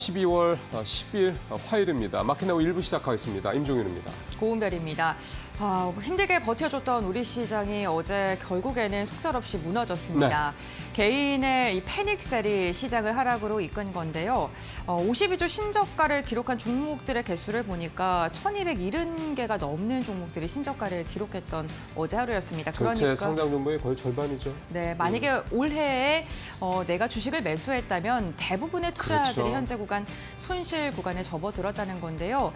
12월 10일 화요일입니다. 마켓나우 1부 시작하겠습니다. 임종윤입니다. 고은별입니다. 힘들게 버텨줬던 우리 시장이 어제 결국에는 속절없이 무너졌습니다. 개인의 이 패닉셀이 시장을 하락으로 이끈 건데요. 52주 신저가를 기록한 종목들의 개수를 보니까 1,270개가 넘는 종목들이 신저가를 기록했던 어제 하루였습니다. 전체 상장 정보의 거의 절반이죠. 네, 만약에 올해에 내가 주식을 매수했다면 대부분의 투자자들이 그렇죠. 현재 구간 손실 구간에 접어들었다는 건데요.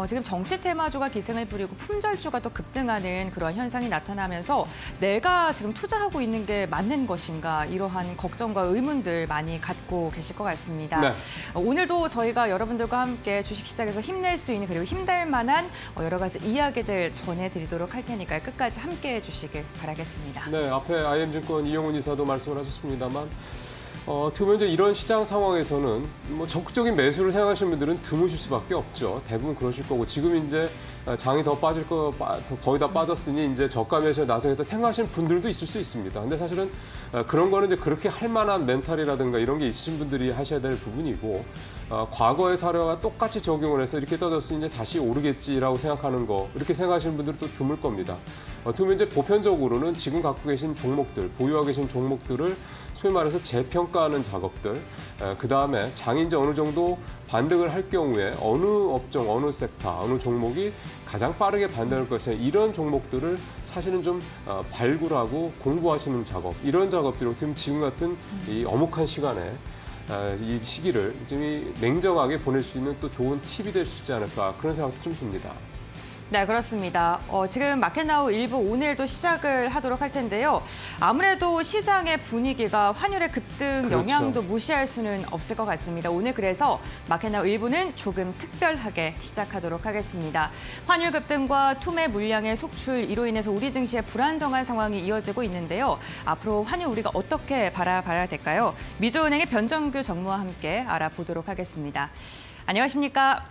지금 정치 테마주가 기승을 부리고 품절주가 또 급등하는 그런 현상이 나타나면서 내가 지금 투자하고 있는 게 맞는 것인가 이러한 걱정과 의문들 많이 갖고 계실 것 같습니다. 네. 오늘도 저희가 여러분들과 함께 주식시장에서 힘낼 수 있는 그리고 힘될 만한 여러 가지 이야기들 전해드리도록 할 테니까요. 끝까지 함께해 주시길 바라겠습니다. 네, 앞에 IM증권 이용훈 이사도 말씀을 하셨습니다만 어떻게 보면 이제 이런 시장 상황에서는 뭐 적극적인 매수를 생각하시는 분들은 드무실 수밖에 없죠. 대부분 그러실 거고 지금 이제 장이 더 빠질 거의 다 빠졌으니 이제 저가 매수에 나서겠다 생각하시는 분들도 있을 수 있습니다. 근데 사실은 그런 거는 이제 그렇게 할 만한 멘탈이라든가 이런 게 있으신 분들이 하셔야 될 부분이고 과거의 사례와 똑같이 적용을 해서 이렇게 떠졌으니 이제 다시 오르겠지라고 생각하는 거 이렇게 생각하시는 분들은 또 드물 겁니다. 어떻게 보면 이제 보편적으로는 지금 갖고 계신 종목들, 보유하고 계신 종목들을 소위 말해서 재평가하는 작업들, 그 다음에 장이 이제 어느 정도 반등을 할 경우에 어느 업종, 어느 섹터, 어느 종목이 가장 빠르게 반등할 것이냐 이런 종목들을 사실은 좀 발굴하고 공부하시는 작업, 이런 작업들이 어떻게 보면 지금 같은 이 엄혹한 시간에 이 시기를 좀 냉정하게 보낼 수 있는 또 좋은 팁이 될 수 있지 않을까 그런 생각도 좀 듭니다. 네, 그렇습니다. 지금 마켓나우 1부 오늘도 시작을 하도록 할 텐데요. 아무래도 시장의 분위기가 환율의 급등 그렇죠. 영향도 무시할 수는 없을 것 같습니다. 오늘 그래서 마켓나우 1부는 조금 특별하게 시작하도록 하겠습니다. 환율 급등과 투매 물량의 속출 이로 인해서 우리 증시의 불안정한 상황이 이어지고 있는데요. 앞으로 환율 우리가 어떻게 바라봐야 될까요? 미주은행의 변정규 정무와 함께 알아보도록 하겠습니다. 안녕하십니까?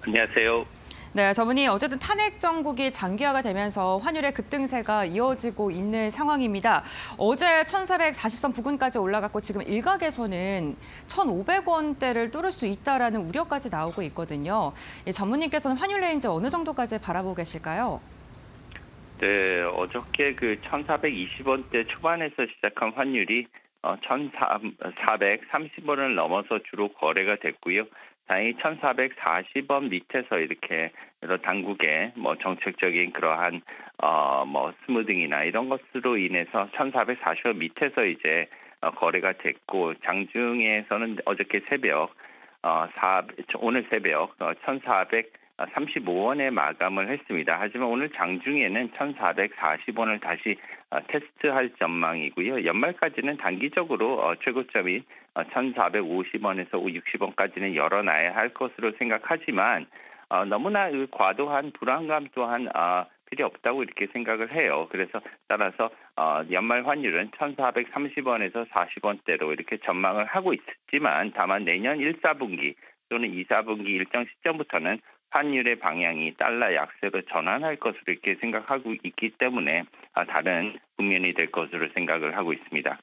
안녕하세요. 네, 저분이 어쨌든 탄핵 정국이 장기화가 되면서 환율의 급등세가 이어지고 있는 상황입니다. 어제 1,440선 부근까지 올라갔고 지금 일각에서는 1,500원대를 뚫을 수 있다라는 우려까지 나오고 있거든요. 전무님께서는 환율 레인지 어느 정도까지 바라보고 계실까요? 네, 어저께 그 1,420원대 초반에서 시작한 환율이 1,430원을 넘어서 주로 거래가 됐고요. 다행히 1,440원 밑에서 이렇게 여러 당국의 뭐 정책적인 그러한 스무딩이나 이런 것으로 인해서 1,440원 밑에서 이제 거래가 됐고 장중에서는 어저께 새벽 오늘 새벽 1,435원에 마감을 했습니다. 하지만 오늘 장중에는 1,440원을 다시 테스트할 전망이고요. 연말까지는 단기적으로 최고점이 1,450원에서 60원까지는 열어놔야 할 것으로 생각하지만 너무나 과도한 불안감 또한 필요 없다고 이렇게 생각을 해요. 그래서 따라서 연말 환율은 1,430원에서 40원대로 이렇게 전망을 하고 있지만 다만 내년 1, 4분기 또는 2, 4분기 일정 시점부터는 환율의 방향이 달러 약세로 전환할 것으로 이렇게 생각하고 있기 때문에 다른 국면이 될 것으로 생각을 하고 있습니다.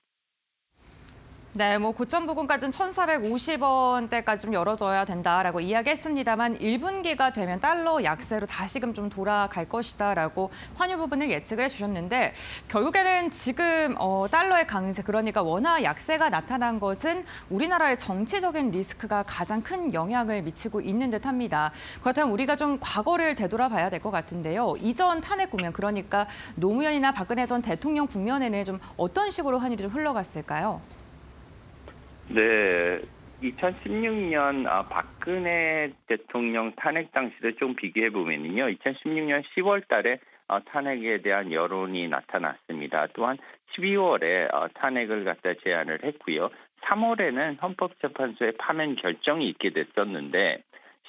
네, 고점 부근까지는 1,450원대까지 좀 열어둬야 된다라고 이야기했습니다만 1분기가 되면 달러 약세로 다시금 좀 돌아갈 것이다라고 환율 부분을 예측을 해주셨는데 결국에는 지금 달러의 강세, 그러니까 원화 약세가 나타난 것은 우리나라의 정치적인 리스크가 가장 큰 영향을 미치고 있는 듯합니다. 그렇다면 우리가 좀 과거를 되돌아봐야 될 것 같은데요. 이전 탄핵 국면, 그러니까 노무현이나 박근혜 전 대통령 국면에는 좀 어떤 식으로 환율이 좀 흘러갔을까요? 네, 2016년 박근혜 대통령 탄핵 당시를 좀 비교해 보면요, 2016년 10월 달에 탄핵에 대한 여론이 나타났습니다. 또한 12월에 탄핵을 갖다 제안을 했고요. 3월에는 헌법재판소의 파면 결정이 있게 됐었는데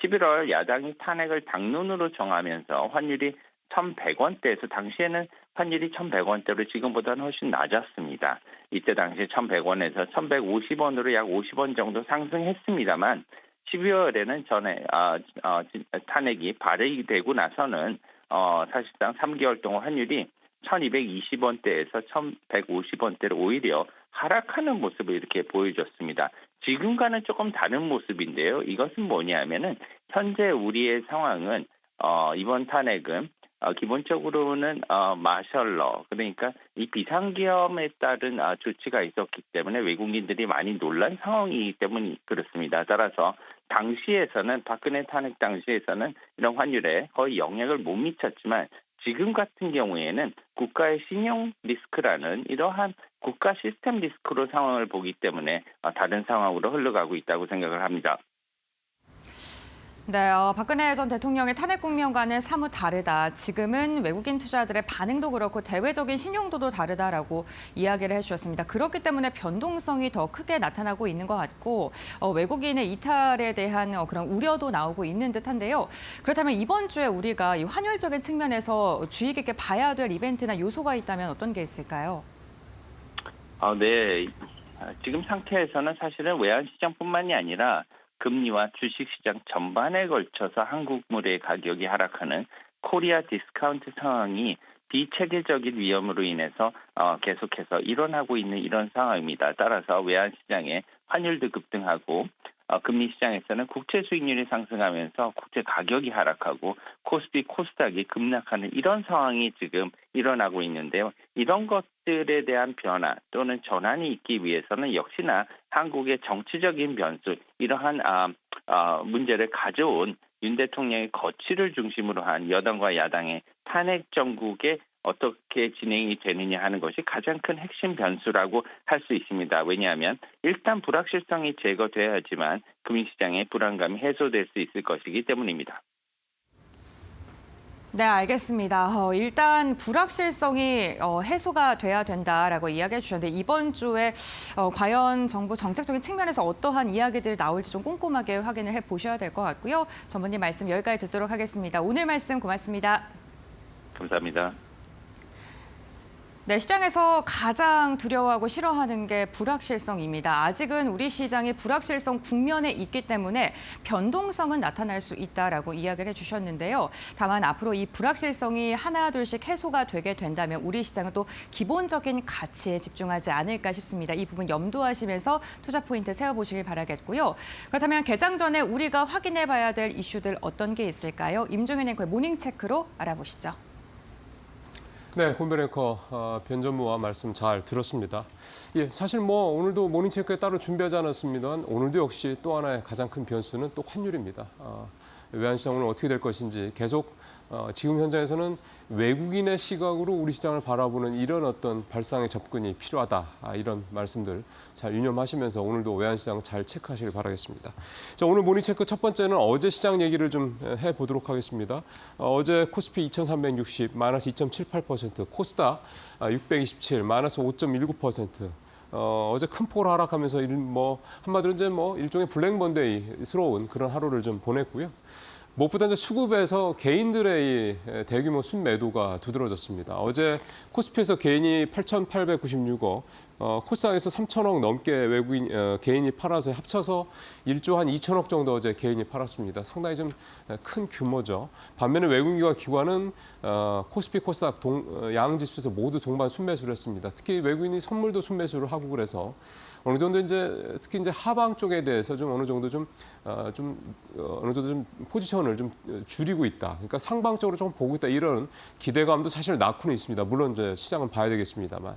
11월 야당이 탄핵을 당론으로 정하면서 환율이 1,100원대에서 당시에는 환율이 1,100원대로 지금보다는 훨씬 낮았습니다. 이때 당시 1,100원에서 1,150원으로 약 50원 정도 상승했습니다만 12월에는 전에 탄핵이 발의되고 나서는 사실상 3개월 동안 환율이 1,220원대에서 1,150원대로 오히려 하락하는 모습을 이렇게 보여줬습니다. 지금과는 조금 다른 모습인데요. 이것은 뭐냐면은 현재 우리의 상황은 이번 탄핵은 기본적으로는 마셜러, 그러니까 이 비상계엄에 따른 조치가 있었기 때문에 외국인들이 많이 놀란 상황이기 때문에 그렇습니다. 따라서 당시에서는 박근혜 탄핵 당시에서는 이런 환율에 거의 영향을 못 미쳤지만 지금 같은 경우에는 국가의 신용 리스크라는 이러한 국가 시스템 리스크로 상황을 보기 때문에 다른 상황으로 흘러가고 있다고 생각을 합니다. 네, 박근혜 전 대통령의 탄핵 국면과는 사뭇 다르다. 지금은 외국인 투자들의 반응도 그렇고 대외적인 신용도도 다르다라고 이야기를 해주셨습니다. 그렇기 때문에 변동성이 더 크게 나타나고 있는 것 같고 외국인의 이탈에 대한 그런 우려도 나오고 있는 듯한데요. 그렇다면 이번 주에 우리가 이 환율적인 측면에서 주의 깊게 봐야 될 이벤트나 요소가 있다면 어떤 게 있을까요? 네. 지금 상태에서는 사실은 외환시장뿐만이 아니라 금리와 주식시장 전반에 걸쳐서 한국물의 가격이 하락하는 코리아 디스카운트 상황이 비체계적인 위험으로 인해서 계속해서 일어나고 있는 이런 상황입니다. 따라서 외환시장의 환율도 급등하고 금리 시장에서는 국채 수익률이 상승하면서 국채 가격이 하락하고 코스피, 코스닥이 급락하는 이런 상황이 지금 일어나고 있는데요. 이런 것들에 대한 변화 또는 전환이 있기 위해서는 역시나 한국의 정치적인 변수, 이러한 문제를 가져온 윤 대통령의 거취를 중심으로 한 여당과 야당의 탄핵 정국의 어떻게 진행이 되느냐 하는 것이 가장 큰 핵심 변수라고 할 수 있습니다. 왜냐하면 일단 불확실성이 제거되어야지만 금융시장의 불안감이 해소될 수 있을 것이기 때문입니다. 네, 알겠습니다. 일단 불확실성이 해소가 돼야 된다라고 이야기해 주셨는데 이번 주에 과연 정부 정책적인 측면에서 어떠한 이야기들이 나올지 좀 꼼꼼하게 확인을 해보셔야 될 것 같고요. 전문님 말씀 여기까지 듣도록 하겠습니다. 오늘 말씀 고맙습니다. 감사합니다. 네, 시장에서 가장 두려워하고 싫어하는 게 불확실성입니다. 아직은 우리 시장이 불확실성 국면에 있기 때문에 변동성은 나타날 수 있다라고 이야기를 해주셨는데요. 다만 앞으로 이 불확실성이 하나둘씩 해소가 되게 된다면 우리 시장은 또 기본적인 가치에 집중하지 않을까 싶습니다. 이 부분 염두하시면서 투자 포인트 세워보시길 바라겠고요. 그렇다면 개장 전에 우리가 확인해봐야 될 이슈들 어떤 게 있을까요? 임종현 앵커의 모닝체크로 알아보시죠. 네, 권변 앵커 변 전무와 말씀 잘 들었습니다. 예, 사실 오늘도 모닝체크에 따로 준비하지 않았습니다만 오늘도 역시 또 하나의 가장 큰 변수는 또 환율입니다. 외환시장 오늘 어떻게 될 것인지 계속 지금 현장에서는 외국인의 시각으로 우리 시장을 바라보는 이런 어떤 발상의 접근이 필요하다. 이런 말씀들 잘 유념하시면서 오늘도 외환시장 잘 체크하시길 바라겠습니다. 자, 오늘 모닝체크 첫 번째는 어제 시장 얘기를 좀 해보도록 하겠습니다. 어제 코스피 2360, 마이너스 2.78%, 코스닥 627, 마이너스 5.19%. 어제 큰 폭으로 하락하면서 한마디로 이제 일종의 블랙먼데이스러운 그런 하루를 좀 보냈고요. 무엇보다 이제 수급에서 개인들의 대규모 순매도가 두드러졌습니다. 어제 코스피에서 개인이 8,896억, 코스닥에서 3천억 넘게 개인이 팔아서 합쳐서 1조 한 2천억 정도 어제 개인이 팔았습니다. 상당히 좀 큰 규모죠. 반면에 외국인과 기관은 코스피, 코스닥 양지수에서 모두 동반 순매수를 했습니다. 특히 외국인이 선물도 순매수를 하고 그래서 어느 정도 특히 하방 쪽에 대해서 좀 어느 정도 좀 포지션을 좀 줄이고 있다. 그러니까 상방적으로 좀 보고 있다. 이런 기대감도 사실 낳고는 있습니다. 물론 이제 시장은 봐야 되겠습니다만.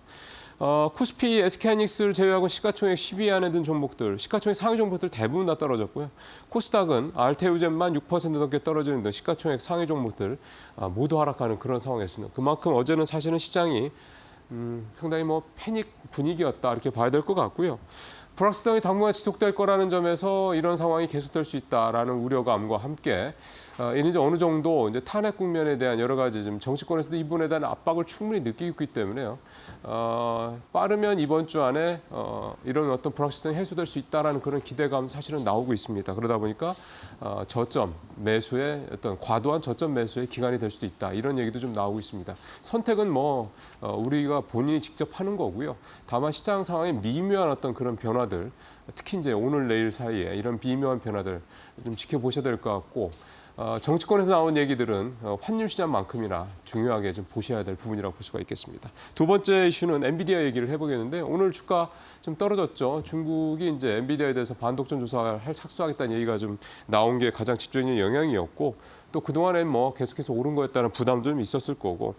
코스피, SK하이닉스를 제외하고 시가총액 10위 안에 든 종목들, 시가총액 상위 종목들 대부분 다 떨어졌고요. 코스닥은 알테우젠만 6% 넘게 떨어지는 등 시가총액 상위 종목들 모두 하락하는 그런 상황이었습니다. 그만큼 어제는 사실은 시장이 상당히 패닉 분위기였다 이렇게 봐야 될 것 같고요. 불확실성이 당분간 지속될 거라는 점에서 이런 상황이 계속될 수 있다라는 우려감과 함께 이제 어느 정도 이제 탄핵 국면에 대한 여러 가지 좀 정치권에서도 이 부분에 대한 압박을 충분히 느끼고 있기 때문에요. 빠르면 이번 주 안에 이런 어떤 불확실성이 해소될 수 있다라는 그런 기대감 사실은 나오고 있습니다. 그러다 보니까 저점 매수의 어떤 과도한 저점 매수의 기간이 될 수도 있다 이런 얘기도 좀 나오고 있습니다. 선택은 우리가 본인이 직접 하는 거고요. 다만 시장 상황에 미묘한 어떤 그런 변화들, 특히 이제 오늘 내일 사이에 이런 미묘한 변화들 좀 지켜보셔야 될 것 같고. 정치권에서 나온 얘기들은 환율 시장만큼이나 중요하게 좀 보셔야 될 부분이라고 볼 수가 있겠습니다. 두 번째 이슈는 엔비디아 얘기를 해보겠는데 오늘 주가 좀 떨어졌죠. 중국이 이제 엔비디아에 대해서 반독점 조사를 착수하겠다는 얘기가 좀 나온 게 가장 직접적인 영향이었고 또 그동안엔 뭐 계속해서 오른 거였다는 부담도 좀 있었을 거고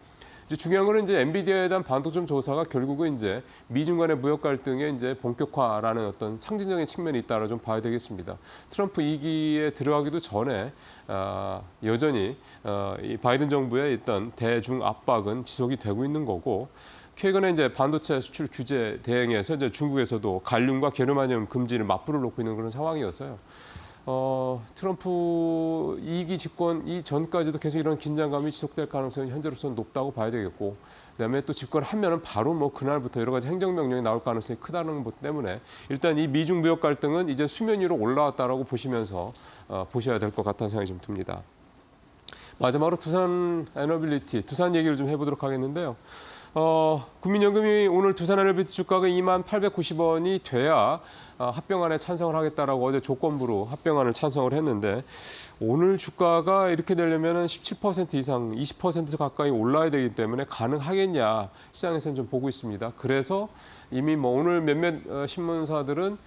이제 중요한 거는 이제 엔비디아에 대한 반도점 조사가 결국은 이제 미중 간의 무역 갈등의 이제 본격화라는 어떤 상징적인 측면이 있다라 좀 봐야 되겠습니다. 트럼프 2기에 들어가기도 전에 여전히 이 바이든 정부의 일단 대중 압박은 지속이 되고 있는 거고 최근에 이제 반도체 수출 규제 대행에서 이제 중국에서도 갈륨과 게르마늄 금지를 맞불을 놓고 있는 그런 상황이어서요. 트럼프 2기 집권 이전까지도 계속 이런 긴장감이 지속될 가능성이 현재로서는 높다고 봐야 되겠고 그다음에 또 집권하면은 바로 뭐 그날부터 여러 가지 행정명령이 나올 가능성이 크다는 것 때문에 일단 이 미중 무역 갈등은 이제 수면 위로 올라왔다라고 보시면서 보셔야 될 것 같다는 생각이 좀 듭니다. 마지막으로 두산 에너빌리티, 두산 얘기를 좀 해보도록 하겠는데요. 국민연금이 오늘 두산 에너빌리티 주가가 2890원이 돼야 합병안에 찬성을 하겠다라고 어제 조건부로 합병안을 찬성을 했는데 오늘 주가가 이렇게 되려면 17% 이상, 20% 가까이 올라야 되기 때문에 가능하겠냐 시장에서는 좀 보고 있습니다. 그래서 이미 뭐 오늘 몇몇 신문사들은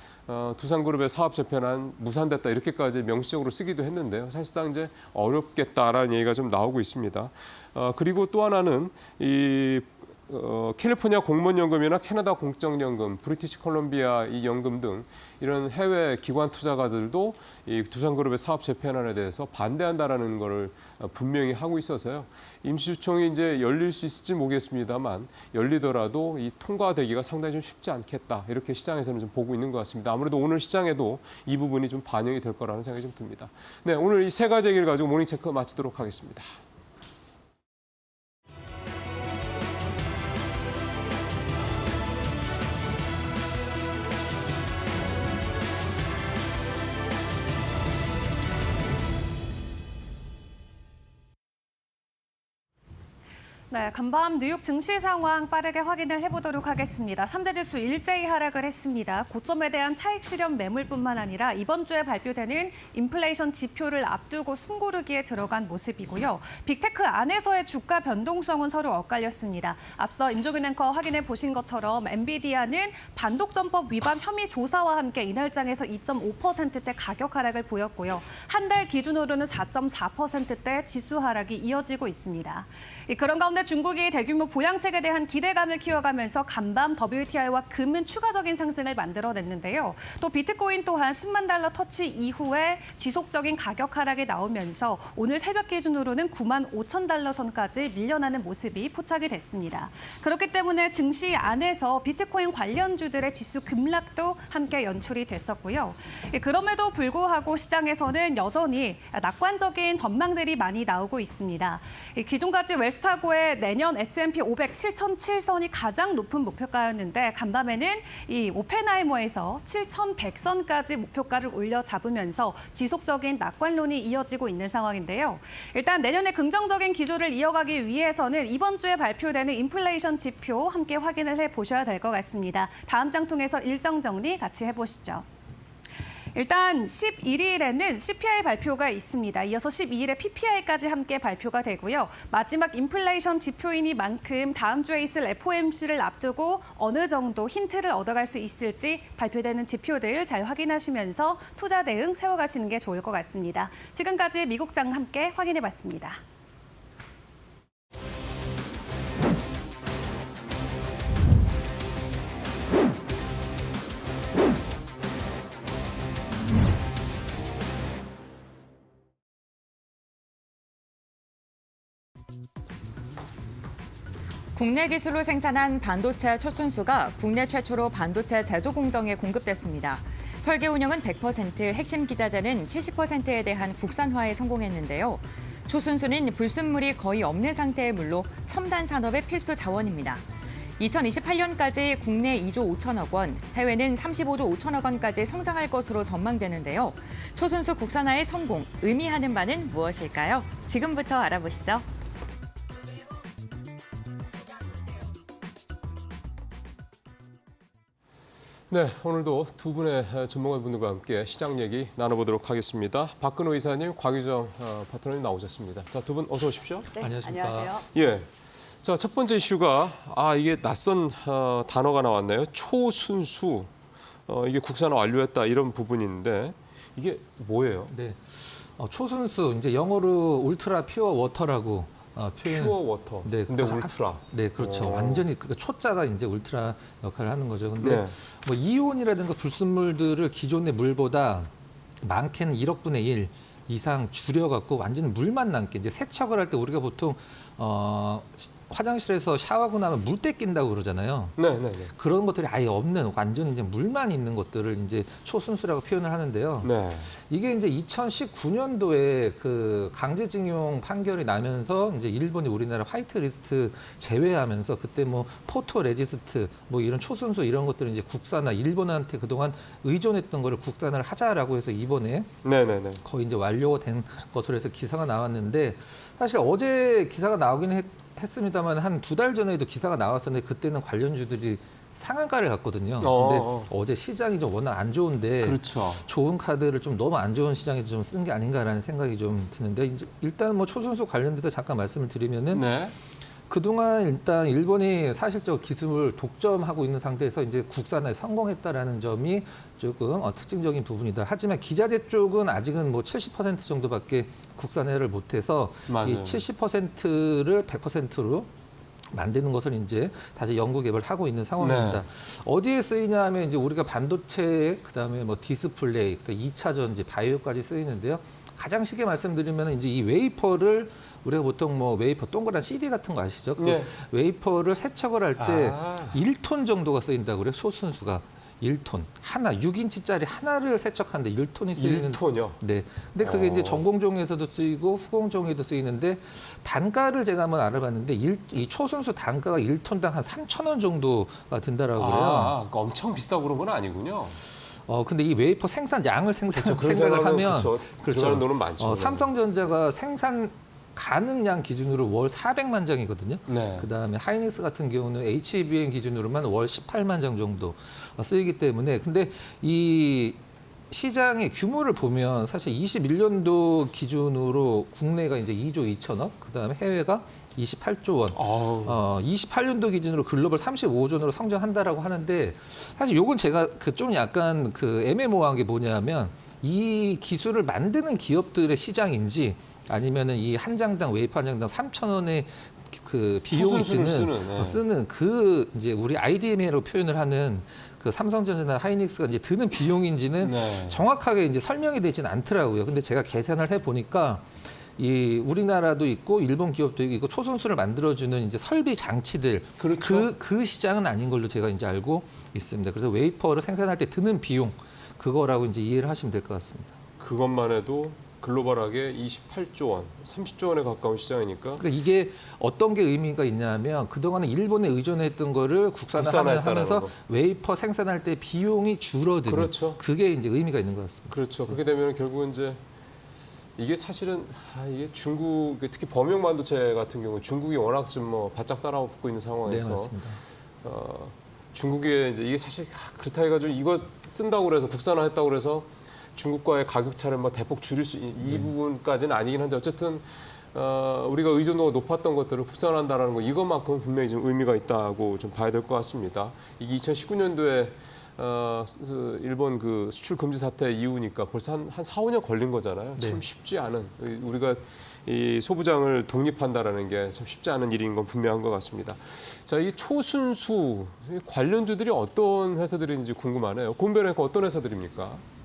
두산그룹의 사업 재편안 무산됐다 이렇게까지 명시적으로 쓰기도 했는데요. 사실상 이제 어렵겠다라는 얘기가 좀 나오고 있습니다. 그리고 또 하나는 이 캘리포니아 공무원연금이나 캐나다 공적연금, 브리티시 콜롬비아 이 연금 등 이런 해외 기관 투자가들도 이 두산그룹의 사업 재편안에 대해서 반대한다라는 것을 분명히 하고 있어서요. 임시주총이 이제 열릴 수 있을지 모르겠습니다만 열리더라도 이 통과되기가 상당히 좀 쉽지 않겠다 이렇게 시장에서는 좀 보고 있는 것 같습니다. 아무래도 오늘 시장에도 이 부분이 좀 반영이 될 거라는 생각이 좀 듭니다. 네, 오늘 이 세 가지 얘기를 가지고 모닝 체크 마치도록 하겠습니다. 네, 간밤 뉴욕 증시 상황 빠르게 확인을 해보도록 하겠습니다. 3대 지수 일제히 하락을 했습니다. 고점에 대한 차익 실현 매물뿐만 아니라 이번 주에 발표되는 인플레이션 지표를 앞두고 숨고르기에 들어간 모습이고요. 빅테크 안에서의 주가 변동성은 서로 엇갈렸습니다. 앞서 임종윤 앵커 확인해 보신 것처럼 엔비디아는 반독점법 위반 혐의 조사와 함께 이날장에서 2.5%대 가격 하락을 보였고요. 한 달 기준으로는 4.4%대 지수 하락이 이어지고 있습니다. 그런 가운데 중국이 대규모 보양책에 대한 기대감을 키워가면서 간밤 WTI와 금은 추가적인 상승을 만들어냈는데요. 또 비트코인 또한 10만 달러 터치 이후에 지속적인 가격 하락이 나오면서 오늘 새벽 기준으로는 9만 5천 달러 선까지 밀려나는 모습이 포착이 됐습니다. 그렇기 때문에 증시 안에서 비트코인 관련주들의 지수 급락도 함께 연출이 됐었고요. 그럼에도 불구하고 시장에서는 여전히 낙관적인 전망들이 많이 나오고 있습니다. 기존까지 웰스파고의 내년 S&P 500 7,007선이 가장 높은 목표가였는데 간밤에는 이 오펜하이머에서 7,100선까지 목표가를 올려 잡으면서 지속적인 낙관론이 이어지고 있는 상황인데요. 일단 내년에 긍정적인 기조를 이어가기 위해서는 이번 주에 발표되는 인플레이션 지표 함께 확인을 해보셔야 될 것 같습니다. 다음 장 통해서 일정 정리 같이 해보시죠. 일단 11일에는 CPI 발표가 있습니다. 이어서 12일에 PPI까지 함께 발표가 되고요. 마지막 인플레이션 지표이니만큼 다음 주에 있을 FOMC를 앞두고 어느 정도 힌트를 얻어갈 수 있을지 발표되는 지표들 잘 확인하시면서 투자 대응 세워가시는 게 좋을 것 같습니다. 지금까지 미국장 함께 확인해봤습니다. 국내 기술로 생산한 반도체 초순수가 국내 최초로 반도체 제조 공정에 공급됐습니다. 설계 운영은 100%, 핵심 기자재는 70%에 대한 국산화에 성공했는데요. 초순수는 불순물이 거의 없는 상태의 물로 첨단 산업의 필수 자원입니다. 2028년까지 국내 2조 5천억 원, 해외는 35조 5천억 원까지 성장할 것으로 전망되는데요. 초순수 국산화의 성공, 의미하는 바는 무엇일까요? 지금부터 알아보시죠. 네, 오늘도 두 분의 전문가분들과 함께 시장 얘기 나눠보도록 하겠습니다. 박근호 이사님, 곽유정 파트너님 나오셨습니다. 자, 두 분 어서 오십시오. 네, 안녕하십니까. 안녕하세요. 예. 자, 첫 번째 이슈가 이게 낯선 단어가 나왔네요. 초순수. 이게 국산화 완료했다 이런 부분인데 이게 뭐예요? 네. 초순수 이제 영어로 울트라 퓨어 워터라고 표현. 퓨어 워터. 네, 근데 울트라. 네, 그렇죠. 오. 완전히 그러니까 초자가 이제 울트라 역할을 하는 거죠. 근데 네. 뭐 이온이라든가 불순물들을 기존의 물보다 많게는 1억 분의 1 이상 줄여갖고 완전 물만 남게 이제 세척을 할 때 우리가 보통 화장실에서 샤워하고 나면 물때 낀다고 그러잖아요. 네. 그런 것들이 아예 없는 완전히 이제 물만 있는 것들을 이제 초순수라고 표현을 하는데요. 네. 이게 이제 2019년도에 그 강제징용 판결이 나면서 이제 일본이 우리나라 화이트 리스트 제외하면서 그때 뭐 포토 레지스트 뭐 이런 초순수 이런 것들을 이제 국산화 일본한테 그동안 의존했던 거를 국산화를 하자라고 해서 이번에 네네네. 거의 이제 완료가 된 것으로 해서 기사가 나왔는데 사실 어제 기사가 나오긴 했습니다만 한 2달 전에도 기사가 나왔었는데 그때는 관련주들이 상한가를 갔거든요. 근데 어제 시장이 좀 워낙 안 좋은데 그렇죠. 좋은 카드를 좀 너무 안 좋은 시장에 좀 쓴 게 아닌가라는 생각이 좀 드는데 이제 일단 뭐 초순수 관련돼서 잠깐 말씀을 드리면은 네. 그동안 일단 일본이 사실적 기술을 독점하고 있는 상태에서 이제 국산화에 성공했다라는 점이 조금 특징적인 부분이다. 하지만 기자재 쪽은 아직은 뭐 70% 정도밖에 국산화를 못해서 맞아요. 이 70%를 100%로 만드는 것을 이제 다시 연구 개발을 하고 있는 상황입니다. 네. 어디에 쓰이냐 하면 이제 우리가 반도체, 그다음에 뭐 디스플레이, 또 2차 전지, 바이오까지 쓰이는데요. 가장 쉽게 말씀드리면 이제 이 웨이퍼를 우리가 보통 뭐 웨이퍼 동그란 CD 같은 거 아시죠? 그 네. 웨이퍼를 세척을 할 때 아. 1톤 정도가 쓰인다고 그래요. 초순수가 1톤. 하나 6인치짜리 하나를 세척하는데 1톤이 쓰이는 1톤이요? 네. 근데 그게 이제 전공종에서도 쓰이고 후공종에도 쓰이는데 단가를 제가 한번 알아봤는데 이 초순수 단가가 1톤당 한 3,000원 정도가 든다라고 그래요. 그러니까 엄청 비싸고 그런 건 아니군요. 근데 이 웨이퍼 생산 양을 그런 생각을 하면 그렇죠. 들어가는 돈은 많죠. 삼성전자가 생산 가능량 기준으로 월 400만 장이거든요. 네. 그다음에 하이닉스 같은 경우는 HBM 기준으로만 월 18만 장 정도 쓰이기 때문에 근데 이 시장의 규모를 보면 사실 21년도 기준으로 국내가 이제 2조 2천억, 그다음에 해외가 28조 원. 28년도 기준으로 글로벌 35조원으로 성장한다라고 하는데 사실 요건 제가 좀 약간 애매모호한 게 뭐냐면 이 기술을 만드는 기업들의 시장인지 아니면은 이 한 장당 웨이퍼 한 장당 3,000원의 그 비용이 쓰는 그 이제 우리 IDM이라고 표현을 하는 그 삼성전자나 하이닉스가 이제 드는 비용인지는 정확하게 이제 설명이 되지는 않더라고요. 근데 제가 계산을 해 보니까 이 우리나라도 있고 일본 기업도 있고 초순수를 만들어주는 이제 설비 장치들 그렇죠. 그 시장은 아닌 걸로 제가 이제 알고 있습니다. 그래서 웨이퍼를 생산할 때 드는 비용 그거라고 이제 이해를 하시면 될 것 같습니다. 그것만 해도 글로벌하게 28조 원, 30조 원에 가까운 시장이니까. 그러니까 이게 어떤 게 의미가 있냐면 그동안에 일본에 의존했던 거를 국산화하면서 웨이퍼 생산할 때 비용이 줄어드는 그렇죠. 그게 이제 의미가 있는 것 같습니다. 그렇죠. 그렇게 되면 결국은 이제 이게 사실은 이게 중국 특히 범용 반도체 같은 경우 중국이 워낙 좀 뭐 바짝 따라붙고 있는 상황에서 네, 맞습니다. 중국에 이제 이게 사실 그렇다 해가지고 이거 쓴다고 그래서 국산화했다고 그래서 중국과의 가격 차를 뭐 대폭 줄일 수 이 부분까지는 아니긴 한데 어쨌든 우리가 의존도가 높았던 것들을 국산화한다라는 거 이것만큼은 분명히 좀 의미가 있다고 좀 봐야 될 것 같습니다. 이게 2019년도에 일본 그 수출 금지 사태 이후니까 벌써 한 4, 5년 걸린 거잖아요. 참 네. 쉽지 않은 우리가 이 소부장을 독립한다라는 게 참 쉽지 않은 일인 건 분명한 것 같습니다. 자, 이 초순수 관련주들이 어떤 회사들인지 궁금하네요. 곰변에서 어떤 회사들입니까?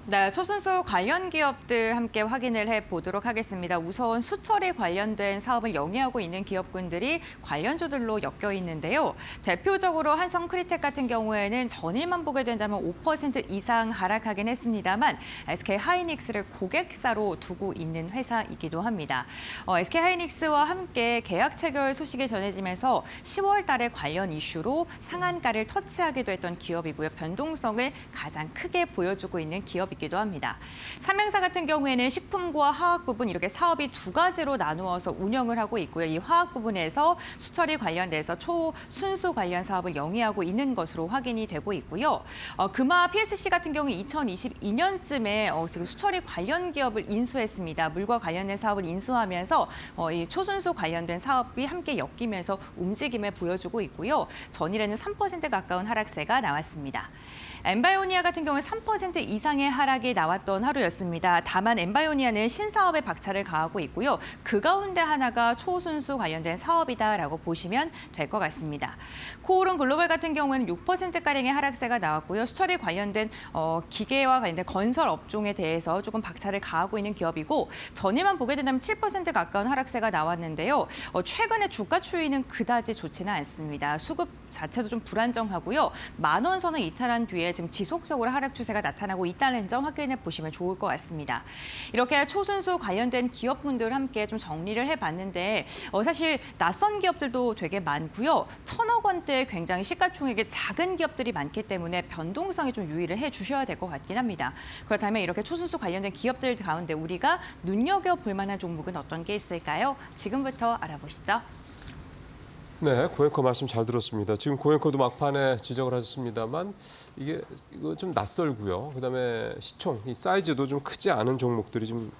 네, 초순수 관련 기업들 함께 확인을 해보도록 하겠습니다. 우선 수처리 관련된 사업을 영위하고 있는 기업군들이 관련주들로 엮여 있는데요. 대표적으로 한성크리텍 같은 경우에는 전일만 보게 된다면 5% 이상 하락하긴 했습니다만 SK하이닉스를 고객사로 두고 있는 회사이기도 합니다. SK하이닉스와 함께 계약 체결 소식이 전해지면서 10월 달에 관련 이슈로 상한가를 터치하기도 했던 기업이고요. 변동성을 가장 크게 보여주고 있는 기업이기도 있기도 합니다. 삼행사 같은 경우에는 식품과 화학 부분 이렇게 사업이 두 가지로 나누어서 운영을 하고 있고요. 이 화학 부분에서 수처리 관련돼서 초순수 관련 사업을 영위하고 있는 것으로 확인이 되고 있고요. 금화 PSC 같은 경우 2022년쯤에 지금 수처리 관련 기업을 인수했습니다. 물과 관련된 사업을 인수하면서 이 초순수 관련된 사업이 함께 엮이면서 움직임을 보여주고 있고요. 전일에는 3% 가까운 하락세가 나왔습니다. 엠바이오니아 같은 경우는 3% 이상의 하락이 나왔던 하루였습니다. 다만 엠바이오니아는 신사업에 박차를 가하고 있고요. 그 가운데 하나가 초순수 관련된 사업이다라고 보시면 될 것 같습니다. 코오른 글로벌 같은 경우는 6%가량의 하락세가 나왔고요. 수처리 관련된 기계와 관련된 건설 업종에 대해서 조금 박차를 가하고 있는 기업이고 전일만 보게 된다면 7% 가까운 하락세가 나왔는데요. 최근에 주가 추이는 그다지 좋지는 않습니다. 수급 자체도 좀 불안정하고요. 10,000원 선을 이탈한 뒤에 지금 지속적으로 하락 추세가 나타나고 있다는 점 확인해 보시면 좋을 것 같습니다. 이렇게 초순수 관련된 기업분들 함께 좀 정리를 해봤는데 사실 낯선 기업들도 되게 많고요. 1,000억 원대 굉장히 시가총액의 작은 기업들이 많기 때문에 변동성에 좀 유의를 해주셔야 될 것 같긴 합니다. 그렇다면 이렇게 초순수 관련된 기업들 가운데 우리가 눈여겨볼 만한 종목은 어떤 게 있을까요? 지금부터 알아보시죠. 네, 고앵커 말씀 잘 들었습니다. 지금 고앵커도 막판에 지적을 하셨습니다만 이거 좀 낯설고요. 그다음에 시총, 이 사이즈도 좀 크지 않은 종목들이 좀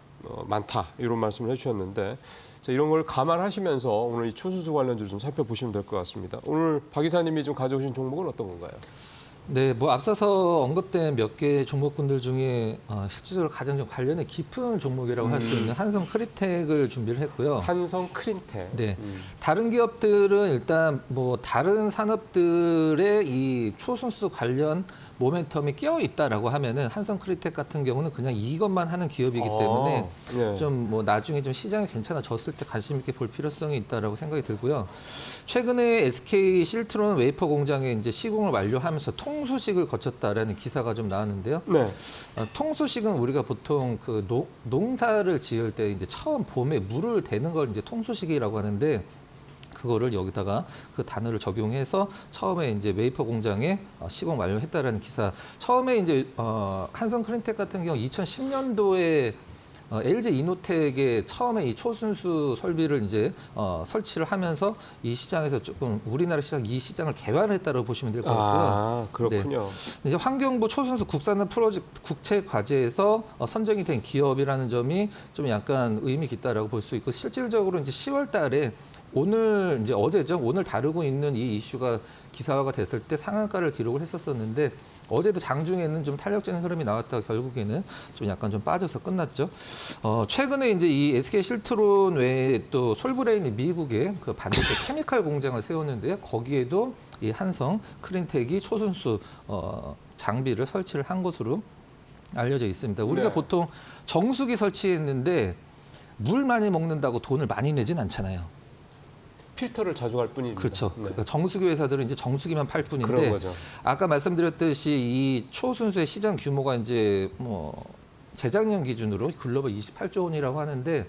많다 이런 말씀을 해주셨는데 자, 이런 걸 감안하시면서 오늘 이 초순수 관련주를 좀 살펴보시면 될 것 같습니다. 오늘 박 이사님이 좀 가져오신 종목은 어떤 건가요? 네, 뭐 앞서서 언급된 몇 개 종목군들 중에 실질적으로 가장 좀 관련이 깊은 종목이라고 할 수 있는 한성 크리텍을 준비를 했고요. 한성 크린텍. 네, 다른 기업들은 일단 뭐 다른 산업들의 이 초순수 관련 모멘텀이 끼어 있다라고 하면은 한성 크리텍 같은 경우는 그냥 이것만 하는 기업이기 때문에 네. 좀 뭐 나중에 좀 시장이 괜찮아졌을 때 관심 있게 볼 필요성이 있다라고 생각이 들고요. 최근에 SK 실트론 웨이퍼 공장에 이제 시공을 완료하면서 통수식을 거쳤다라는 기사가 좀 나왔는데요. 네. 통수식은 우리가 보통 그 농사를 지을 때 이제 처음 봄에 물을 대는 걸 이제 통수식이라고 하는데 그거를 여기다가 그 단어를 적용해서 처음에 이제 웨이퍼 공장에 시공 완료했다라는 기사. 처음에 이제 한성 크린텍 같은 경우 2010년도에 LG 이노텍에 처음에 이 초순수 설비를 이제 설치를 하면서 이 시장에서 조금 우리나라 시장 이 시장을 개발을 했다고 보시면 될 것 같고요. 아, 그렇군요. 네. 이제 환경부 초순수 국산화 프로젝트 국책 과제에서 선정이 된 기업이라는 점이 좀 약간 의미 있다라고 볼 수 있고 실질적으로 이제 10월달에 오늘 이제 어제죠. 오늘 다루고 있는 이 이슈가 기사화가 됐을 때 상한가를 기록을 했었었는데 어제도 장중에는 좀 탄력적인 흐름이 나왔다가 결국에는 좀 약간 좀 빠져서 끝났죠. 최근에 이제 이 SK 실트론 외에 또 솔브레인이 미국에 그 반도체 케미칼 공장을 세웠는데요. 거기에도 이 한성 크린텍이 초순수 장비를 설치를 한 것으로 알려져 있습니다. 우리가 네. 보통 정수기 설치했는데 물 많이 먹는다고 돈을 많이 내진 않잖아요. 필터를 자주 갈 뿐입니다. 그렇죠. 네. 그러니까 정수기 회사들은 이제 정수기만 팔 뿐인데 그런 거죠. 아까 말씀드렸듯이 이 초순수의 시장 규모가 이제 뭐 재작년 기준으로 글로벌 28조 원이라고 하는데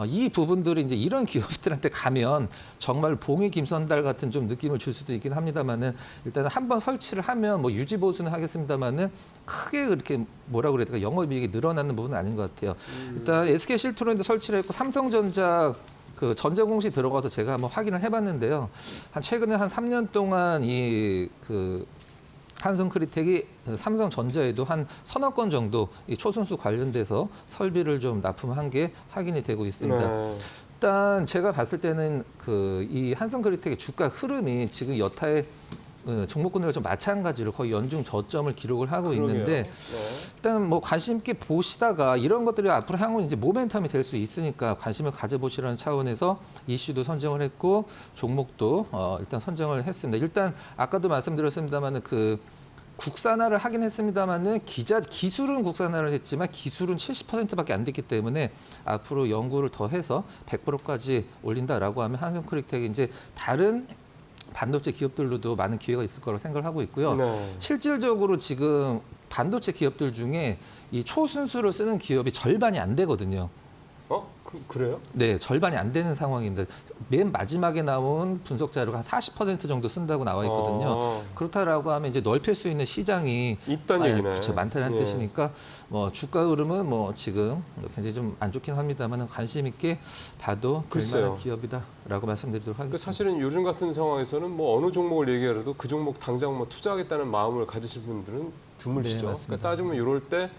이 부분들이 이제 이런 기업들한테 가면 정말 봉이 김선달 같은 좀 느낌을 줄 수도 있긴 합니다만은 일단은 한번 설치를 하면 뭐 유지 보수는 하겠습니다만은 크게 그렇게 뭐라 그래야 될까 영업이익이 늘어나는 부분은 아닌 것 같아요. 일단 SK 실트론도 설치를 했고 삼성전자 그 전자공시 들어가서 제가 한번 확인을 해봤는데요. 최근에 한 3년 동안 이 그 한성 크리텍이 삼성전자에도 한 서너 건 정도 이 초순수 관련돼서 설비를 좀 납품한 게 확인이 되고 있습니다. 네. 일단 제가 봤을 때는 그 이 한성 크리텍의 주가 흐름이 지금 여타의 종목군들과 좀 마찬가지로 거의 연중 저점을 기록을 하고 그러게요. 있는데 네. 일단 뭐 관심 있게 보시다가 이런 것들이 앞으로 향후 이제 모멘텀이 될 수 있으니까 관심을 가져보시라는 차원에서 이슈도 선정을 했고 종목도 일단 선정을 했습니다. 일단 아까도 말씀드렸습니다만은 그 국산화를 하긴 했습니다만은 기술은 국산화를 했지만 기술은 70%밖에 안 됐기 때문에 앞으로 연구를 더 해서 100%까지 올린다라고 하면 한성 크리텍이 이제 다른 반도체 기업들로도 많은 기회가 있을 거라고 생각을 하고 있고요. 네. 실질적으로 지금 반도체 기업들 중에 이 초순수를 쓰는 기업이 절반이 안 되거든요. 그래요? 네, 절반이 안 되는 상황인데 맨 마지막에 나온 분석 자료가 한 40% 정도 쓴다고 나와 있거든요. 그렇다라고 하면 이제 넓힐 수 있는 시장이 있다는 얘기네. 그렇죠, 많다는 예. 뜻이니까 뭐 주가 흐름은 뭐 지금 굉장히 좀 안 좋긴 합니다만 관심 있게 봐도 글쎄요. 될만한 기업이다라고 말씀드리도록 그 하겠습니다. 사실은 요즘 같은 상황에서는 뭐 어느 종목을 얘기하라도 그 종목 당장 뭐 투자하겠다는 마음을 가지실 분들은 드물시죠. 네, 맞습니다. 그러니까 따지면 이럴 때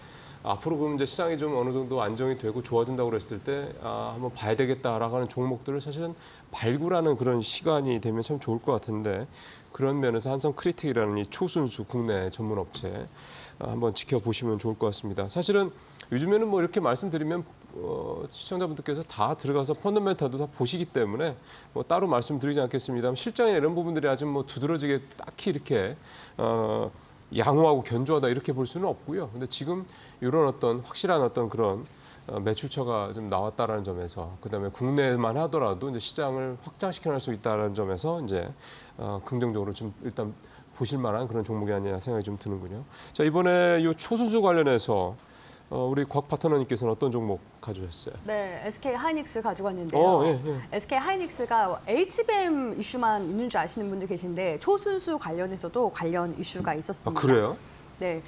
앞으로 그럼 이제 시장이 좀 어느 정도 안정이 되고 좋아진다고 그랬을 때 한번 봐야 되겠다라고 하는 종목들을 사실은 발굴하는 그런 시간이 되면 참 좋을 것 같은데 그런 면에서 한성 크리틱이라는 이 초순수 국내 전문 업체 한번 지켜보시면 좋을 것 같습니다. 사실은 요즘에는 뭐 이렇게 말씀드리면 시청자분들께서 다 들어가서 펀더멘탈도 다 보시기 때문에 뭐 따로 말씀드리지 않겠습니다만 실장이나 이런 부분들이 아주 뭐 두드러지게 딱히 이렇게 양호하고 견조하다 이렇게 볼 수는 없고요. 근데 지금 이런 어떤 확실한 어떤 그런 매출처가 좀 나왔다라는 점에서 그다음에 국내만 하더라도 이제 시장을 확장시켜 낼 수 있다라는 점에서 이제 긍정적으로 좀 일단 보실 만한 그런 종목이 아니냐 생각이 좀 드는군요. 자, 이번에 이 초순수 관련해서 우리 곽 파트너님께서는 어떤 종목 가져오셨어요? 네, SK 하이닉스 가지고 왔는데요. 예, 예. SK 하이닉스가 HBM 이슈만 있는 줄 아시는 분들 계신데 초순수 관련해서도 관련 이슈가 있었습니다. 그래요? 네,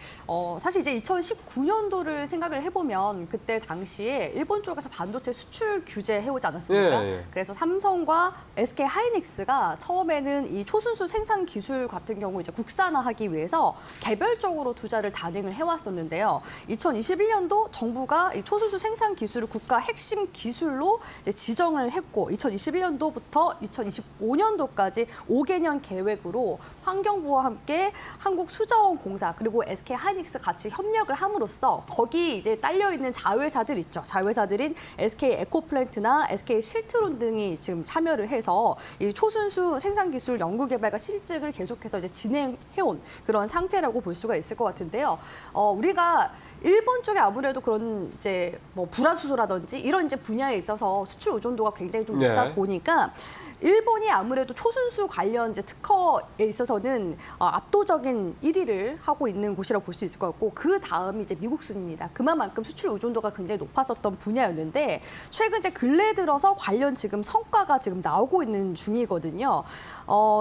사실 이제 2019년도를 생각을 해보면 그때 당시에 일본 쪽에서 반도체 수출 규제 해오지 않았습니까? 예, 예. 그래서 삼성과 SK 하이닉스가 처음에는 이 초순수 생산 기술 같은 경우 이제 국산화하기 위해서 개별적으로 투자를 단행을 해왔었는데요. 2021년도 정부가 이 초순수 생산 기술을 국가 핵심 기술로 이제 지정을 했고 2021년도부터 2025년도까지 5개년 계획으로 환경부와 함께 한국수자원공사 그리고 SK 하이닉스 같이 협력을 함으로써 거기 이제 딸려 있는 자회사들 있죠. 자회사들인 SK 에코플랜트나 SK 실트론 등이 지금 참여를 해서 이 초순수 생산 기술 연구 개발과 실증을 계속해서 이제 진행해온 그런 상태라고 볼 수가 있을 것 같은데요. 우리가 일본 쪽에 아무래도 그런 이제 뭐 불화수소라든지 이런 이제 분야에 있어서 수출 의존도가 굉장히 좀 높다 네. 보니까 일본이 아무래도 초순수 관련 이제 특허에 있어서는 압도적인 1위를 하고 있는 곳이라고 볼 수 있을 것 같고 그 다음이 이제 미국 순입니다. 그만큼 수출 의존도가 굉장히 높았었던 분야였는데 최근 이제 근래 들어서 관련 지금 성과가 지금 나오고 있는 중이거든요.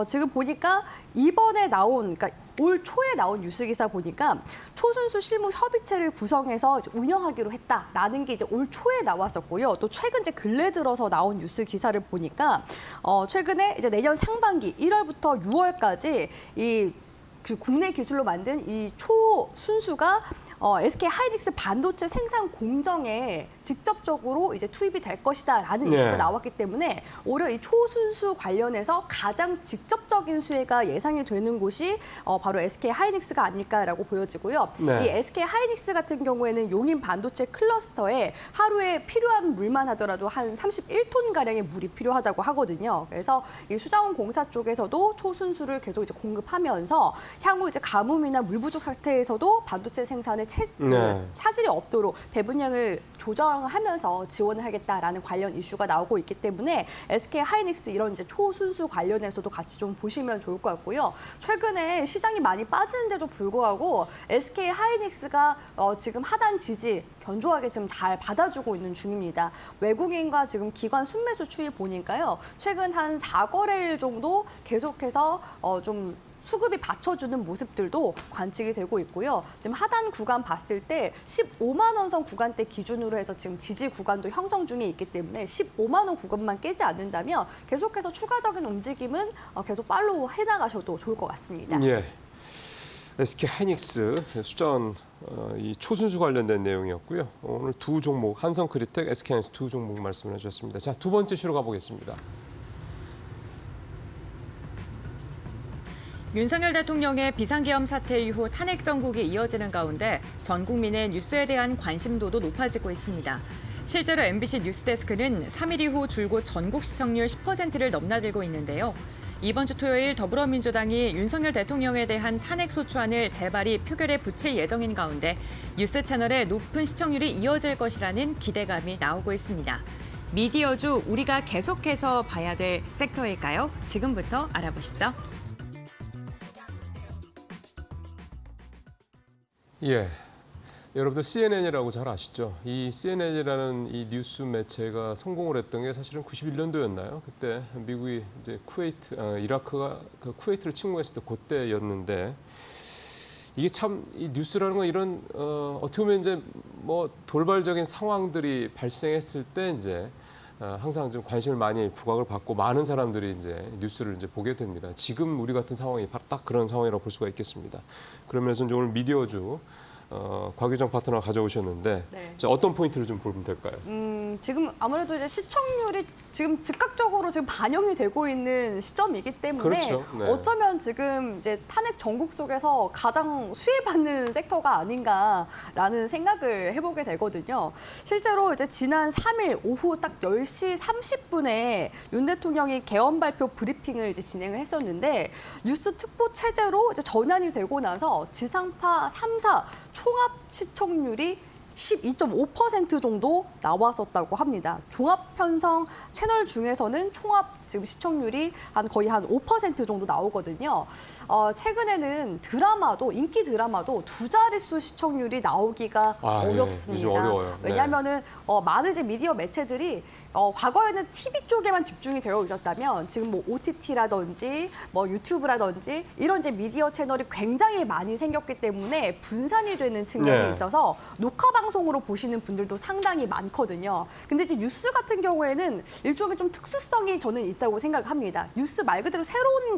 지금 보니까 이번에 나온 그러니까 올 초에 나온 뉴스 기사 보니까 초순수 실무 협의체를 구성해서 이제 운영하기로 했다라는 게 이제 올 초에 나왔었고요. 또 최근 이제 근래 들어서 나온 뉴스 기사를 보니까 최근에 이제 내년 상반기 1월부터 6월까지 그 국내 기술로 만든 이 초순수가 SK 하이닉스 반도체 생산 공정에 직접적으로 이제 투입이 될 것이다라는 네. 이슈가 나왔기 때문에 오히려 이 초순수 관련해서 가장 직접적인 수혜가 예상이 되는 곳이 바로 SK 하이닉스가 아닐까라고 보여지고요. 네. 이 SK 하이닉스 같은 경우에는 용인 반도체 클러스터에 하루에 필요한 물만 하더라도 한 31톤 가량의 물이 필요하다고 하거든요. 그래서 이 수자원공사 쪽에서도 초순수를 계속 이제 공급하면서 향후 이제 가뭄이나 물 부족 상태에서도 반도체 생산에 네. 차질이 없도록 배분량을 조정하면서 지원을 하겠다라는 관련 이슈가 나오고 있기 때문에 SK 하이닉스 이런 이제 초순수 관련해서도 같이 좀 보시면 좋을 것 같고요. 최근에 시장이 많이 빠지는데도 불구하고 SK 하이닉스가 지금 하단 지지 견조하게 지금 잘 받아주고 있는 중입니다. 외국인과 지금 기관 순매수 추이 보니까요. 최근 한 4거래일 정도 계속해서 좀 수급이 받쳐주는 모습들도 관측이 되고 있고요. 지금 하단 구간 봤을 때 15만 원 선 구간대 기준으로 해서 지금 지지 구간도 형성 중에 있기 때문에 15만 원 구간만 깨지 않는다면 계속해서 추가적인 움직임은 계속 팔로우 해나가셔도 좋을 것 같습니다. 예. SK 하이닉스 수자원 이 초순수 관련된 내용이었고요. 오늘 두 종목 한성 크리텍, SK 하이닉스 두 종목 말씀을 해주셨습니다. 자, 두 번째 시로 가보겠습니다. 윤석열 대통령의 비상계엄 사태 이후 탄핵 정국이 이어지는 가운데 전 국민의 뉴스에 대한 관심도도 높아지고 있습니다. 실제로 MBC 뉴스데스크는 3일 이후 줄곧 전국 시청률 10%를 넘나들고 있는데요. 이번 주 토요일 더불어민주당이 윤석열 대통령에 대한 탄핵 소추안을 재발의 표결에 붙일 예정인 가운데 뉴스 채널의 높은 시청률이 이어질 것이라는 기대감이 나오고 있습니다. 미디어주 우리가 계속해서 봐야 될 섹터일까요? 지금부터 알아보시죠. 예. 여러분들 CNN이라고 잘 아시죠? 이 CNN이라는 이 뉴스 매체가 성공을 했던 게 사실은 91년도였나요? 그때 미국이 이제 이라크가 그 쿠웨이트를 침공했을 때 그때였는데 이게 참 이 뉴스라는 건 이런 어떻게 보면 이제 뭐 돌발적인 상황들이 발생했을 때 이제 항상 좀 관심을 많이 부각을 받고 많은 사람들이 이제 뉴스를 이제 보게 됩니다. 지금 우리 같은 상황이 바로 딱 그런 상황이라고 볼 수가 있겠습니다. 그러면서 이제 오늘 미디어주 곽유정 파트너 가져오셨는데 네. 자, 어떤 포인트를 좀 보면 될까요? 지금 아무래도 이제 시청률이 지금 즉각적으로 지금 반영이 되고 있는 시점이기 때문에 그렇죠. 네. 어쩌면 지금 이제 탄핵 전국 속에서 가장 수혜받는 섹터가 아닌가라는 생각을 해보게 되거든요. 실제로 이제 지난 3일 오후 딱 10시 30분에 윤 대통령이 개헌 발표 브리핑을 이제 진행을 했었는데 뉴스 특보 체제로 이제 전환이 되고 나서 지상파 3사 총합 시청률이 12.5% 정도 나왔었다고 합니다. 종합 편성 채널 중에서는 총합 지금 시청률이 거의 한 5% 정도 나오거든요. 최근에는 인기 드라마도 두 자릿수 시청률이 나오기가 어렵습니다. 요즘 어려워요. 네. 왜냐하면은 많은 이제 미디어 매체들이 과거에는 TV 쪽에만 집중이 되어 있었다면 지금 뭐 OTT라든지 뭐 유튜브라든지 이런 이제 미디어 채널이 굉장히 많이 생겼기 때문에 분산이 되는 측면이 네. 있어서 녹화 방송으로 보시는 분들도 상당히 많거든요. 근데 이제 뉴스 같은 경우에는 일종의 좀 특수성이 저는 있다고 생각합니다. 뉴스 말 그대로 새로운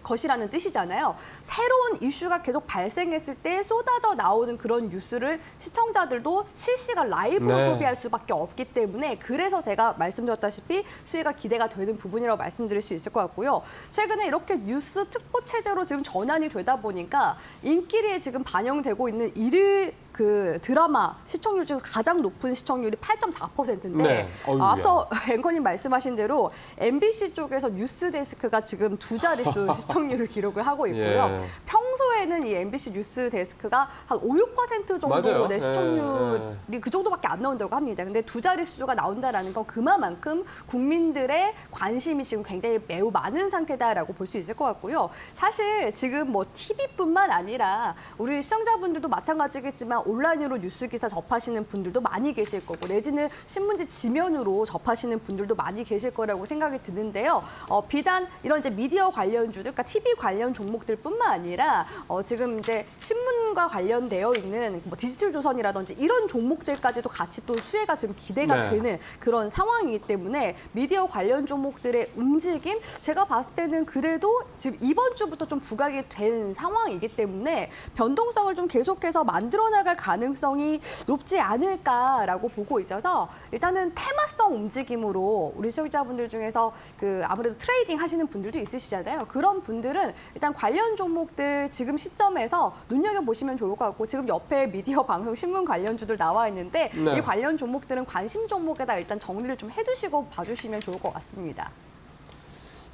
것이라는 뜻이잖아요. 새로운 이슈가 계속 발생했을 때 쏟아져 나오는 그런 뉴스를 시청자들도 실시간 라이브로 네. 소비할 수밖에 없기 때문에 그래서 제가 말씀드렸다시피 수혜가 기대가 되는 부분이라고 말씀드릴 수 있을 것 같고요. 최근에 이렇게 뉴스 특보 체제로 지금 전환이 되다 보니까 인기리에 지금 반영되고 있는 일일 그 드라마 시청률 중에서 가장 높은 시청률이 8.4%인데 네. 어이구야. 앞서 앵커님 말씀하신 대로 MBC 쪽에서 뉴스 데스크가 지금 두 자릿수 시청률을 기록을 하고 있고요. 예. 평소에는 이 MBC 뉴스 데스크가 한 5, 6% 정도 맞아요. 내 시청률이 그 정도밖에 안 나온다고 합니다. 근데 두 자릿수가 나온다라는 건 그만큼 국민들의 관심이 지금 굉장히 매우 많은 상태다라고 볼 수 있을 것 같고요. 사실 지금 뭐 TV뿐만 아니라 우리 시청자분들도 마찬가지겠지만 온라인으로 뉴스 기사 접하시는 분들도 많이 계실 거고 내지는 신문지 지면으로 접하시는 분들도 많이 계실 거라고 생각이 드는데요. 비단 이런 이제 미디어 관련주들, 그러니까 TV 관련 종목들뿐만 아니라 지금 이제 신문과 관련되어 있는 뭐 디지털 조선이라든지 이런 종목들까지도 같이 또 수혜가 지금 기대가 네. 되는 그런 상황이기 때문에 미디어 관련 종목들의 움직임 제가 봤을 때는 그래도 지금 이번 주부터 좀 부각이 된 상황이기 때문에 변동성을 좀 계속해서 만들어 나갈 가능성이 높지 않을까라고 보고 있어서 일단은 테마성 움직임으로 우리 시청자분들 중에서 그 아무래도 트레이딩 하시는 분들도 있으시잖아요. 그런 분들은 일단 관련 종목들 지금 시점에서 눈여겨보시면 좋을 것 같고 지금 옆에 미디어 방송 신문 관련주들 나와 있는데 네. 이 관련 종목들은 관심 종목에다 일단 정리를 좀 해두시고 봐주시면 좋을 것 같습니다.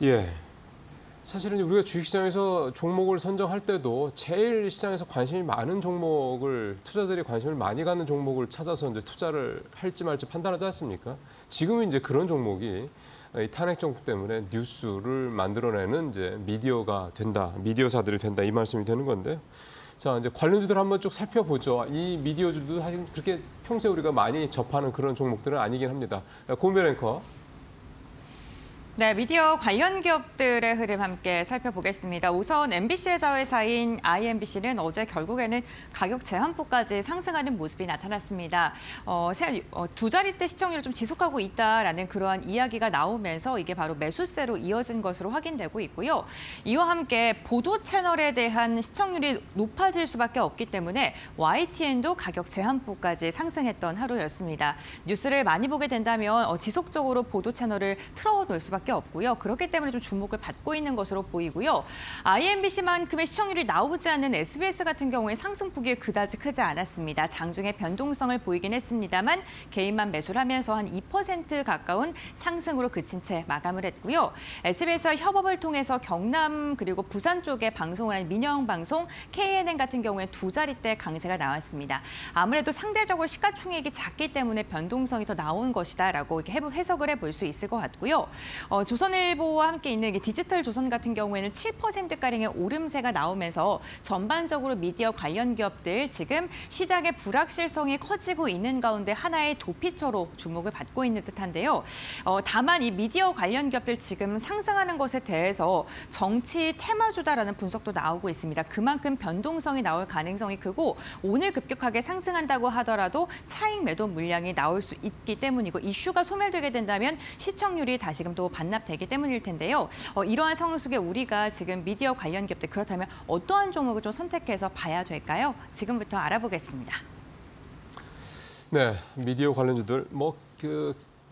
예. 사실은 우리가 주식시장에서 종목을 선정할 때도 제일 시장에서 관심이 많은 종목을 투자들이 관심을 많이 갖는 종목을 찾아서 이제 투자를 할지 말지 판단하지 않습니까? 지금은 이제 그런 종목이 이 탄핵 정국 때문에 뉴스를 만들어내는 이제 미디어가 된다, 미디어사들이 된다 이 말씀이 되는 건데요. 자, 이제 관련주들 한번 쭉 살펴보죠. 이 미디어주도 사실 그렇게 평소에 우리가 많이 접하는 그런 종목들은 아니긴 합니다. 고은별 앵커. 네, 미디어 관련 기업들의 흐름 함께 살펴보겠습니다. 우선 MBC의 자회사인 IMBC는 어제 결국에는 가격 제한폭까지 상승하는 모습이 나타났습니다. 두 자릿대 시청률을 좀 지속하고 있다라는 그러한 이야기가 나오면서 이게 바로 매수세로 이어진 것으로 확인되고 있고요. 이와 함께 보도 채널에 대한 시청률이 높아질 수밖에 없기 때문에 YTN도 가격 제한폭까지 상승했던 하루였습니다. 뉴스를 많이 보게 된다면 지속적으로 보도 채널을 틀어놓을 수밖에 없고요. 그렇기 때문에 좀 주목을 받고 있는 것으로 보이고요. IMBC만큼의 시청률이 나오지 않는 SBS 같은 경우에 상승폭이 그다지 크지 않았습니다. 장중에 변동성을 보이긴 했습니다만 개인만 매수를 하면서 한 2% 가까운 상승으로 그친 채 마감을 했고요. SBS와 협업을 통해서 경남 그리고 부산 쪽에 방송을 한 민영방송 KNN 같은 경우에 두 자릿대 강세가 나왔습니다. 아무래도 상대적으로 시가총액이 작기 때문에 변동성이 더 나온 것이다라고 이렇게 해석을 해볼 수 있을 것 같고요. 조선일보와 함께 있는 디지털 조선 같은 경우에는 7%가량의 오름세가 나오면서 전반적으로 미디어 관련 기업들 지금 시장의 불확실성이 커지고 있는 가운데 하나의 도피처로 주목을 받고 있는 듯한데요. 다만 이 미디어 관련 기업들 지금 상승하는 것에 대해서 정치 테마주다라는 분석도 나오고 있습니다. 그만큼 변동성이 나올 가능성이 크고 오늘 급격하게 상승한다고 하더라도 차익 매도 물량이 나올 수 있기 때문이고 이슈가 소멸되게 된다면 시청률이 다시금 또 반납되기 때문일 텐데요. 이러한 상황 속에 우리가 지금 미디어 관련 기업들 그렇다면 어떠한 종목을 좀 선택해서 봐야 될까요? 지금부터 알아보겠습니다. 네, 미디어 관련주들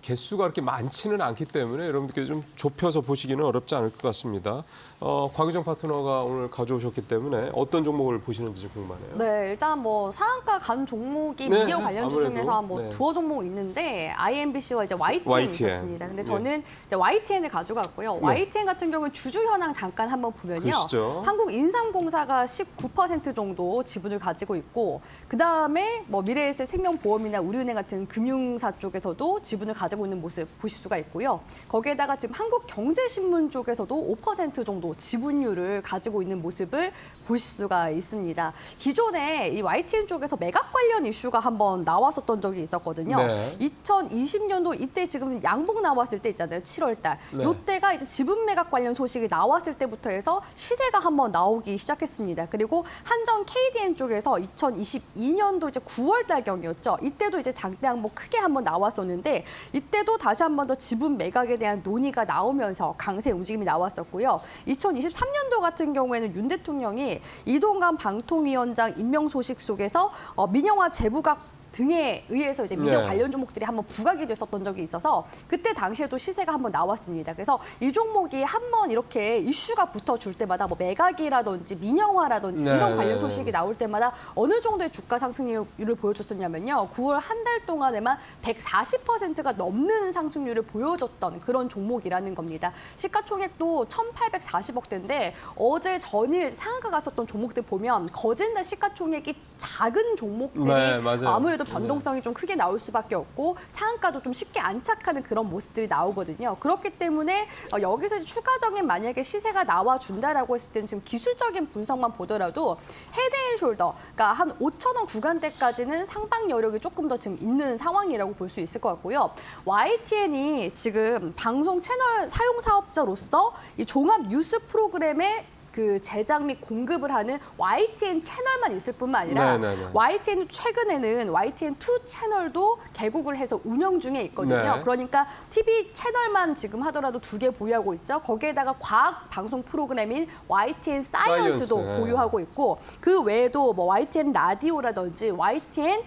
개수가 그렇게 많지는 않기 때문에 여러분들께 좀 좁혀서 보시기는 어렵지 않을 것 같습니다. 곽유정 파트너가 오늘 가져오셨기 때문에 어떤 종목을 보시는지 좀 궁금하네요. 네, 일단 상한가 간 종목이 네, 미디어 관련주 아무래도, 중에서 네. 두어 종목 있는데 IMBC와 이제 YTN YTN. 있었습니다. 근데 네. 저는 이제 YTN을 가져갔고요. 네. YTN 같은 경우는 주주 현황 잠깐 한번 보면요. 그러시죠. 한국인삼공사가 19% 정도 지분을 가지고 있고 그다음에 미래에셋 생명보험이나 우리은행 같은 금융사 쪽에서도 지분을 가지고 있는 모습 보실 수가 있고요. 거기에다가 지금 한국경제신문 쪽에서도 5% 정도 지분율을 가지고 있는 모습을 보실 수가 있습니다. 기존에 이 YTN 쪽에서 매각 관련 이슈가 한번 나왔었던 적이 있었거든요. 네. 2020년도 이때 지금 양봉 나왔을 때 있잖아요. 7월 달. 네. 이때가 이제 지분 매각 관련 소식이 나왔을 때부터 해서 시세가 한번 나오기 시작했습니다. 그리고 한전 KDN 쪽에서 2022년도 이제 9월 달경이었죠. 이때도 이제 장대 항목 크게 한번 나왔었는데 이때도 다시 한번 더 지분 매각에 대한 논의가 나오면서 강세 움직임이 나왔었고요. 2023년도 같은 경우에는 윤 대통령이 이동관 방통위원장 임명 소식 속에서 민영화 재부각 등에 의해서 이제 미디어 네. 관련 종목들이 한번 부각이 됐었던 적이 있어서 그때 당시에도 시세가 한번 나왔습니다. 그래서 이 종목이 한번 이렇게 이슈가 붙어줄 때마다 매각이라든지 민영화라든지 네, 이런 관련 네, 소식이 나올 때마다 어느 정도의 주가 상승률을 보여줬었냐면요. 9월 한 달 동안에만 140%가 넘는 상승률을 보여줬던 그런 종목이라는 겁니다. 시가총액도 1,840억대인데 어제 전일 상한가 갔었던 종목들 보면 거진다 시가총액이 작은 종목들이 네, 맞아요. 아무래도 변동성이 좀 크게 나올 수밖에 없고 상한가도 좀 쉽게 안착하는 그런 모습들이 나오거든요. 그렇기 때문에 여기서 이제 추가적인 만약에 시세가 나와준다라고 했을 때는 지금 기술적인 분석만 보더라도 헤드앤숄더, 그러니까 한 5,000원 구간대까지는 상방 여력이 조금 더 지금 있는 상황이라고 볼 수 있을 것 같고요. YTN이 지금 방송 채널 사용 사업자로서 이 종합 뉴스 프로그램에 그 제작 및 공급을 하는 YTN 채널만 있을 뿐만 아니라 네네네. YTN이 최근에는 YTN2 채널도 개국을 해서 운영 중에 있거든요. 네. 그러니까 TV 채널만 지금 하더라도 2개 보유하고 있죠. 거기에다가 과학 방송 프로그램인 YTN 사이언스도 사이언스, 보유하고 있고 그 외에도 YTN 라디오라든지 YTN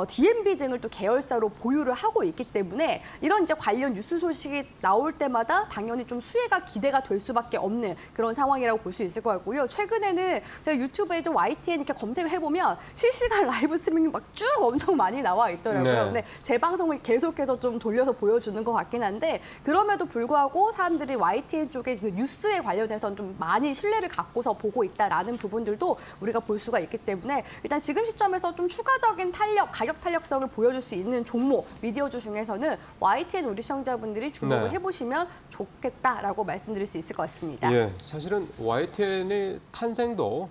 DMB 등을 또 계열사로 보유를 하고 있기 때문에 이런 이제 관련 뉴스 소식이 나올 때마다 당연히 좀 수혜가 기대가 될 수밖에 없는 그런 상황이라고 볼 수 있을 것 같고요. 최근에는 제가 유튜브에 좀 YTN 이렇게 검색을 해보면 실시간 라이브 스트리밍이 막 쭉 엄청 많이 나와 있더라고요. 네. 근데 제 방송을 계속해서 좀 돌려서 보여주는 것 같긴 한데 그럼에도 불구하고 사람들이 YTN 쪽에 그 뉴스에 관련해서는 좀 많이 신뢰를 갖고서 보고 있다라는 부분들도 우리가 볼 수가 있기 때문에 일단 지금 시점에서 좀 추가적인 가격 탄력성을 보여줄 수 있는 종목, 미디어주 중에서는 YTN 우리 시청자분들이 주목을 네. 해보시면 좋겠다라고 말씀드릴 수 있을 것 같습니다. 예, 사실은 YTN의 탄생도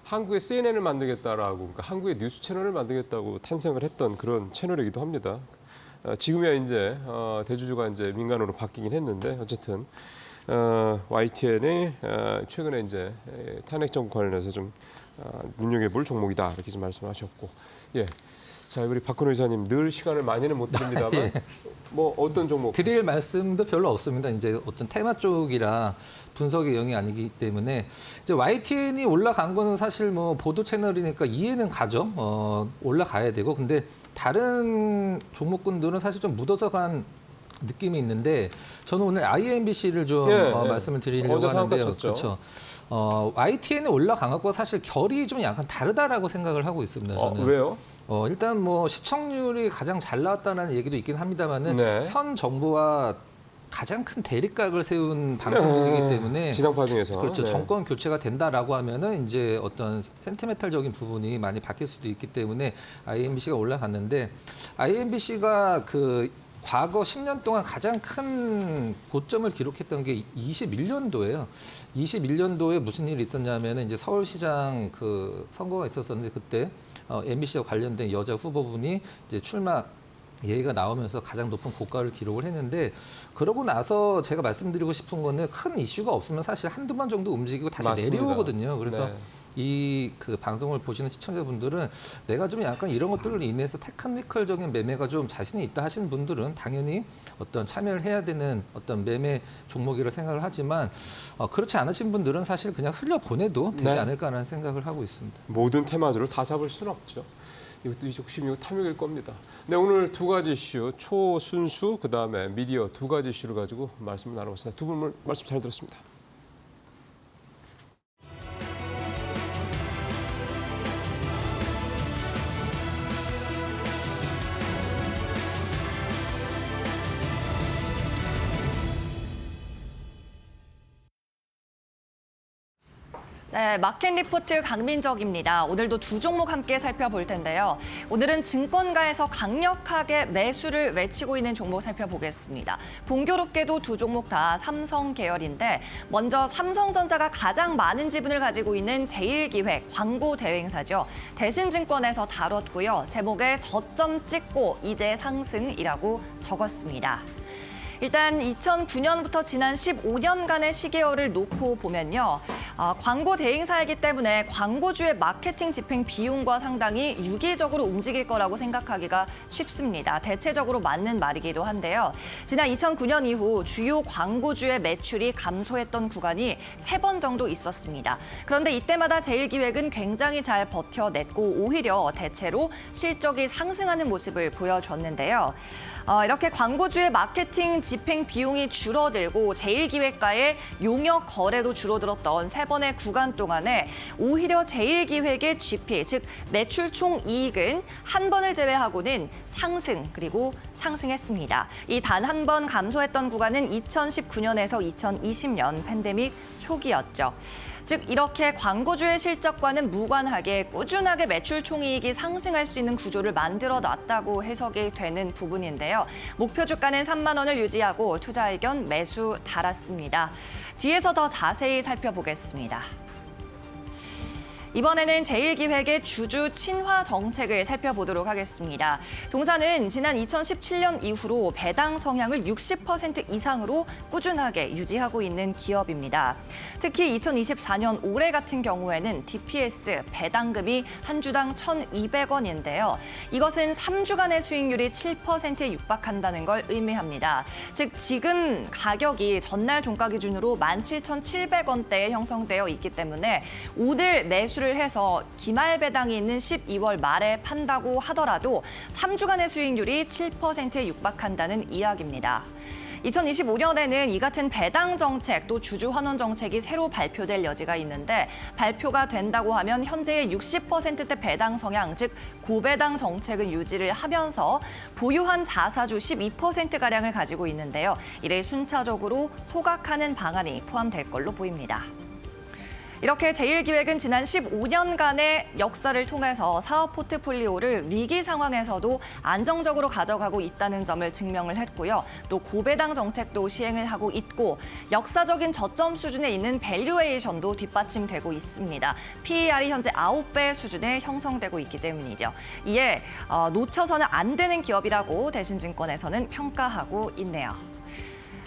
한국의 CNN을 만들겠다라고, 그러니까 한국의 뉴스 채널을 만들겠다고 탄생을 했던 그런 채널이기도 합니다. 지금이야 이제 대주주가 이제 민간으로 바뀌긴 했는데 어쨌든 YTN이 최근에 이제 탄핵 정부 관련해서 좀 눈여겨볼 종목이다 이렇게 좀 말씀하셨고, 예. 자, 우리 박근호 이사님 늘 시간을 많이는 못 드립니다만 예. 뭐 어떤 종목? 드릴 말씀도 별로 없습니다. 이제 어떤 테마 쪽이라 분석의 영이 아니기 때문에 이제 YTN이 올라간 거는 사실 뭐 보도 채널이니까 이해는 가죠. 올라가야 되고 근데 다른 종목군들은 사실 좀 묻어서 간 느낌이 있는데 저는 오늘 IMBC를 좀 말씀을 드리려고 어제 상한가 하는데요. 쳤죠. 그렇죠. YTN이 올라간 것과 사실 결이 좀 약간 다르다라고 생각을 하고 있습니다. 저는. 왜요? 일단 뭐 시청률이 가장 잘 나왔다는 얘기도 있긴 합니다만은 네. 현 정부와 가장 큰 대립각을 세운 방송국이기 때문에 지상파 중에서 그렇죠. 네. 정권 교체가 된다라고 하면은 이제 어떤 센티멘탈적인 부분이 많이 바뀔 수도 있기 때문에 IMBC가 올라갔는데 IMBC가 그 과거 10년 동안 가장 큰 고점을 기록했던 게 21년도예요. 21년도에 무슨 일이 있었냐면은 이제 서울시장 그 선거가 있었었는데 그때 MBC와 관련된 여자 후보분이 이제 출마 예가 나오면서 가장 높은 고가를 기록을 했는데 그러고 나서 제가 말씀드리고 싶은 거는 큰 이슈가 없으면 사실 한두 번 정도 움직이고 다시 맞습니다. 내려오거든요. 그래서 네. 이 그 방송을 보시는 시청자분들은 내가 좀 약간 이런 것들로 인해서 테크니컬적인 매매가 좀 자신이 있다 하시는 분들은 당연히 어떤 참여를 해야 되는 어떤 매매 종목이라 생각을 하지만 그렇지 않으신 분들은 사실 그냥 흘려보내도 되지 네. 않을까라는 생각을 하고 있습니다. 모든 테마주를 다 잡을 수는 없죠. 이것도 욕심, 이거 탐욕일 겁니다. 네, 오늘 두 가지 이슈, 초순수, 그다음에 미디어 두 가지 이슈를 가지고 말씀을 나눠봤습니다. 두 분 말씀 잘 들었습니다. 네, 마켓 리포트 강민정입니다. 오늘도 두 종목 함께 살펴볼 텐데요. 오늘은 증권가에서 강력하게 매수를 외치고 있는 종목 살펴보겠습니다. 공교롭게도 두 종목 다 삼성 계열인데 먼저 삼성전자가 가장 많은 지분을 가지고 있는 제일기획 광고 대행사죠. 대신증권에서 다뤘고요. 제목에 저점 찍고 이제 상승이라고 적었습니다. 일단 2009년부터 지난 15년간의 시계열을 놓고 보면요. 광고 대행사이기 때문에 광고주의 마케팅 집행 비용과 상당히 유기적으로 움직일 거라고 생각하기가 쉽습니다. 대체적으로 맞는 말이기도 한데요. 지난 2009년 이후 주요 광고주의 매출이 감소했던 구간이 3번 정도 있었습니다. 그런데 이때마다 제일기획은 굉장히 잘 버텨냈고 오히려 대체로 실적이 상승하는 모습을 보여줬는데요. 이렇게 광고주의 마케팅 집행 비용이 줄어들고 제일기획과의 용역 거래도 줄어들었던 3번의 구간 동안에 오히려 제일기획의 GP, 즉 매출 총 이익은 한 번을 제외하고는 상승 그리고 상승했습니다. 이 단 한 번 감소했던 구간은 2019년에서 2020년 팬데믹 초기였죠. 즉 이렇게 광고주의 실적과는 무관하게 꾸준하게 매출 총이익이 상승할 수 있는 구조를 만들어놨다고 해석이 되는 부분인데요. 목표 주가는 3만 원을 유지하고 투자 의견 매수 달았습니다. 뒤에서 더 자세히 살펴보겠습니다. 이번에는 제일기획의 주주 친화 정책을 살펴보도록 하겠습니다. 동사는 지난 2017년 이후로 배당 성향을 60% 이상으로 꾸준하게 유지하고 있는 기업입니다. 특히 2024년 올해 같은 경우에는 DPS 배당금이 한 주당 1,200원인데요. 이것은 3주간의 수익률이 7%에 육박한다는 걸 의미합니다. 즉 지금 가격이 전날 종가 기준으로 17,700원대에 형성되어 있기 때문에 오늘 매수를 해서 기말 배당이 있는 12월 말에 판다고 하더라도 3주간의 수익률이 7%에 육박한다는 이야기입니다. 2025년에는 이 같은 배당 정책 또 주주 환원 정책이 새로 발표될 여지가 있는데 발표가 된다고 하면 현재의 60%대 배당 성향, 즉 고배당 정책은 유지를 하면서 보유한 자사주 12%가량을 가지고 있는데요. 이를 순차적으로 소각하는 방안이 포함될 걸로 보입니다. 이렇게 제일기획은 지난 15년간의 역사를 통해서 사업 포트폴리오를 위기 상황에서도 안정적으로 가져가고 있다는 점을 증명을 했고요. 또 고배당 정책도 시행을 하고 있고 역사적인 저점 수준에 있는 밸류에이션도 뒷받침되고 있습니다. PER이 현재 9배 수준에 형성되고 있기 때문이죠. 이에 놓쳐서는 안 되는 기업이라고 대신증권에서는 평가하고 있네요.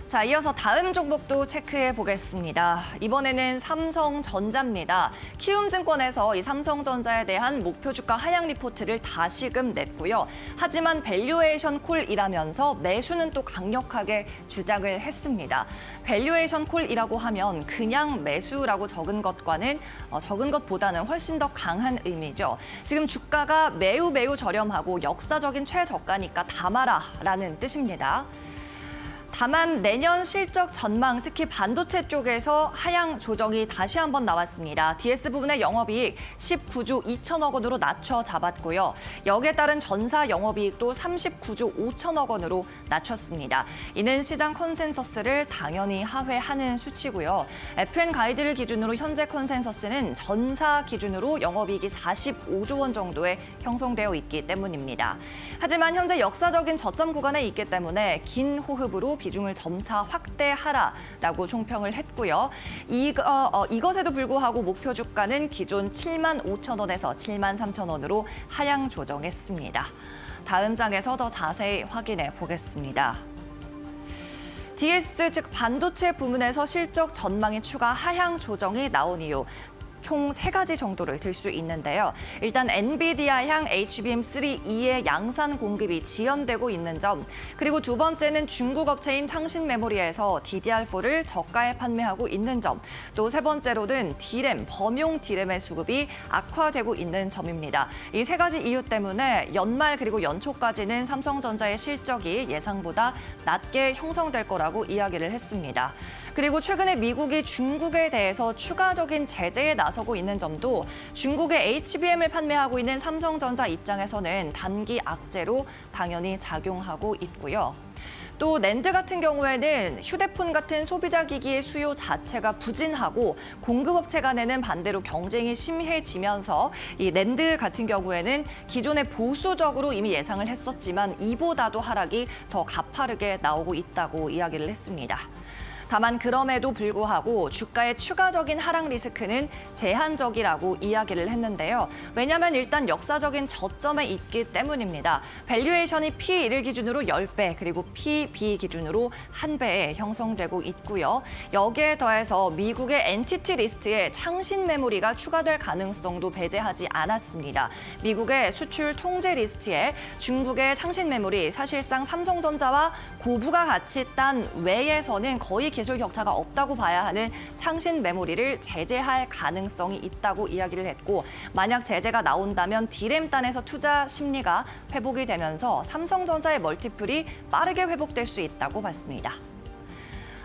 자, 이어서 다음 종목도 체크해 보겠습니다. 이번에는 삼성전자입니다. 키움증권에서 이 삼성전자에 대한 목표 주가 하향 리포트를 다시금 냈고요. 하지만 밸류에이션 콜이라면서 매수는 또 강력하게 주장을 했습니다. 밸류에이션 콜이라고 하면 그냥 매수라고 적은 것보다는 훨씬 더 강한 의미죠. 지금 주가가 매우 저렴하고 역사적인 최저가니까 담아라라는 뜻입니다. 다만 내년 실적 전망, 특히 반도체 쪽에서 하향 조정이 다시 한번 나왔습니다. DS 부분의 영업이익 19조 2천억 원으로 낮춰 잡았고요. 여기에 따른 전사 영업이익도 39조 5천억 원으로 낮췄습니다. 이는 시장 컨센서스를 당연히 하회하는 수치고요. FN 가이드를 기준으로 현재 컨센서스는 전사 기준으로 영업이익이 45조 원 정도에 형성되어 있기 때문입니다. 하지만 현재 역사적인 저점 구간에 있기 때문에 긴 호흡으로 비중을 점차 확대하라라고 총평을 했고요. 이것에도 불구하고 목표 주가는 기존 7만 5천 원에서 7만 3천 원으로 하향 조정했습니다. 다음 장에서 더 자세히 확인해 보겠습니다. DS, 즉 반도체 부문에서 실적 전망의 추가 하향 조정이 나온 이유. 총 3가지 정도를 들 수 있는데요. 일단 엔비디아향 HBM3E의 양산 공급이 지연되고 있는 점, 그리고 두 번째는 중국 업체인 창신 메모리에서 DDR4를 저가에 판매하고 있는 점, 또 세 번째로는 D램, 범용 D램의 수급이 악화되고 있는 점입니다. 이 3가지 이유 때문에 연말 그리고 연초까지는 삼성전자의 실적이 예상보다 낮게 형성될 거라고 이야기를 했습니다. 그리고 최근에 미국이 중국에 대해서 추가적인 제재에 나서고 있는 점도 중국의 HBM을 판매하고 있는 삼성전자 입장에서는 단기 악재로 당연히 작용하고 있고요. 또 낸드 같은 경우에는 휴대폰 같은 소비자 기기의 수요 자체가 부진하고 공급업체 간에는 반대로 경쟁이 심해지면서 이 낸드 같은 경우에는 기존에 보수적으로 이미 예상을 했었지만 이보다도 하락이 더 가파르게 나오고 있다고 이야기를 했습니다. 다만 그럼에도 불구하고 주가의 추가적인 하락 리스크는 제한적이라고 이야기를 했는데요. 왜냐하면 일단 역사적인 저점에 있기 때문입니다. 밸류에이션이 P1 기준으로 10배, 그리고 PB 기준으로 1배에 형성되고 있고요. 여기에 더해서 미국의 엔티티 리스트에 창신 메모리가 추가될 가능성도 배제하지 않았습니다. 미국의 수출 통제 리스트에 중국의 창신 메모리, 사실상 삼성전자와 고부가 같이 딴 외에서는 거의 기술 격차가 없다고 봐야 하는 창신 메모리를 제재할 가능성이 있다고 이야기를 했고, 만약 제재가 나온다면 D램단에서 투자 심리가 회복이 되면서 삼성전자의 멀티플이 빠르게 회복될 수 있다고 봤습니다.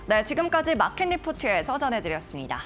네, 지금까지 마켓 리포트에서 전해드렸습니다.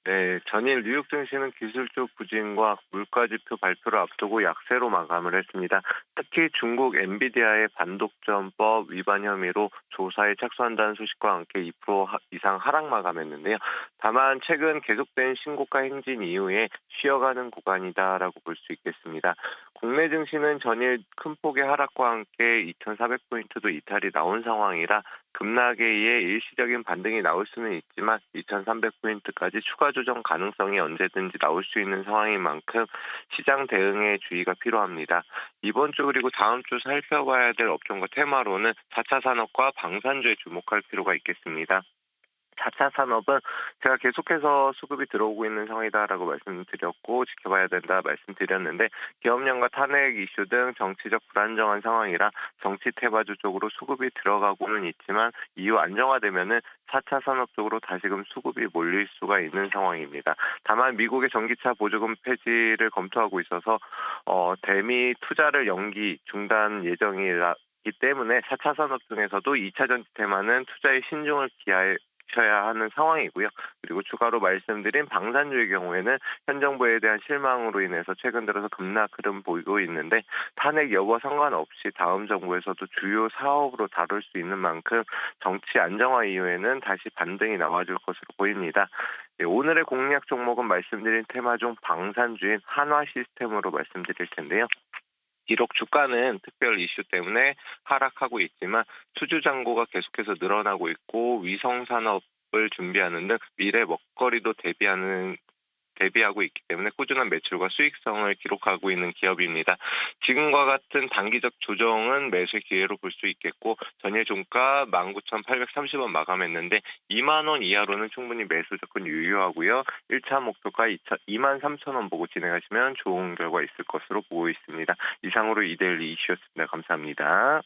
네, 전일 뉴욕 증시는 기술적 부진과 물가지표 발표를 앞두고 약세로 마감을 했습니다. 특히 중국 엔비디아의 반독점법 위반 혐의로 조사에 착수한다는 소식과 함께 2% 이상 하락 마감했는데요. 다만 최근 계속된 신고가 행진 이후에 쉬어가는 구간이다라고 볼 수 있겠습니다. 국내 증시는 전일 큰 폭의 하락과 함께 2,400포인트도 이탈이 나온 상황이라 급락에 의해 일시적인 반등이 나올 수는 있지만 2,300포인트까지 추가 조정 가능성이 언제든지 나올 수 있는 상황인 만큼 시장 대응에 주의가 필요합니다. 이번 주 그리고 다음 주 살펴봐야 될 업종과 테마로는 4차 산업과 방산주에 주목할 필요가 있겠습니다. 4차 산업은 제가 계속해서 수급이 들어오고 있는 상황이다라고 말씀드렸고 지켜봐야 된다 말씀드렸는데 기업연과 탄핵 이슈 등 정치적 불안정한 상황이라 정치 퇴바주 쪽으로 수급이 들어가고는 있지만 이후 안정화되면은 4차 산업 쪽으로 다시금 수급이 몰릴 수가 있는 상황입니다. 다만 미국의 전기차 보조금 폐지를 검토하고 있어서 대미 투자를 연기 중단 예정이기 때문에 4차 산업 중에서도 2차 전지 테마는 투자에 신중을 기하셔야 하는 상황이고요. 그리고 추가로 말씀드린 방산주의 경우에는 현 정부에 대한 실망으로 인해서 최근 들어서 급락 흐름 보이고 있는데 탄핵 여부와 상관없이 다음 정부에서도 주요 사업으로 다룰 수 있는 만큼 정치 안정화 이후에는 다시 반등이 나와줄 것으로 보입니다. 네, 오늘의 공략 종목은 말씀드린 테마 중 방산주인 한화 시스템으로 말씀드릴 텐데요. 비록 주가는 특별 이슈 때문에 하락하고 있지만 수주 잔고가 계속해서 늘어나고 있고 위성 산업을 준비하는 등 미래 먹거리도 대비하고 있기 때문에 꾸준한 매출과 수익성을 기록하고 있는 기업입니다. 지금과 같은 단기적 조정은 매수의 기회로 볼 수 있겠고 전일 종가 19,830원 마감했는데 2만 원 이하로는 충분히 매수 접근 유효하고요. 1차 목표가 23,000원 보고 진행하시면 좋은 결과 있을 것으로 보고 있습니다. 이상으로 이데일리 이슈였습니다. 감사합니다.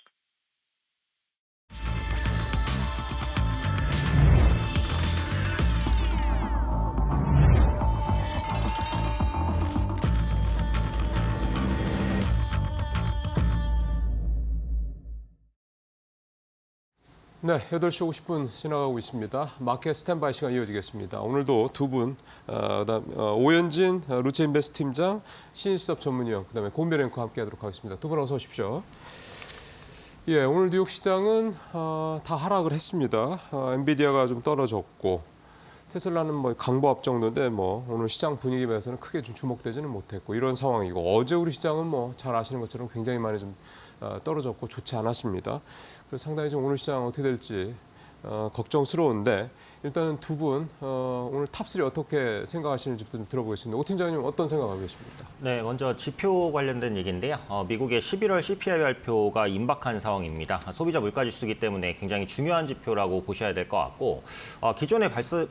네, 8시 50분 지나가고 있습니다. 마켓 스탠바이 시간 이어지겠습니다. 오늘도 두 분, 오연진 루체인베스트 팀장, 신일섭 전문위원, 그다음에 곰별 앵커 함께하도록 하겠습니다. 두 분 어서 오십시오. 예, 오늘 뉴욕 시장은 다 하락을 했습니다. 엔비디아가 좀 떨어졌고 테슬라는 뭐 강보합 정도인데 뭐 오늘 시장 분위기 면에서는 크게 좀 주목되지는 못했고 이런 상황이고 어제 우리 시장은 뭐 잘 아시는 것처럼 굉장히 많이 좀 떨어졌고 좋지 않았습니다. 그래서 상당히 좀 오늘 시장 어떻게 될지 걱정스러운데 일단은 두 분 오늘 탑3 어떻게 생각하시는지부터 좀 들어보겠습니다. 오 팀장님 어떤 생각하고 계십니까? 네, 먼저 지표 관련된 얘기인데요. 미국의 11월 CPI 발표가 임박한 상황입니다. 소비자 물가지수이기 때문에 굉장히 중요한 지표라고 보셔야 될 것 같고 기존에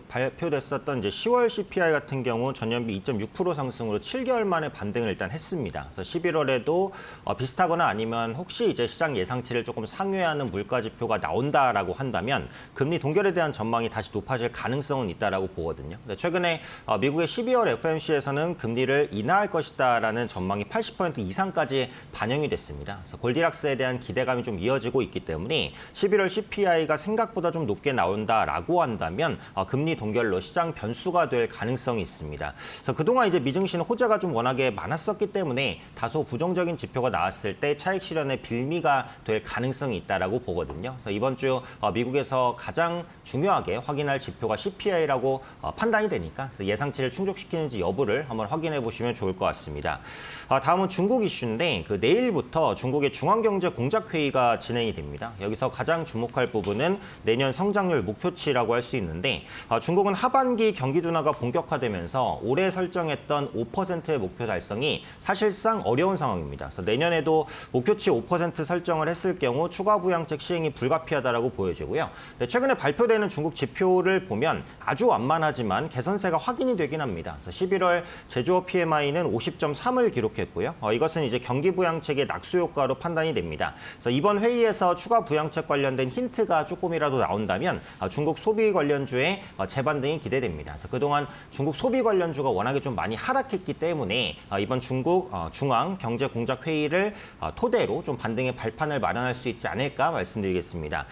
발표됐었던 이제 10월 CPI 같은 경우 전년비 2.6% 상승으로 7개월 만에 반등을 일단 했습니다. 그래서 11월에도 비슷하거나 아니면 혹시 이제 시장 예상치를 조금 상회하는 물가 지표가 나온다라고 한다면 금리 동결에 대한 전망이 다시 높아질 가능성은 있다라고 보거든요. 최근에 미국의 12월 FOMC에서는 금리를 인하할 것이다라는 전망이 80% 이상까지 반영이 됐습니다. 그래서 골디락스에 대한 기대감이 좀 이어지고 있기 때문에 11월 CPI가 생각보다 좀 높게 나온다라고 한다면 금리 동결로 시장 변수가 될 가능성이 있습니다. 그래서 그동안 이제 미증시는 호재가 좀 워낙에 많았었기 때문에 다소 부정적인 지표가 나왔을 때 차익 실현의 빌미가 될 가능성이 있다라고 보거든요. 그래서 이번 주 미국에서 가장 중요하게 확인할 지표가 CPI라고 판단이 되니까 예상치를 충족시키는지 여부를 한번 확인해 보시면 좋을 것 같습니다. 다음은 중국 이슈인데 내일부터 중국의 중앙경제공작회의가 진행이 됩니다. 여기서 가장 주목할 부분은 내년 성장률 목표치라고 할 수 있는데 중국은 하반기 경기 둔화가 본격화되면서 올해 설정했던 5%의 목표 달성이 사실상 어려운 상황입니다. 그래서 내년에도 목표치 5% 설정을 했을 경우 추가 부양책 시행이 불가피하다라고 보여지고요. 최근에 발표되는 중국 지표를 보면 아주 완만하지만 개선세가 확인이 되긴 합니다. 그래서 11월 제조업 PMI는 50.3을 기록했고요. 이것은 이제 경기 부양책의 낙수 효과로 판단이 됩니다. 그래서 이번 회의에서 추가 부양책 관련된 힌트가 조금이라도 나온다면 중국 소비 관련주의 재반등이 기대됩니다. 그래서 그동안 중국 소비 관련주가 워낙에 좀 많이 하락했기 때문에 이번 중국 중앙경제공작회의를 토대로 좀 반등의 발판을 마련할 수 있지 않을까 말씀드리겠습니다.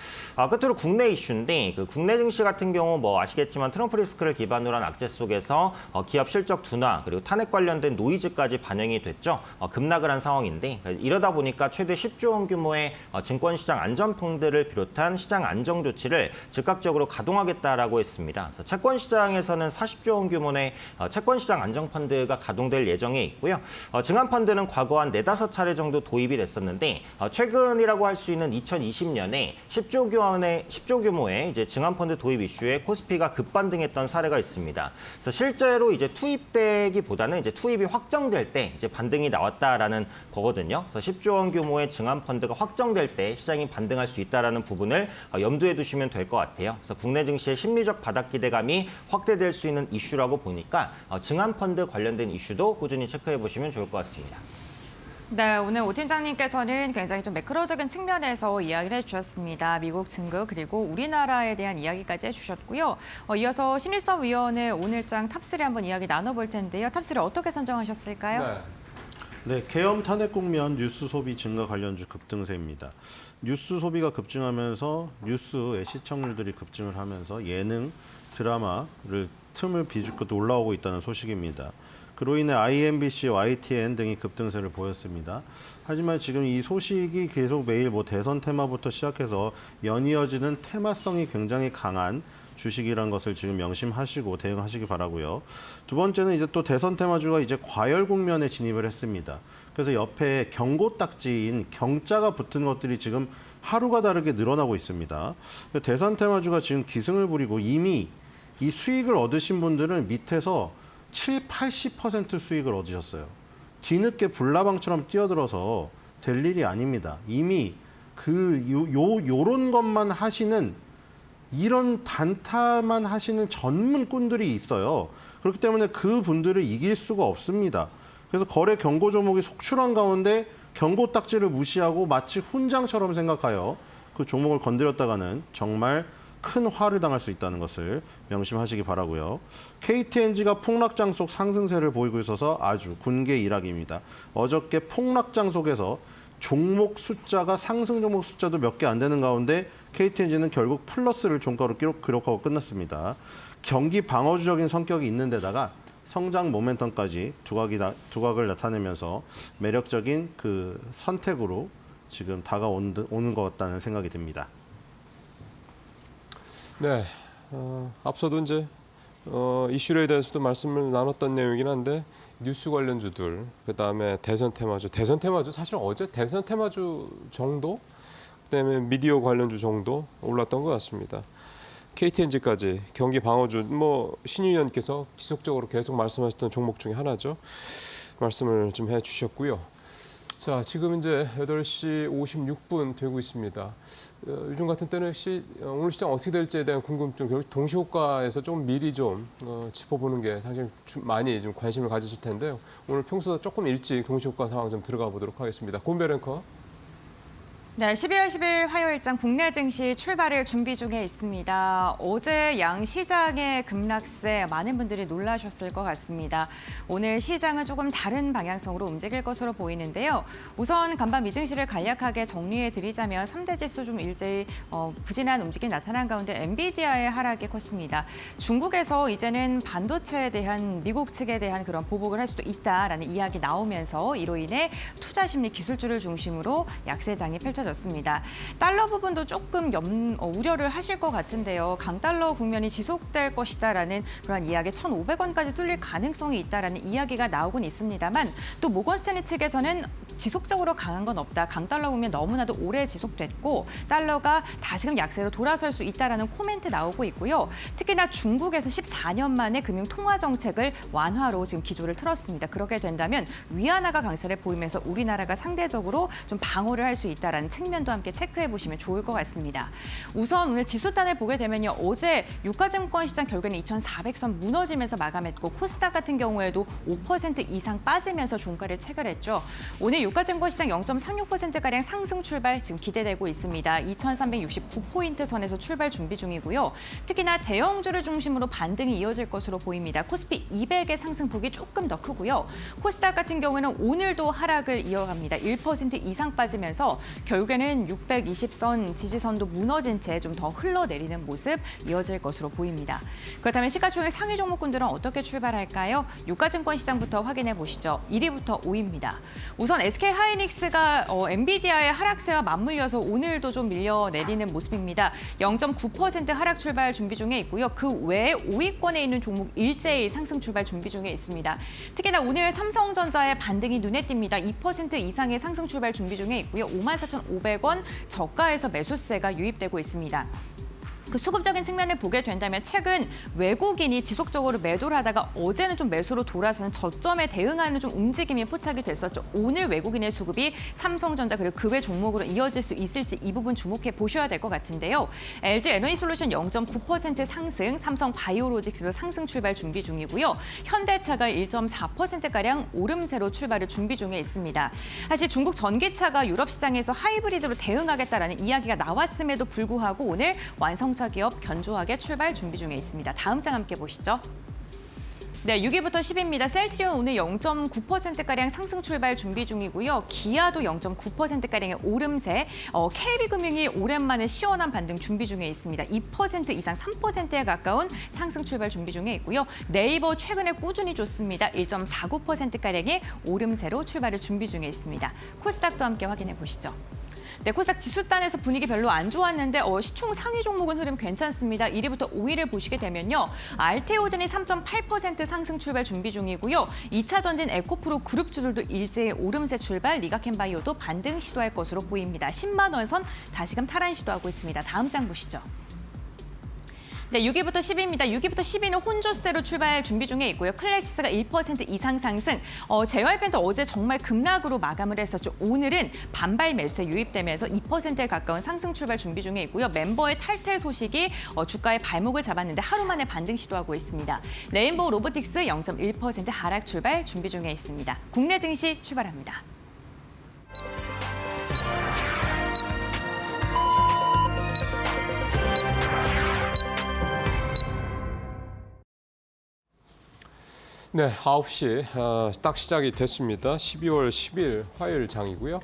끝으로 국내 이슈인데 국내 증시 같은 경우 뭐 아시겠지만 트럼프 리스크를 기반으로 한 악재 속에서 기업 실적 둔화 그리고 탄핵 관련된 노이즈까지 반영이 됐죠. 급락을 한 상황인데 이러다 보니까 최대 10조 원 규모의 증권시장 안전펀드를 비롯한 시장 안정 조치를 즉각적으로 가동하겠다라고 했습니다. 그래서 채권시장에서는 40조 원 규모의 채권시장 안정펀드가 가동될 예정에 있고요. 증안펀드는 과거 한 4-5차례 정도 도입이 됐었는데 최근이라고 할 수 있는 2020년에 10조 규모의 이제 증안펀드 도입 이슈에 코스피가 급반등했던 사례가 있습니다. 그래서 실제로 이제 투입되기보다는 이제 투입이 확정될 때 이제 반등이 나왔다라는 거거든요. 그래서 10조 원 규모의 증안펀드가 확정될 때 시장이 반등할 수 있다라는 부분을 염두에 두시면 될 것 같아요. 그래서 국내 증시의 심리적 바닥 기대감이 확대될 수 있는 이슈라고 보니까 증안펀드 관련된 이슈도 꾸준히 체크해 보시면 좋을 것 같습니다. 네, 오늘 오 팀장님께서는 굉장히 좀 매크로적인 측면에서 이야기를 해주셨습니다. 미국 증거 그리고 우리나라에 대한 이야기까지 해주셨고요. 이어서 신일섭 위원의 오늘장 탑3 한번 이야기 나눠볼 텐데요. 탑3 어떻게 선정하셨을까요? 네, 계엄 탄핵 국면 뉴스 소비 증가 관련주 급등세입니다. 뉴스 소비가 급증하면서 뉴스의 시청률들이 급증을 하면서 예능, 드라마를 틈을 비집고 또 올라오고 있다는 소식입니다. 그로 인해 IMBC, YTN 등이 급등세를 보였습니다. 하지만 지금 이 소식이 계속 매일 뭐 대선 테마부터 시작해서 연이어지는 테마성이 굉장히 강한 주식이란 것을 지금 명심하시고 대응하시기 바라고요. 두 번째는 이제 또 대선 테마주가 이제 과열 국면에 진입을 했습니다. 그래서 옆에 경고 딱지인 경자가 붙은 것들이 지금 하루가 다르게 늘어나고 있습니다. 대선 테마주가 지금 기승을 부리고 이미 이 수익을 얻으신 분들은 밑에서 70-80% 수익을 얻으셨어요. 뒤늦게 불나방처럼 뛰어들어서 될 일이 아닙니다. 이미 요런 것만 하시는 이런 단타만 하시는 전문꾼들이 있어요. 그렇기 때문에 그 분들을 이길 수가 없습니다. 그래서 거래 경고 종목이 속출한 가운데 경고 딱지를 무시하고 마치 훈장처럼 생각하여 그 종목을 건드렸다가는 정말 큰 화를 당할 수 있다는 것을 명심하시기 바라고요. KTNG가 폭락장 속 상승세를 보이고 있어서 아주 군계일학입니다. 어저께 폭락장 속에서 종목 숫자가 상승 종목 숫자도 몇 개 안 되는 가운데 KTNG는 결국 플러스를 종가로 기록하고 끝났습니다. 경기 방어주적인 성격이 있는 데다가 성장 모멘텀까지 두각을 나타내면서 매력적인 그 선택으로 지금 다가오는 것 같다는 생각이 듭니다. 네, 앞서도 이제 이슈에 대해서도 말씀을 나눴던 내용이긴 한데 뉴스 관련주들, 그다음에 대선 테마주 사실 어제 대선 테마주 정도, 그다음에 미디어 관련주 정도 올랐던 것 같습니다. KTNG까지 경기 방어주 신 의원께서 지속적으로 계속 말씀하셨던 종목 중에 하나죠. 말씀을 좀 해주셨고요. 자, 지금 이제 8시 56분 되고 있습니다. 요즘 같은 때는 혹시 오늘 시장 어떻게 될지에 대한 궁금증, 결국 동시호가에서 좀 미리 좀 짚어보는 게 사실 많이 좀 관심을 가지실 텐데요. 오늘 평소보다 조금 일찍 동시호가 상황 좀 들어가 보도록 하겠습니다. 곰배 앵커. 네, 12월 10일 화요일장 국내 증시 출발을 준비 중에 있습니다. 어제 양 시장의 급락세 많은 분들이 놀라셨을 것 같습니다. 오늘 시장은 조금 다른 방향성으로 움직일 것으로 보이는데요. 우선 간밤 미증시를 간략하게 정리해 드리자면 3대 지수 좀 일제히 부진한 움직임이 나타난 가운데 엔비디아의 하락이 컸습니다. 중국에서 이제는 반도체에 대한 미국 측에 대한 그런 보복을 할 수도 있다라는 이야기 나오면서 이로 인해 투자 심리 기술주를 중심으로 약세장이 펼쳐졌습니다. 달러 부분도 조금 우려를 하실 것 같은데요. 강달러 국면이 지속될 것이다라는 그런 이야기, 1,500원까지 뚫릴 가능성이 있다라는 이야기가 나오곤 있습니다만 또 모건스탠리 측에서는 지속적으로 강한 건 없다. 강달러 국면 너무나도 오래 지속됐고 달러가 다시금 약세로 돌아설 수 있다라는 코멘트 나오고 있고요. 특히나 중국에서 14년 만에 금융 통화 정책을 완화로 지금 기조를 틀었습니다. 그렇게 된다면 위안화가 강세를 보이면서 우리나라가 상대적으로 좀 방어를 할 수 있다라는 측면도 함께 체크해 보시면 좋을 것 같습니다. 우선 오늘 지수단을 보게 되면요. 어제 유가증권 시장 결국에는 2,400선 무너지면서 마감했고 코스닥 같은 경우에도 5% 이상 빠지면서 종가를 체결했죠. 오늘 유가증권 시장 0.36%가량 상승 출발 지금 기대되고 있습니다. 2,369포인트 선에서 출발 준비 중이고요. 특히나 대형주를 중심으로 반등이 이어질 것으로 보입니다. 코스피 200의 상승폭이 조금 더 크고요. 코스닥 같은 경우에는 오늘도 하락을 이어갑니다. 1% 이상 빠지면서 결국에는 620선 지지선도 무너진 채 좀 더 흘러내리는 모습 이어질 것으로 보입니다. 그렇다면 시가총액 상위 종목군들은 어떻게 출발할까요? 유가증권 시장부터 확인해 보시죠. 1위부터 5위입니다. 우선 SK하이닉스가 엔비디아의 하락세와 맞물려서 오늘도 좀 밀려내리는 모습입니다. 0.9% 하락 출발 준비 중에 있고요. 그 외에 5위권에 있는 종목 일제히 상승 출발 준비 중에 있습니다. 특히나 오늘 삼성전자의 반등이 눈에 띕니다. 2% 이상의 상승 출발 준비 중에 있고요. 54,500원 저가에서 매수세가 유입되고 있습니다. 그 수급적인 측면을 보게 된다면 최근 외국인이 지속적으로 매도를 하다가 어제는 좀 매수로 돌아서는 저점에 대응하는 좀 움직임이 포착이 됐었죠. 오늘 외국인의 수급이 삼성전자 그리고 그 외 종목으로 이어질 수 있을지 이 부분 주목해 보셔야 될 것 같은데요. LG 에너지솔루션 0.9% 상승, 삼성 바이오로직스도 상승 출발 준비 중이고요. 현대차가 1.4%가량 오름세로 출발을 준비 중에 있습니다. 사실 중국 전기차가 유럽 시장에서 하이브리드로 대응하겠다라는 이야기가 나왔음에도 불구하고 오늘 완성차 기업 견조하게 출발 준비 중에 있습니다. 다음 장 함께 보시죠. 네, 6위부터 10위입니다. 셀트리온 오늘 0.9%가량 상승 출발 준비 중이고요. 기아도 0.9%가량의 오름세, KB금융이 오랜만에 시원한 반등 준비 중에 있습니다. 2% 이상 3%에 가까운 상승 출발 준비 중에 있고요. 네이버 최근에 꾸준히 좋습니다. 1.49%가량의 오름세로 출발을 준비 중에 있습니다. 코스닥도 함께 확인해 보시죠. 네, 코스닥 지수단에서 분위기 별로 안 좋았는데 시총 상위 종목은 흐름 괜찮습니다. 1위부터 5위를 보시게 되면요. 알테오젠이 3.8% 상승 출발 준비 중이고요. 2차 전진 에코프로 그룹주들도 일제히 오름세 출발, 리가켄바이오도 반등 시도할 것으로 보입니다. 10만 원 선 다시금 탈환 시도하고 있습니다. 다음 장 보시죠. 네, 6위부터 10위입니다. 6위부터 10위는 혼조세로 출발 준비 중에 있고요. 클래시스가 1% 이상 상승. JYP도 어제 정말 급락으로 마감을 했었죠. 오늘은 반발 매수에 유입되면서 2%에 가까운 상승 출발 준비 중에 있고요. 멤버의 탈퇴 소식이 주가의 발목을 잡았는데 하루 만에 반등 시도하고 있습니다. 레인보우 로보틱스 0.1% 하락 출발 준비 중에 있습니다. 국내 증시 출발합니다. 네, 9시 딱 시작이 됐습니다. 12월 10일 화요일 장이고요.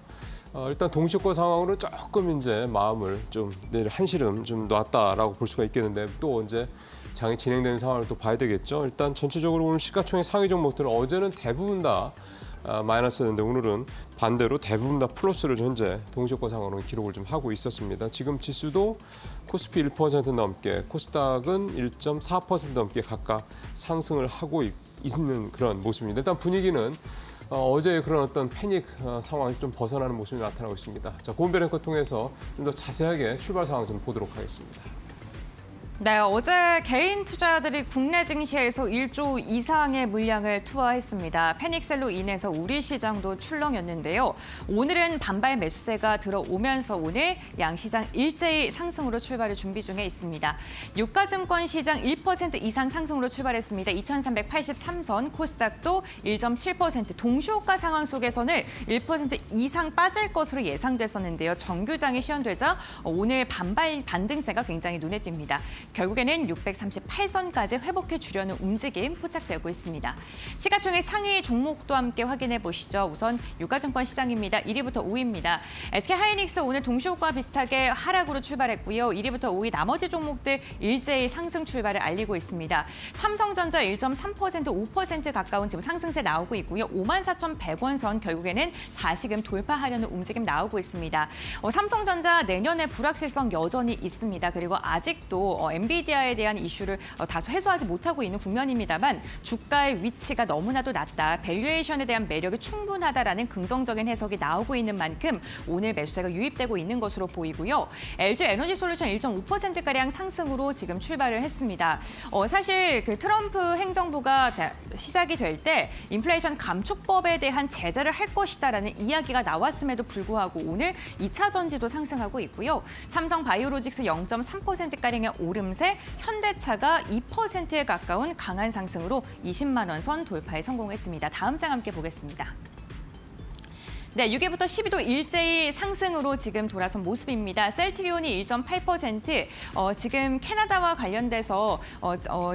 일단 동시효과 상황으로 조금 이제 마음을 좀 한시름 좀 놨다라고 볼 수가 있겠는데 또 언제 장이 진행되는 상황을 또 봐야 되겠죠. 일단 전체적으로 오늘 시가총액 상위 종목들은 어제는 대부분 다 마이너스였는데 오늘은 반대로 대부분 다 플러스를 현재 동시효과 상황으로 기록을 좀 하고 있었습니다. 지금 지수도 코스피 1% 넘게, 코스닥은 1.4% 넘게 각각 상승을 하고 있는 그런 모습입니다. 일단 분위기는 어제의 그런 어떤 패닉 상황에서 좀 벗어나는 모습이 나타나고 있습니다. 자, 고은별 앵커 통해서 좀 더 자세하게 출발 상황 좀 보도록 하겠습니다. 네, 어제 개인 투자자들이 국내 증시에서 1조 이상의 물량을 투하했습니다. 패닉셀로 인해서 우리 시장도 출렁였는데요. 오늘은 반발 매수세가 들어오면서 오늘 양시장 일제히 상승으로 출발을 준비 중에 있습니다. 유가증권 시장 1% 이상 상승으로 출발했습니다. 2383선, 코스닥도 1.7% 동시효과 상황 속에서는 1% 이상 빠질 것으로 예상됐었는데요. 정규장이 시현되자 오늘 반등세가 굉장히 눈에 띕니다. 결국에는 638선까지 회복해 주려는 움직임 포착되고 있습니다. 시가총액 상위 종목도 함께 확인해 보시죠. 우선 유가증권 시장입니다. 1위부터 5위입니다. SK하이닉스 오늘 동시효과 비슷하게 하락으로 출발했고요. 1위부터 5위 나머지 종목들 일제히 상승 출발을 알리고 있습니다. 삼성전자 1.3%, 5% 가까운 지금 상승세 나오고 있고요. 54,100원 선 결국에는 다시금 돌파하려는 움직임 나오고 있습니다. 삼성전자 내년에 불확실성 여전히 있습니다. 그리고 아직도 엔비디아에 대한 이슈를 다소 해소하지 못하고 있는 국면입니다만 주가의 위치가 너무나도 낮다. 밸류에이션에 대한 매력이 충분하다라는 긍정적인 해석이 나오고 있는 만큼 오늘 매수세가 유입되고 있는 것으로 보이고요. LG에너지솔루션 1.5%가량 상승으로 지금 출발을 했습니다. 사실 그 트럼프 행정부가 시작이 될 때 인플레이션 감축법에 대한 제재를 할 것이다라는 이야기가 나왔음에도 불구하고 오늘 2차 전지도 상승하고 있고요. 삼성 바이오로직스 0.3%가량의 오름세, 현대차가 2%에 가까운 강한 상승으로 20만 원 선 돌파에 성공했습니다. 다음 장 함께 보겠습니다. 네, 6위부터 10위도 일제히 상승으로 지금 돌아선 모습입니다. 셀트리온이 1.8%, 지금 캐나다와 관련돼서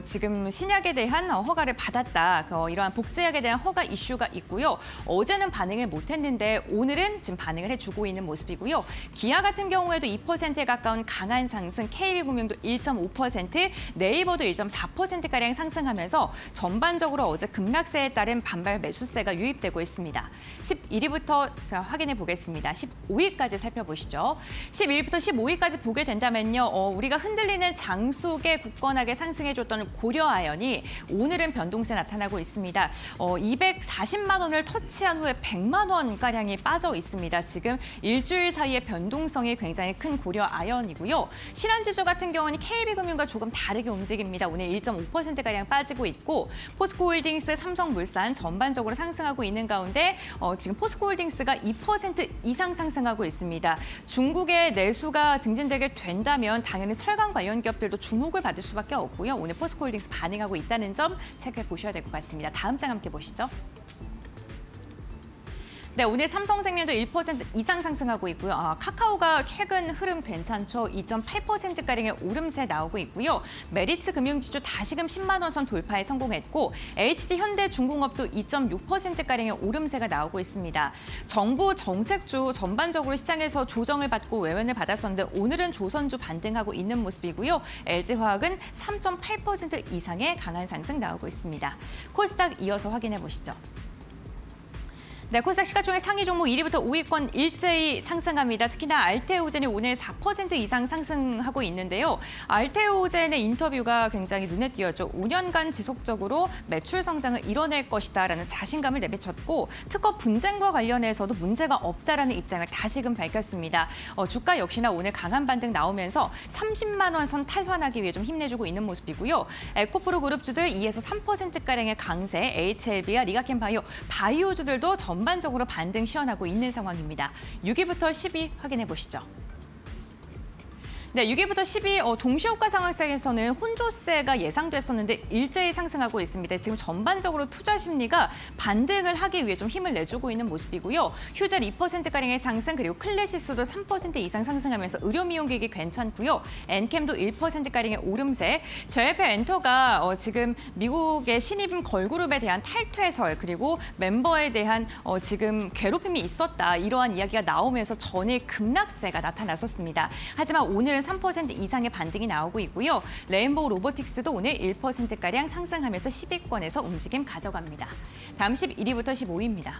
지금 신약에 대한 허가를 받았다. 이러한 복제약에 대한 허가 이슈가 있고요. 어제는 반응을 못했는데 오늘은 지금 반응을 해주고 있는 모습이고요. 기아 같은 경우에도 2%에 가까운 강한 상승, KB금융도 1.5%, 네이버도 1.4%가량 상승하면서 전반적으로 어제 급락세에 따른 반발 매수세가 유입되고 있습니다. 11위부터 확인해 보겠습니다. 15위까지 살펴보시죠. 11위부터 15위까지 보게 된다면요. 우리가 흔들리는 장 속에 굳건하게 상승해줬던 고려아연이 오늘은 변동세 나타나고 있습니다. 240만 원을 터치한 후에 100만 원가량이 빠져 있습니다. 지금 일주일 사이의 변동성이 굉장히 큰 고려아연이고요. 신한지주 같은 경우는 KB금융과 조금 다르게 움직입니다. 오늘 1.5%가량 빠지고 있고 포스코홀딩스, 삼성물산 전반적으로 상승하고 있는 가운데 지금 포스코홀딩스가 2% 이상 상승하고 있습니다. 중국의 내수가 증진되게 된다면 당연히 철강 관련 기업들도 주목을 받을 수밖에 없고요. 오늘 포스코홀딩스 반응하고 있다는 점 체크해 보셔야 될 것 같습니다. 다음 장 함께 보시죠. 네, 오늘 삼성생명도 1% 이상 상승하고 있고요. 카카오가 최근 흐름 괜찮죠. 2.8%가량의 오름세 나오고 있고요. 메리츠 금융지주 다시금 10만 원 선 돌파에 성공했고 HD현대중공업도 2.6%가량의 오름세가 나오고 있습니다. 정부 정책주 전반적으로 시장에서 조정을 받고 외면을 받았었는데 오늘은 조선주 반등하고 있는 모습이고요. LG화학은 3.8% 이상의 강한 상승 나오고 있습니다. 코스닥 이어서 확인해 보시죠. 네, 코스닥 시가총액 상위 종목 1위부터 5위권 일제히 상승합니다. 특히나 알테오젠이 오늘 4% 이상 상승하고 있는데요. 알테오젠의 인터뷰가 굉장히 눈에 띄었죠. 5년간 지속적으로 매출 성장을 이뤄낼 것이다라는 자신감을 내비쳤고 특허 분쟁과 관련해서도 문제가 없다라는 입장을 다시금 밝혔습니다. 주가 역시나 오늘 강한 반등 나오면서 30만 원 선 탈환하기 위해 좀 힘내주고 있는 모습이고요. 에코프로 그룹주들 2에서 3%가량의 강세, HLB와 리가켄바이오, 바이오주들도 전반적으로 반등 시현하고 있는 상황입니다. 6위부터 10위 확인해 보시죠. 네, 6위부터 10위 동시효과 상황에서는 혼조세가 예상됐었는데 일제히 상승하고 있습니다. 지금 전반적으로 투자 심리가 반등을 하기 위해 좀 힘을 내주고 있는 모습이고요. 휴젤 2%가량의 상승, 그리고 클래시스도 3% 이상 상승하면서 의료미용기기 괜찮고요. 엔캠도 1%가량의 오름세, 저협회 엔터가 지금 미국의 신입 걸그룹에 대한 탈퇴 해설, 그리고 멤버에 대한 지금 괴롭힘이 있었다, 이러한 이야기가 나오면서 전일 급락세가 나타났었습니다. 하지만 오늘은 3% 이상의 반등이 나오고 있고요. 레인보우 로보틱스도 오늘 1%가량 상승하면서 10위권에서 움직임 가져갑니다. 다음 11위부터 15위입니다.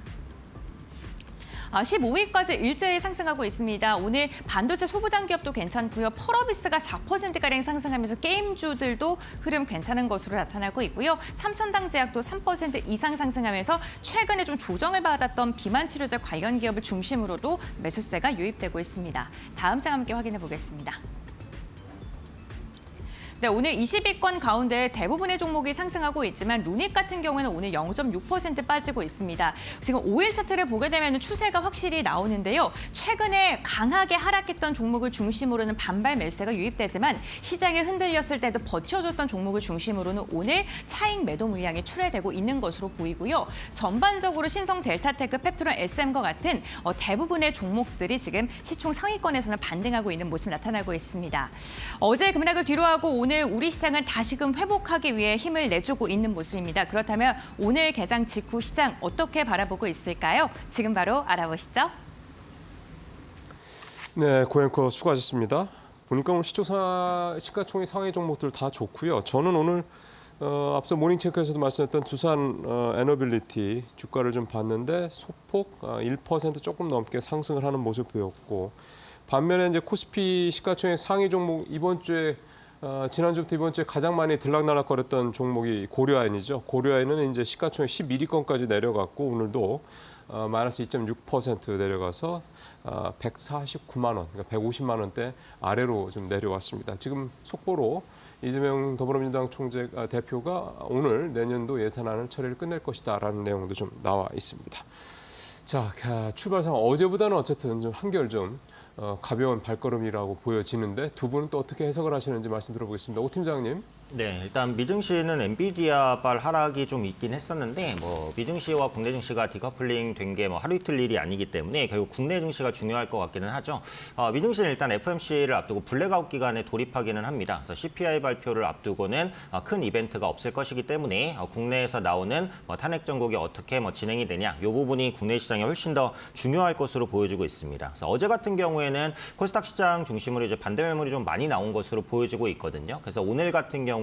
15위까지 일제히 상승하고 있습니다. 오늘 반도체 소부장 기업도 괜찮고요. 펄어비스가 4%가량 상승하면서 게임주들도 흐름 괜찮은 것으로 나타나고 있고요. 삼천당제약도 3% 이상 상승하면서 최근에 좀 조정을 받았던 비만 치료제 관련 기업을 중심으로도 매수세가 유입되고 있습니다. 다음 장 함께 확인해 보겠습니다. 네, 오늘 20위권 가운데 대부분의 종목이 상승하고 있지만 루닉 같은 경우에는 오늘 0.6% 빠지고 있습니다. 지금 5일 차트를 보게 되면 추세가 확실히 나오는데요. 최근에 강하게 하락했던 종목을 중심으로는 반발 매수세가 유입되지만 시장에 흔들렸을 때도 버텨줬던 종목을 중심으로는 오늘 차익 매도 물량이 출회되고 있는 것으로 보이고요. 전반적으로 신성 델타테크, 펩트론, SM과 같은 대부분의 종목들이 지금 시총 상위권에서는 반등하고 있는 모습이 나타나고 있습니다. 어제 급락을 뒤로하고 오늘 우리 시장은 다시금 회복하기 위해 힘을 내주고 있는 모습입니다. 그렇다면 오늘 개장 직후 시장 어떻게 바라보고 있을까요? 지금 바로 알아보시죠. 네, 고앵커 수고하셨습니다. 보니까 오늘 시가총액 상위 종목들 다 좋고요. 저는 오늘 앞서 모닝체크에서도 말씀했던 두산 에너빌리티 주가를 좀 봤는데 소폭 1% 조금 넘게 상승을 하는 모습 보였고, 반면에 이제 코스피 시가총액 상위 종목 이번 주에 지난주부터 이번 주에 가장 많이 들락날락거렸던 종목이 고려아연이죠. 고려아연은 이제 시가총액 11위권까지 내려갔고 오늘도 마이너스 2.6% 내려가서 149만 원, 그러니까 150만 원대 아래로 좀 내려왔습니다. 지금 속보로 이재명 더불어민주당 대표가 오늘 내년도 예산안을 처리를 끝낼 것이다라는 내용도 좀 나와 있습니다. 자, 출발 상황 어제보다는 어쨌든 좀 한결 좀 가벼운 발걸음이라고 보여지는데 두 분은 또 어떻게 해석을 하시는지 말씀 들어보겠습니다. 오 팀장님. 네, 일단 미증시는 엔비디아발 하락이 좀 있긴 했었는데 미증시와 국내 증시가 디커플링 된 게 하루 이틀 일이 아니기 때문에 결국 국내 증시가 중요할 것 같기는 하죠. 미증시는 일단 FOMC를 앞두고 블랙아웃 기간에 돌입하기는 합니다. 그래서 CPI 발표를 앞두고는 큰 이벤트가 없을 것이기 때문에 국내에서 나오는 탄핵 정국이 어떻게 진행이 되냐, 이 부분이 국내 시장에 훨씬 더 중요할 것으로 보여지고 있습니다. 그래서 어제 같은 경우에는 코스닥 시장 중심으로 이제 반대 매물이 좀 많이 나온 것으로 보여지고 있거든요. 그래서 오늘 같은 경우에는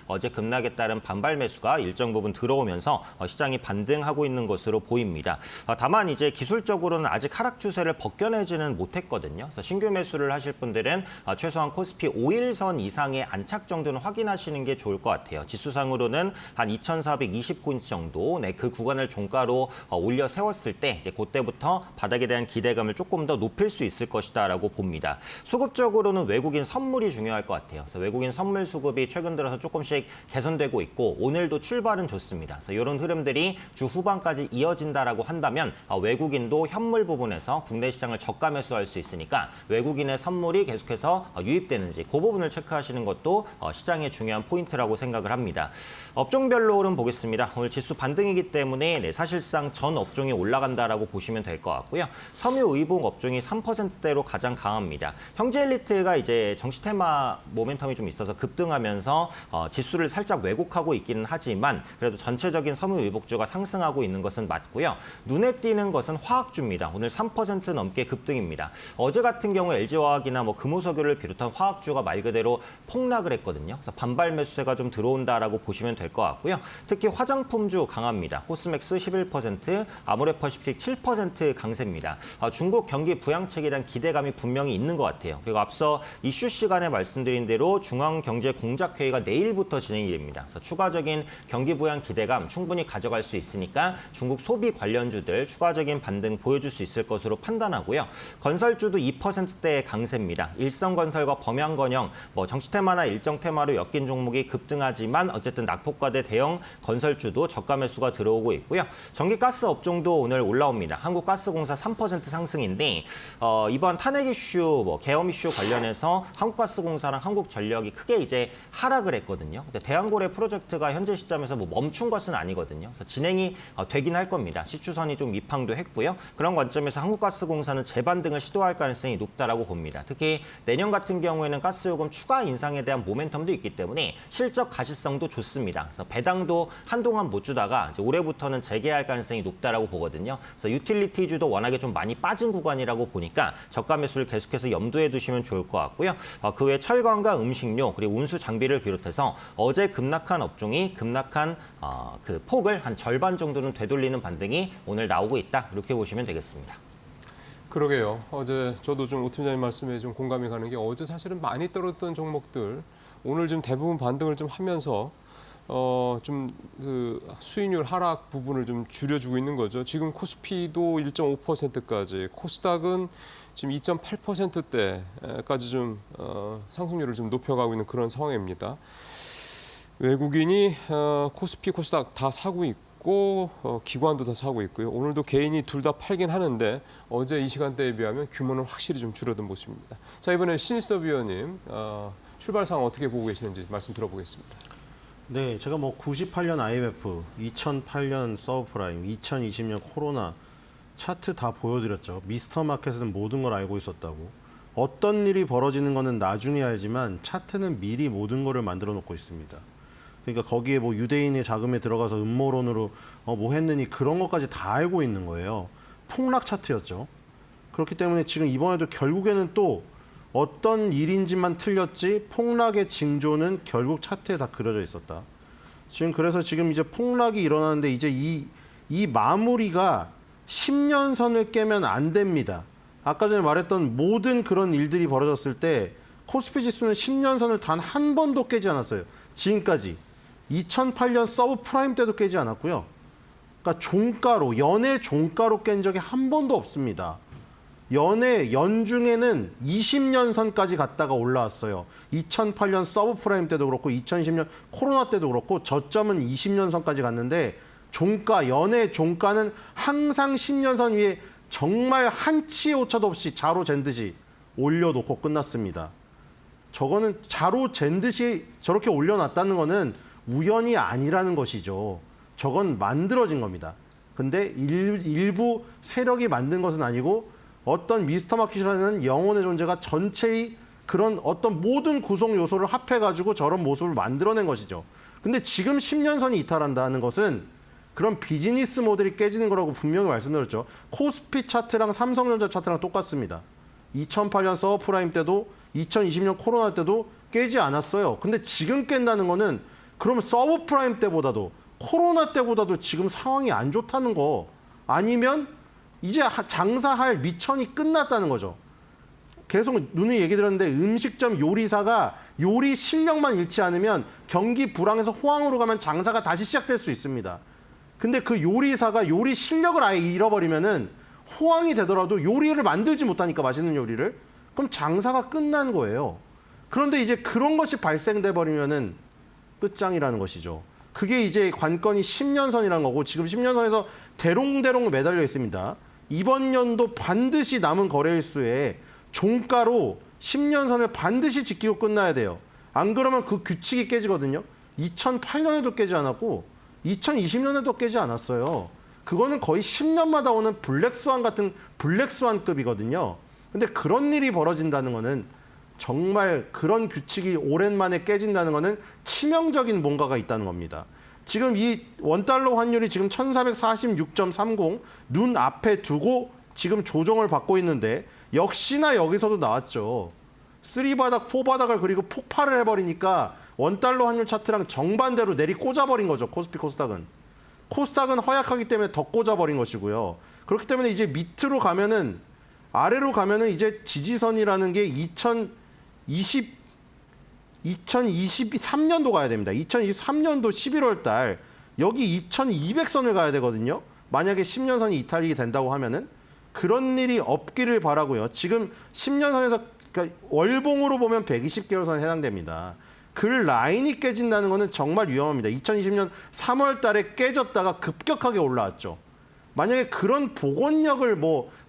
어제 급락에 따른 반발 매수가 일정 부분 들어오면서 시장이 반등하고 있는 것으로 보입니다. 다만 이제 기술적으로는 아직 하락 추세를 벗겨내지는 못했거든요. 그래서 신규 매수를 하실 분들은 최소한 코스피 5일선 이상의 안착 정도는 확인하시는 게 좋을 것 같아요. 지수상으로는 한 2,420포인트 정도, 그 구간을 종가로 올려 세웠을 때 이제 그때부터 바닥에 대한 기대감을 조금 더 높일 수 있을 것이다라고 봅니다. 수급적으로는 외국인 선물이 중요할 것 같아요. 그래서 외국인 선물 수급이 최근 들어서 조금씩 개선되고 있고 오늘도 출발은 좋습니다. 그래서 이런 흐름들이 주 후반까지 이어진다라고 한다면 외국인도 현물 부분에서 국내 시장을 저가 매수할 수 있으니까 외국인의 선물이 계속해서 유입되는지 그 부분을 체크하시는 것도 시장의 중요한 포인트라고 생각을 합니다. 업종별로 흐름 보겠습니다. 오늘 지수 반등이기 때문에 사실상 전 업종이 올라간다라고 보시면 될 것 같고요. 섬유 의복 업종이 3%대로 가장 강합니다. 형제 엘리트가 이제 정시 테마 모멘텀이 좀 있어서 급등하면서 지수를 살짝 왜곡하고 있기는 하지만 그래도 전체적인 섬유 의복주가 상승하고 있는 것은 맞고요. 눈에 띄는 것은 화학주입니다. 오늘 3% 넘게 급등입니다. 어제 같은 경우 LG화학이나 금호석유를 비롯한 화학주가 말 그대로 폭락을 했거든요. 그래서 반발 매수세가 좀 들어온다라고 보시면 될 것 같고요. 특히 화장품주 강합니다. 코스맥스 11%, 아모레퍼시픽 7% 강세입니다. 중국 경기 부양책에 대한 기대감이 분명히 있는 것 같아요. 그리고 앞서 이슈 시간에 말씀드린 대로 중앙경제공작회의가 내일부터 진행이 됩니다. 그래서 추가적인 경기 부양 기대감 충분히 가져갈 수 있으니까 중국 소비 관련주들 추가적인 반등 보여줄 수 있을 것으로 판단하고요. 건설주도 2%대의 강세입니다. 일성건설과 범양건영, 정치 테마나 일정 테마로 엮인 종목이 급등하지만 어쨌든 낙폭과대 대형 건설주도 저가 매수가 들어오고 있고요. 전기가스 업종도 오늘 올라옵니다. 한국가스공사 3% 상승인데 이번 또한 탄핵 이슈, 계엄 이슈 관련해서 한국가스공사랑 한국전력이 크게 이제 하락을 했거든요. 근데 대한고래 프로젝트가 현재 시점에서 멈춘 것은 아니거든요. 그래서 진행이 되긴 할 겁니다. 시추선이 좀 미팡도 했고요. 그런 관점에서 한국가스공사는 재반등을 시도할 가능성이 높다라고 봅니다. 특히 내년 같은 경우에는 가스요금 추가 인상에 대한 모멘텀도 있기 때문에 실적 가시성도 좋습니다. 그래서 배당도 한동안 못 주다가 이제 올해부터는 재개할 가능성이 높다라고 보거든요. 그래서 유틸리티주도 워낙에 좀 많이 빠진 구간이라고 보니까 저가 매수를 계속해서 염두에 두시면 좋을 것 같고요. 그 외 철강과 음식료 그리고 운수 장비를 비롯해서 어제 급락한 업종이 급락한 그 폭을 한 절반 정도는 되돌리는 반등이 오늘 나오고 있다. 이렇게 보시면 되겠습니다. 그러게요. 어제 저도 좀 오 팀장님 말씀에 좀 공감이 가는 게 어제 사실은 많이 떨어졌던 종목들 오늘 좀 대부분 반등을 좀 하면서 좀 그 수익률 하락 부분을 좀 줄여주고 있는 거죠. 지금 코스피도 1.5%까지, 코스닥은 지금 2.8%대까지 좀 상승률을 좀 높여가고 있는 그런 상황입니다. 외국인이 코스피, 코스닥 다 사고 있고 기관도 다 사고 있고요. 오늘도 개인이 둘 다 팔긴 하는데 어제 이 시간대에 비하면 규모는 확실히 좀 줄어든 모습입니다. 자, 이번에 신일섭 위원님 출발 상황 어떻게 보고 계시는지 말씀 들어보겠습니다. 네, 제가 98년 IMF, 2008년 서브프라임, 2020년 코로나 차트 다 보여드렸죠. 미스터 마켓은 모든 걸 알고 있었다고. 어떤 일이 벌어지는 거는 나중에 알지만 차트는 미리 모든 거를 만들어 놓고 있습니다. 그러니까 거기에 유대인의 자금에 들어가서 음모론으로 뭐 했느니 그런 것까지 다 알고 있는 거예요. 폭락 차트였죠. 그렇기 때문에 지금 이번에도 결국에는 또 어떤 일인지만 틀렸지 폭락의 징조는 결국 차트에 다 그려져 있었다. 그래서 지금 이제 폭락이 일어나는데 이제 이 마무리가 10년 선을 깨면 안 됩니다. 아까 전에 말했던 모든 그런 일들이 벌어졌을 때 코스피 지수는 10년 선을 단 한 번도 깨지 않았어요. 지금까지. 2008년 서브프라임 때도 깨지 않았고요. 그러니까 종가로, 연의 종가로 깬 적이 한 번도 없습니다. 연중에는 20년 선까지 갔다가 올라왔어요. 2008년 서브프라임 때도 그렇고 2020년 코로나 때도 그렇고 저점은 20년 선까지 갔는데 연의 종가는 항상 10년 선 위에 정말 한치의 오차도 없이 자로 잰 듯이 올려놓고 끝났습니다. 저거는 자로 잰 듯이 저렇게 올려놨다는 거는 우연이 아니라는 것이죠. 저건 만들어진 겁니다. 근데 일부 세력이 만든 것은 아니고 어떤 미스터 마켓이라는 영혼의 존재가 전체의 그런 어떤 모든 구성 요소를 합해가지고 저런 모습을 만들어낸 것이죠. 근데 지금 10년 선이 이탈한다는 것은 그런 비즈니스 모델이 깨지는 거라고 분명히 말씀드렸죠. 코스피 차트랑 삼성전자 차트랑 똑같습니다. 2008년 서브프라임 때도 2020년 코로나 때도 깨지 않았어요. 근데 지금 깬다는 거는 그러면 서브프라임 때보다도 코로나 때보다도 지금 상황이 안 좋다는 거 아니면 이제 장사할 미천이 끝났다는 거죠. 계속 누누이 얘기 들었는데 음식점 요리사가 요리 실력만 잃지 않으면 경기 불황에서 호황으로 가면 장사가 다시 시작될 수 있습니다. 근데 그 요리사가 요리 실력을 아예 잃어버리면은 호황이 되더라도 요리를 만들지 못하니까 맛있는 요리를 그럼 장사가 끝난 거예요. 그런데 이제 그런 것이 발생돼 버리면은 끝장이라는 것이죠. 그게 이제 관건이 10년 선이라는 거고 지금 10년 선에서 대롱대롱 매달려 있습니다. 이번 연도 반드시 남은 거래일수에 종가로 10년 선을 반드시 지키고 끝나야 돼요. 안 그러면 그 규칙이 깨지거든요. 2008년에도 깨지 않았고 2020년에도 깨지 않았어요. 그거는 거의 10년마다 오는 블랙스완 같은 블랙스완급이거든요. 근데 그런 일이 벌어진다는 거는 정말 그런 규칙이 오랜만에 깨진다는 거는 치명적인 뭔가가 있다는 겁니다. 지금 이 원달러 환율이 지금 1446.30 눈 앞에 두고 지금 조정을 받고 있는데 역시나 여기서도 나왔죠. 3바닥, 4바닥을 그리고 폭발을 해버리니까 원달러 환율 차트랑 정반대로 내리 꽂아버린 거죠. 코스피, 코스닥은. 코스닥은 허약하기 때문에 더 꽂아버린 것이고요. 그렇기 때문에 이제 밑으로 가면은 아래로 가면은 이제 지지선이라는 게 2023년도 가야 됩니다. 2023년도 11월 달 여기 2200선을 가야 되거든요. 만약에 10년선이 이탈이 된다고 하면은 그런 일이 없기를 바라고요. 지금 10년선에서 그러니까 월봉으로 보면 120개월선에 해당됩니다. 그 라인이 깨진다는 거는 정말 위험합니다. 2020년 3월 달에 깨졌다가 급격하게 올라왔죠. 만약에 그런 복원력을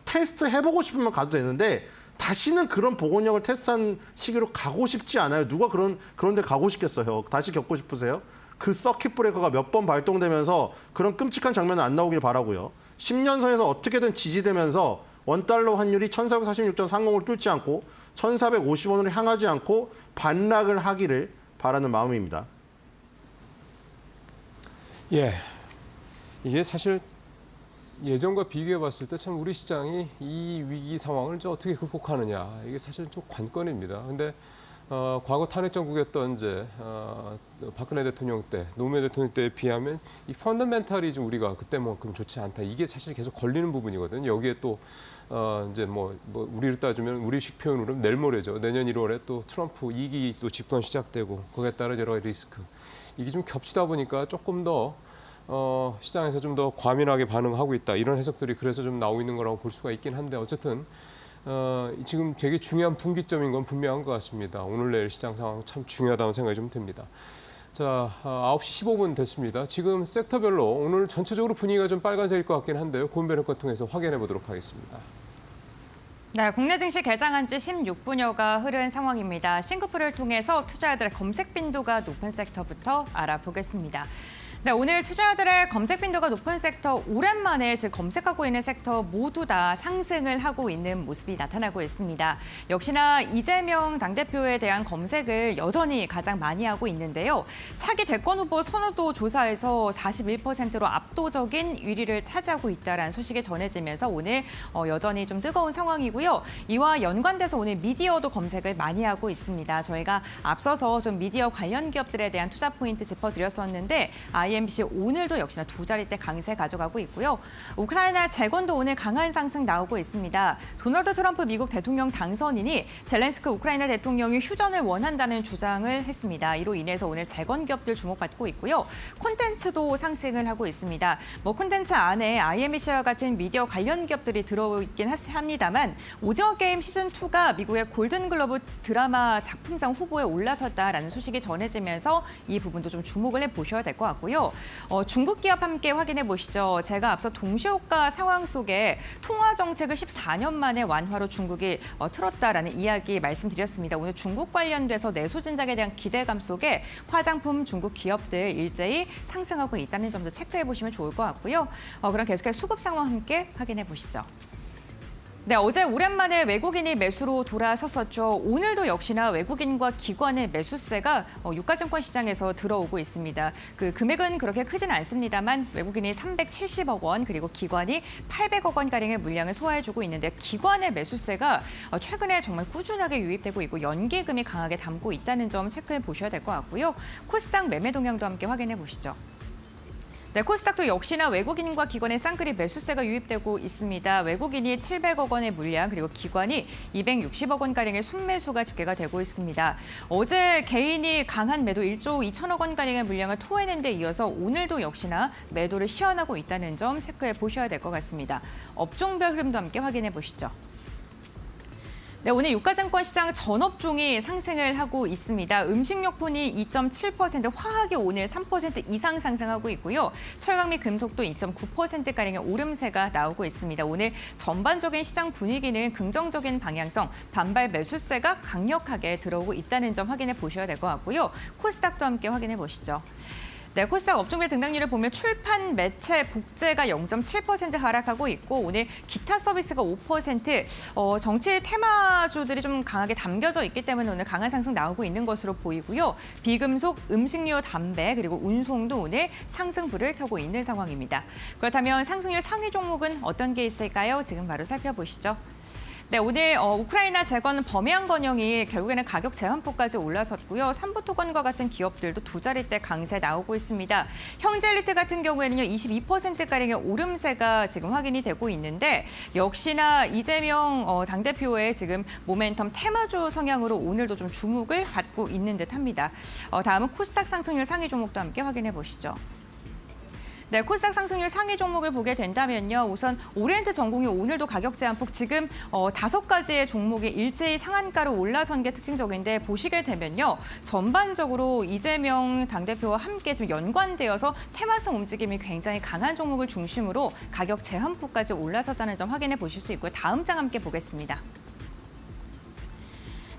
테스트 해보고 싶으면 가도 되는데 다시는 그런 보건력을 테스트한 시기로 가고 싶지 않아요. 누가 그런데 가고 싶겠어요? 다시 겪고 싶으세요? 그 서킷 브레이커가 몇 번 발동되면서 그런 끔찍한 장면은 안 나오길 바라고요. 10년 선에서 어떻게든 지지되면서 원달러 환율이 1446.30을 뚫지 않고 1450원으로 향하지 않고 반락을 하기를 바라는 마음입니다. 예, 이게 사실 예전과 비교해 봤을 때 참 우리 시장이 이 위기 상황을 어떻게 극복하느냐, 이게 사실 좀 관건입니다. 근데 과거 탄핵 정국이었던 이제 박근혜 대통령 때, 노무현 대통령 때에 비하면 이 펀더멘탈이 좀 우리가 그때만큼 좋지 않다. 이게 사실 계속 걸리는 부분이거든요. 여기에 또 이제 뭐 우리를 따지면 우리식 표현으로 내일 모레죠. 내년 1월에 또 트럼프 2기 또 집권 시작되고 거기에 따라 여러 가지 리스크. 이게 좀 겹치다 보니까 조금 더 시장에서 좀 더 과민하게 반응하고 있다. 이런 해석들이 그래서 좀 나오고 있는 거라고 볼 수가 있긴 한데 어쨌든 지금 되게 중요한 분기점인 건 분명한 것 같습니다. 오늘 내일 시장 상황 참 중요하다는 생각이 좀 듭니다. 자, 9시 15분 됐습니다. 지금 섹터별로 오늘 전체적으로 분위기가 좀 빨간색일 것 같긴 한데요. 고은배 효과 통해서 확인해 보도록 하겠습니다. 네, 국내 증시 개장한 지 16분여가 흐른 상황입니다. 싱크풀을 통해서 투자자들의 검색 빈도가 높은 섹터부터 알아보겠습니다. 네, 오늘 투자자들의 검색 빈도가 높은 섹터, 오랜만에 즉 검색하고 있는 섹터 모두 다 상승을 하고 있는 모습이 나타나고 있습니다. 역시나 이재명 당대표에 대한 검색을 여전히 가장 많이 하고 있는데요. 차기 대권 후보 선호도 조사에서 41%로 압도적인 1위를 차지하고 있다는 소식이 전해지면서 오늘 여전히 좀 뜨거운 상황이고요. 이와 연관돼서 오늘 미디어도 검색을 많이 하고 있습니다. 저희가 앞서서 좀 미디어 관련 기업들에 대한 투자 포인트 짚어드렸었는데 IMBC 오늘도 역시나 두 자릿대 강세 가져가고 있고요. 우크라이나 재건도 오늘 강한 상승 나오고 있습니다. 도널드 트럼프 미국 대통령 당선인이 젤렌스크 우크라이나 대통령이 휴전을 원한다는 주장을 했습니다. 이로 인해서 오늘 재건 기업들 주목받고 있고요. 콘텐츠도 상승을 하고 있습니다. 콘텐츠 안에 IMBC와 같은 미디어 관련 기업들이 들어있긴 합니다만 오징어 게임 시즌2가 미국의 골든글로브 드라마 작품상 후보에 올라섰다라는 소식이 전해지면서 이 부분도 좀 주목을 해보셔야 될 것 같고요. 중국 기업 함께 확인해 보시죠. 제가 앞서 동시호가 상황 속에 통화 정책을 14년 만에 완화로 중국이 틀었다라는 이야기 말씀드렸습니다. 오늘 중국 관련돼서 내수 진작에 대한 기대감 속에 화장품 중국 기업들 일제히 상승하고 있다는 점도 체크해 보시면 좋을 것 같고요. 그럼 계속해서 수급 상황 함께 확인해 보시죠. 네, 어제 오랜만에 외국인이 매수로 돌아섰었죠. 오늘도 역시나 외국인과 기관의 매수세가 유가증권 시장에서 들어오고 있습니다. 그 금액은 그렇게 크진 않습니다만 외국인이 370억 원 그리고 기관이 800억 원가량의 물량을 소화해주고 있는데 기관의 매수세가 최근에 정말 꾸준하게 유입되고 있고 연기금이 강하게 담고 있다는 점 체크해 보셔야 될 것 같고요. 코스닥 매매 동향도 함께 확인해 보시죠. 네, 코스닥도 역시나 외국인과 기관의 쌍끌이 매수세가 유입되고 있습니다. 외국인이 700억 원의 물량 그리고 기관이 260억 원가량의 순매수가 집계가 되고 있습니다. 어제 개인이 강한 매도 1조 2천억 원가량의 물량을 토해낸 데 이어서 오늘도 역시나 매도를 시현하고 있다는 점 체크해 보셔야 될 것 같습니다. 업종별 흐름도 함께 확인해 보시죠. 네, 오늘 유가증권 시장 전 업종이 상승을 하고 있습니다. 음식료품이 2.7%, 화학이 오늘 3% 이상 상승하고 있고요. 철강 및 금속도 2.9%가량의 오름세가 나오고 있습니다. 오늘 전반적인 시장 분위기는 긍정적인 방향성, 반발 매수세가 강력하게 들어오고 있다는 점 확인해 보셔야 될 것 같고요. 코스닥도 함께 확인해 보시죠. 네, 코스닥 업종별 등락률을 보면 출판, 매체, 복제가 0.7% 하락하고 있고 오늘 기타 서비스가 5%, 정치 테마주들이 좀 강하게 담겨져 있기 때문에 오늘 강한 상승 나오고 있는 것으로 보이고요. 비금속, 음식료, 담배, 그리고 운송도 오늘 상승불을 켜고 있는 상황입니다. 그렇다면 상승률 상위 종목은 어떤 게 있을까요? 지금 바로 살펴보시죠. 네, 오늘 우크라이나 재건 범위한 건영이 결국에는 가격 제한폭까지 올라섰고요. 삼부토건과 같은 기업들도 두 자릿대 강세 나오고 있습니다. 현재엘리트 같은 경우에는요, 22%가량의 오름세가 지금 확인이 되고 있는데 역시나 이재명 당대표의 지금 모멘텀 테마주 성향으로 오늘도 좀 주목을 받고 있는 듯합니다. 다음은 코스닥 상승률 상위 종목도 함께 확인해 보시죠. 네, 코스닥 상승률 상위 종목을 보게 된다면요. 우선 오리엔트 전공이 오늘도 가격 제한폭 지금 5가지의 종목이 일제히 상한가로 올라선 게 특징적인데 보시게 되면요. 전반적으로 이재명 당대표와 함께 지금 연관되어서 테마성 움직임이 굉장히 강한 종목을 중심으로 가격 제한폭까지 올라섰다는 점 확인해 보실 수 있고요. 다음 장 함께 보겠습니다.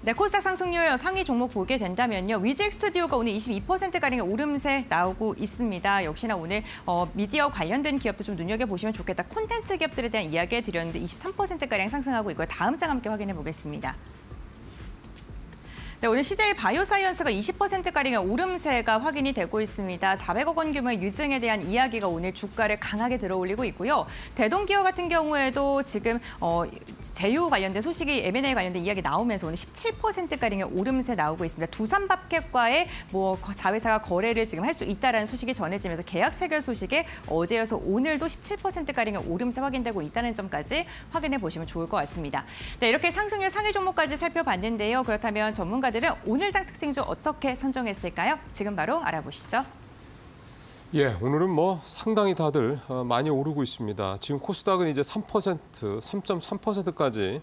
네, 코스닥 상승률 상위 종목 보게 된다면요. 위즐 스튜디오가 오늘 22%가량의 오름세 나오고 있습니다. 역시나 오늘 미디어 관련된 기업도 좀 눈여겨보시면 좋겠다. 콘텐츠 기업들에 대한 이야기 드렸는데 23%가량 상승하고 있고요. 다음 장 함께 확인해 보겠습니다. 네, 오늘 CJ 바이오사이언스가 20%가량의 오름세가 확인이 되고 있습니다. 400억 원 규모의 유증에 대한 이야기가 오늘 주가를 강하게 들어올리고 있고요. 대동기업 같은 경우에도 지금 제휴 관련된 소식이 M&A 관련된 이야기 나오면서 오늘 17%가량의 오름세 나오고 있습니다. 두산밥캡과의 자회사가 거래를 지금 할 수 있다는 소식이 전해지면서 계약 체결 소식에 어제여서 오늘도 17%가량의 오름세 확인되고 있다는 점까지 확인해 보시면 좋을 것 같습니다. 네, 이렇게 상승률 상위 종목까지 살펴봤는데요. 그렇다면 전문가들은 오늘 장 특징 중 어떻게 선정했을까요? 지금 바로 알아보시죠. 예, 오늘은 상당히 다들 많이 오르고 있습니다. 지금 코스닥은 이제 3.3%까지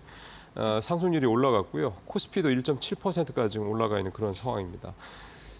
상승률이 올라갔고요. 코스피도 1.7%까지 지금 올라가 있는 그런 상황입니다.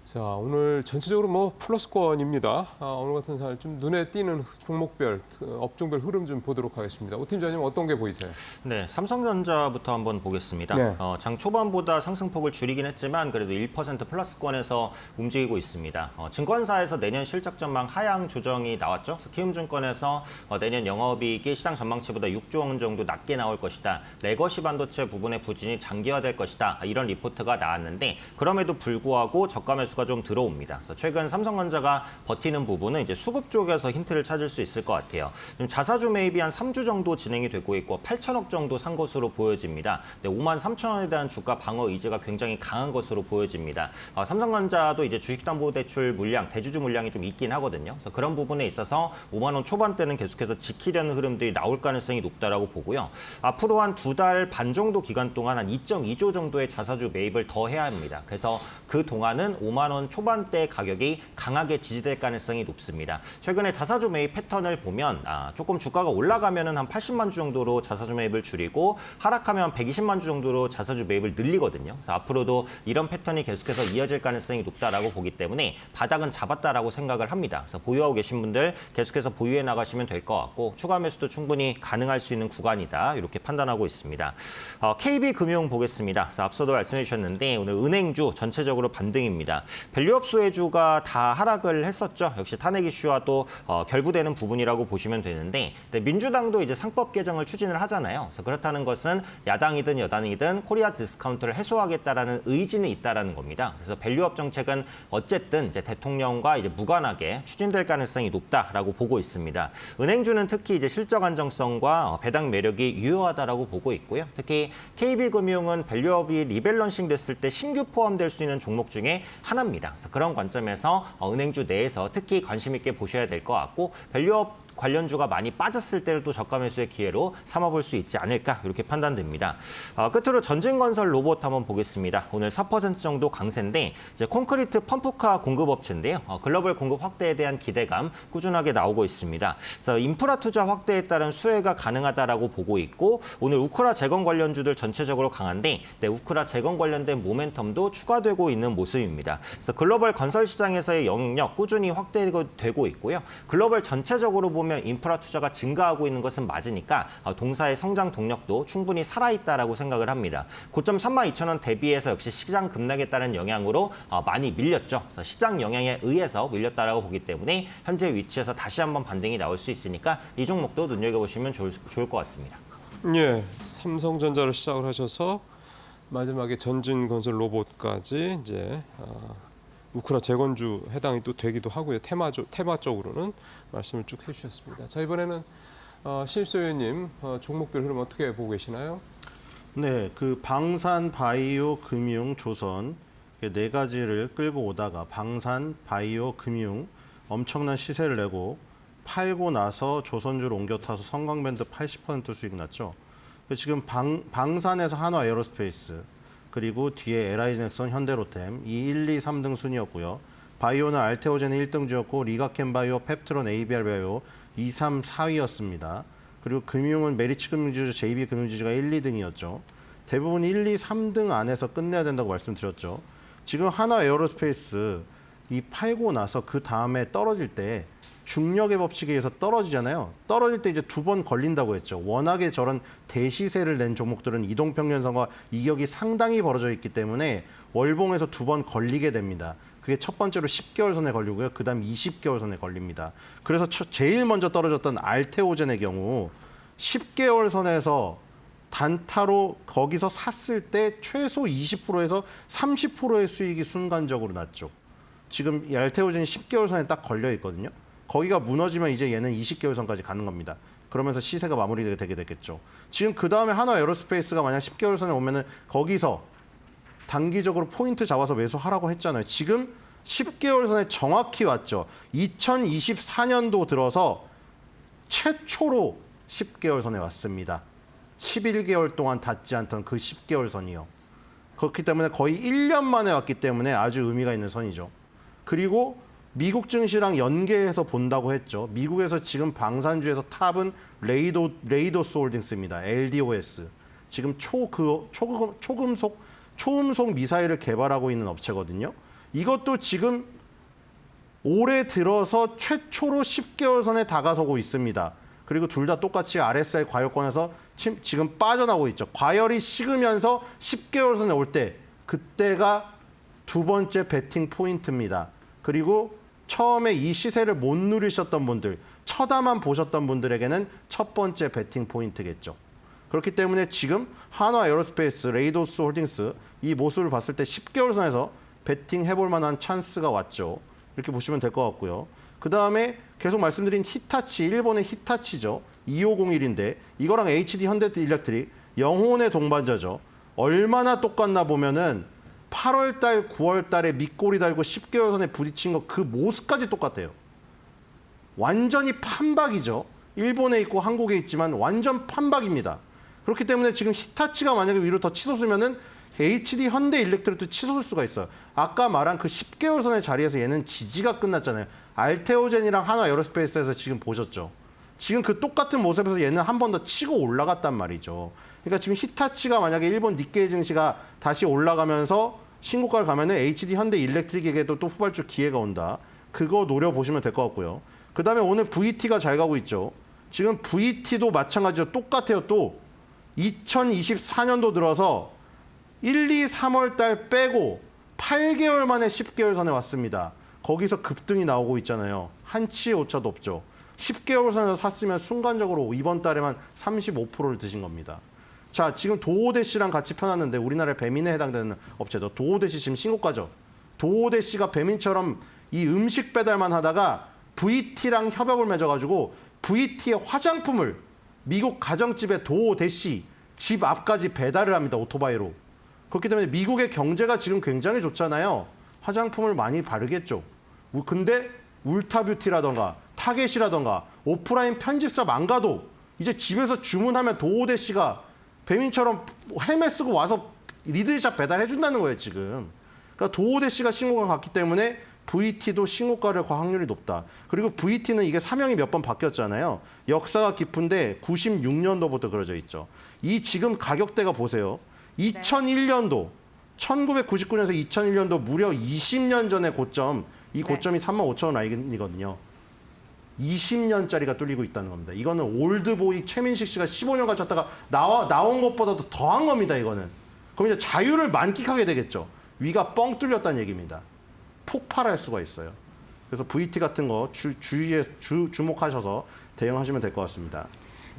자, 오늘 전체적으로 플러스권입니다. 오늘 같은 날 좀 눈에 띄는 종목별, 업종별 흐름 좀 보도록 하겠습니다. 오 팀장님 어떤 게 보이세요? 네, 삼성전자부터 한번 보겠습니다. 네. 장 초반보다 상승폭을 줄이긴 했지만 그래도 1% 플러스권에서 움직이고 있습니다. 증권사에서 내년 실적 전망 하향 조정이 나왔죠. 그래서 키움증권에서 내년 영업이익이 시장 전망치보다 6조 원 정도 낮게 나올 것이다. 레거시 반도체 부분의 부진이 장기화될 것이다. 이런 리포트가 나왔는데 그럼에도 불구하고 저가 매수가 좀 들어옵니다. 그래서 최근 삼성전자가 버티는 부분은 이제 수급 쪽에서 힌트를 찾을 수 있을 것 같아요. 지금 자사주 매입이 한 3주 정도 진행이 되고 있고 8천억 정도 산 것으로 보여집니다. 53,000원에 대한 주가 방어 의지가 굉장히 강한 것으로 보여집니다. 삼성전자도 이제 주식담보대출 물량, 대주주 물량이 좀 있긴 하거든요. 그래서 그런 부분에 있어서 5만 원 초반대는 계속해서 지키려는 흐름들이 나올 가능성이 높다라고 보고요. 앞으로 한 2달 반 정도 기간 동안 한 2.2조 정도의 자사주 매입을 더 해야 합니다. 그래서 그 동안은 5만 원 초반대 가격이 강하게 지지될 가능성이 높습니다. 최근에 자사주 매입 패턴을 보면 조금 주가가 올라가면은 한 80만 주 정도로 자사주 매입을 줄이고 하락하면 120만 주 정도로 자사주 매입을 늘리거든요. 그래서 앞으로도 이런 패턴이 계속해서 이어질 가능성이 높다라고 보기 때문에 바닥은 잡았다라고 생각을 합니다. 그래서 보유하고 계신 분들 계속해서 보유해 나가시면 될 것 같고 추가 매수도 충분히 가능할 수 있는 구간이다. 이렇게 판단하고 있습니다. KB금융 보겠습니다. 그래서 앞서도 말씀해 주셨는데 오늘 은행주 전체적으로 반등입니다. 밸류업 수혜주가 다 하락을 했었죠. 역시 탄핵 이슈와 또 결부되는 부분이라고 보시면 되는데 민주당도 이제 상법 개정을 추진을 하잖아요. 그래서 그렇다는 것은 야당이든 여당이든 코리아 디스카운트를 해소하겠다라는 의지는 있다라는 겁니다. 그래서 밸류업 정책은 어쨌든 이제 대통령과 이제 무관하게 추진될 가능성이 높다라고 보고 있습니다. 은행주는 특히 이제 실적 안정성과 배당 매력이 유효하다라고 보고 있고요. 특히 KB금융은 밸류업이 리밸런싱 됐을 때 신규 포함될 수 있는 종목 중에 하나입니다. 그래서 그런 관점에서 은행주 내에서 특히 관심 있게 보셔야 될 것 같고 밸류업 관련주가 많이 빠졌을 때를 또 저가 매수의 기회로 삼아볼 수 있지 않을까 이렇게 판단됩니다. 끝으로 전진건설 로봇 한번 보겠습니다. 오늘 4% 정도 강세인데 이제 콘크리트 펌프카 공급업체인데요. 글로벌 공급 확대에 대한 기대감 꾸준하게 나오고 있습니다. 그래서 인프라 투자 확대에 따른 수혜가 가능하다라고 보고 있고 오늘 우크라 재건 관련주들 전체적으로 강한데 우크라 재건 관련된 모멘텀도 추가되고 있는 모습입니다. 그래서 글로벌 건설 시장에서의 영향력 꾸준히 확대되고 있고요. 글로벌 전체적으로 보면 인프라 투자가 증가하고 있는 것은 맞으니까 동사의 성장 동력도 충분히 살아있다라고 생각을 합니다. 고점 32,000원 대비해서 역시 시장 급락에 따른 영향으로 많이 밀렸죠. 그래서 시장 영향에 의해서 밀렸다라고 보기 때문에 현재 위치에서 다시 한번 반등이 나올 수 있으니까 이 종목도 눈여겨보시면 좋을 것 같습니다. 예, 삼성전자를 시작을 하셔서 마지막에 전진건설 로봇까지 이제 우크라 재건주 해당이 또 되기도 하고요. 테마 쪽으로는 말씀을 쭉 해주셨습니다. 자, 이번에는 신입소 의원님 종목별 흐름 어떻게 보고 계시나요? 네, 그 방산, 바이오, 금융, 조선 네 가지를 끌고 오다가 방산, 바이오, 금융 엄청난 시세를 내고 팔고 나서 조선주를 옮겨 타서 성광밴드 80% 수익 났죠. 지금 방산에서 한화 에어로스페이스 그리고 뒤에 LI넥슨, 현대로템 이 1, 2, 3등 순이었고요. 바이오는 알테오젠이 1등주였고 리가켄바이오, 펩트론, ABR바이오 2, 3, 4위였습니다. 그리고 금융은 메리츠금융지주, JB금융지주가 1, 2등이었죠. 대부분 1, 2, 3등 안에서 끝내야 된다고 말씀드렸죠. 지금 한화 에어로스페이스 이 팔고 나서 그 다음에 떨어질 때 중력의 법칙에 의해서 떨어지잖아요. 떨어질 때 이제 2번 걸린다고 했죠. 워낙에 저런 대시세를 낸 종목들은 이동평균선과 이격이 상당히 벌어져 있기 때문에 월봉에서 2번 걸리게 됩니다. 그게 첫 번째로 10개월 선에 걸리고요. 그 다음 20개월 선에 걸립니다. 그래서 제일 먼저 떨어졌던 알테오젠의 경우 10개월 선에서 단타로 거기서 샀을 때 최소 20%에서 30%의 수익이 순간적으로 났죠. 지금 이 알테오젠이 10개월 선에 딱 걸려 있거든요. 거기가 무너지면 이제 얘는 20개월 선까지 가는 겁니다. 그러면서 시세가 마무리되게 되겠죠. 지금 그 다음에 한화 에어로스페이스가 만약 10개월 선에 오면은 거기서 단기적으로 포인트 잡아서 매수하라고 했잖아요. 지금 10개월 선에 정확히 왔죠. 2024년도 들어서 최초로 10개월 선에 왔습니다. 11개월 동안 닿지 않던 그 10개월 선이요. 그렇기 때문에 거의 1년 만에 왔기 때문에 아주 의미가 있는 선이죠. 그리고 미국 증시랑 연계해서 본다고 했죠. 미국에서 지금 방산주에서 탑은 레이도스 홀딩스입니다. LDOS. 지금 초음속 미사일을 개발하고 있는 업체거든요. 이것도 지금 올해 들어서 최초로 10개월 선에 다가서고 있습니다. 그리고 둘 다 똑같이 RSI 과열권에서 지금 빠져나오고 있죠. 과열이 식으면서 10개월 선에 올 때 그때가 두 번째 베팅 포인트입니다. 그리고 처음에 이 시세를 못 누리셨던 분들, 쳐다만 보셨던 분들에게는 첫 번째 베팅 포인트겠죠. 그렇기 때문에 지금 한화 에어로스페이스, 레이도스 홀딩스 이 모습을 봤을 때 10개월 선에서 베팅 해볼 만한 찬스가 왔죠. 이렇게 보시면 될 것 같고요. 그 다음에 계속 말씀드린 히타치, 일본의 히타치죠. 2501인데 이거랑 HD 현대일렉트릭, 영혼의 동반자죠. 얼마나 똑같나 보면은 8월 달, 9월 달에 밑꼬리 달고 10개월 선에 부딪힌 거 그 모습까지 똑같아요. 완전히 판박이죠. 일본에 있고 한국에 있지만 완전 판박입니다. 그렇기 때문에 지금 히타치가 만약에 위로 더 치솟으면은 HD 현대일렉트릭도 치솟을 수가 있어요. 아까 말한 그 10개월 선의 자리에서 얘는 지지가 끝났잖아요. 알테오젠이랑 한화 에어로스페이스에서 지금 보셨죠. 지금 그 똑같은 모습에서 얘는 한 번 더 치고 올라갔단 말이죠. 그러니까 지금 히타치가 만약에 일본 니케이 증시가 다시 올라가면서 신고가를 가면은 HD 현대일렉트릭에게도 또 후발주 기회가 온다. 그거 노려보시면 될 것 같고요. 그 다음에 오늘 VT가 잘 가고 있죠. 지금 VT도 마찬가지로 똑같아요. 또 2024년도 들어서 1, 2, 3월 달 빼고 8개월 만에 10개월 선에 왔습니다. 거기서 급등이 나오고 있잖아요. 한치의 오차도 없죠. 10개월 선에서 샀으면 순간적으로 이번 달에만 35%를 드신 겁니다. 자, 지금 도오대시랑 같이 펴놨는데 우리나라의 배민에 해당되는 업체죠. 도오대시 지금 신고가죠. 도오대시가 배민처럼 이 음식 배달만 하다가 VT랑 협약을 맺어가지고 VT의 화장품을 미국 가정집에 도오대시 집 앞까지 배달을 합니다. 오토바이로. 그렇기 때문에 미국의 경제가 지금 굉장히 좋잖아요. 화장품을 많이 바르겠죠. 근데 울타뷰티라던가 타겟이라던가 오프라인 편집샵 안 가도 이제 집에서 주문하면 도오대시가 배민처럼 헬멧 쓰고 와서 리들샵 배달해준다는 거예요, 지금. 그러니까 도오대시가 신고가 갔기 때문에 VT도 신고가를 갈 확률이 높다. 그리고 VT는 이게 사명이 몇 번 바뀌었잖아요. 역사가 깊은데 96년도부터 그려져 있죠. 이 지금 가격대가 보세요. 2001년도, 1999년에서 2001년도 무려 20년 전의 고점, 이 고점이 35,000원 라인이거든요. 20년짜리가 뚫리고 있다는 겁니다. 이거는 올드보이 최민식 씨가 15년 갇혔다가 나온 것보다도 더한 겁니다, 이거는. 그럼 이제 자유를 만끽하게 되겠죠. 위가 뻥 뚫렸다는 얘기입니다. 폭발할 수가 있어요. 그래서 VT 같은 거 주목하셔서 대응하시면 될 것 같습니다.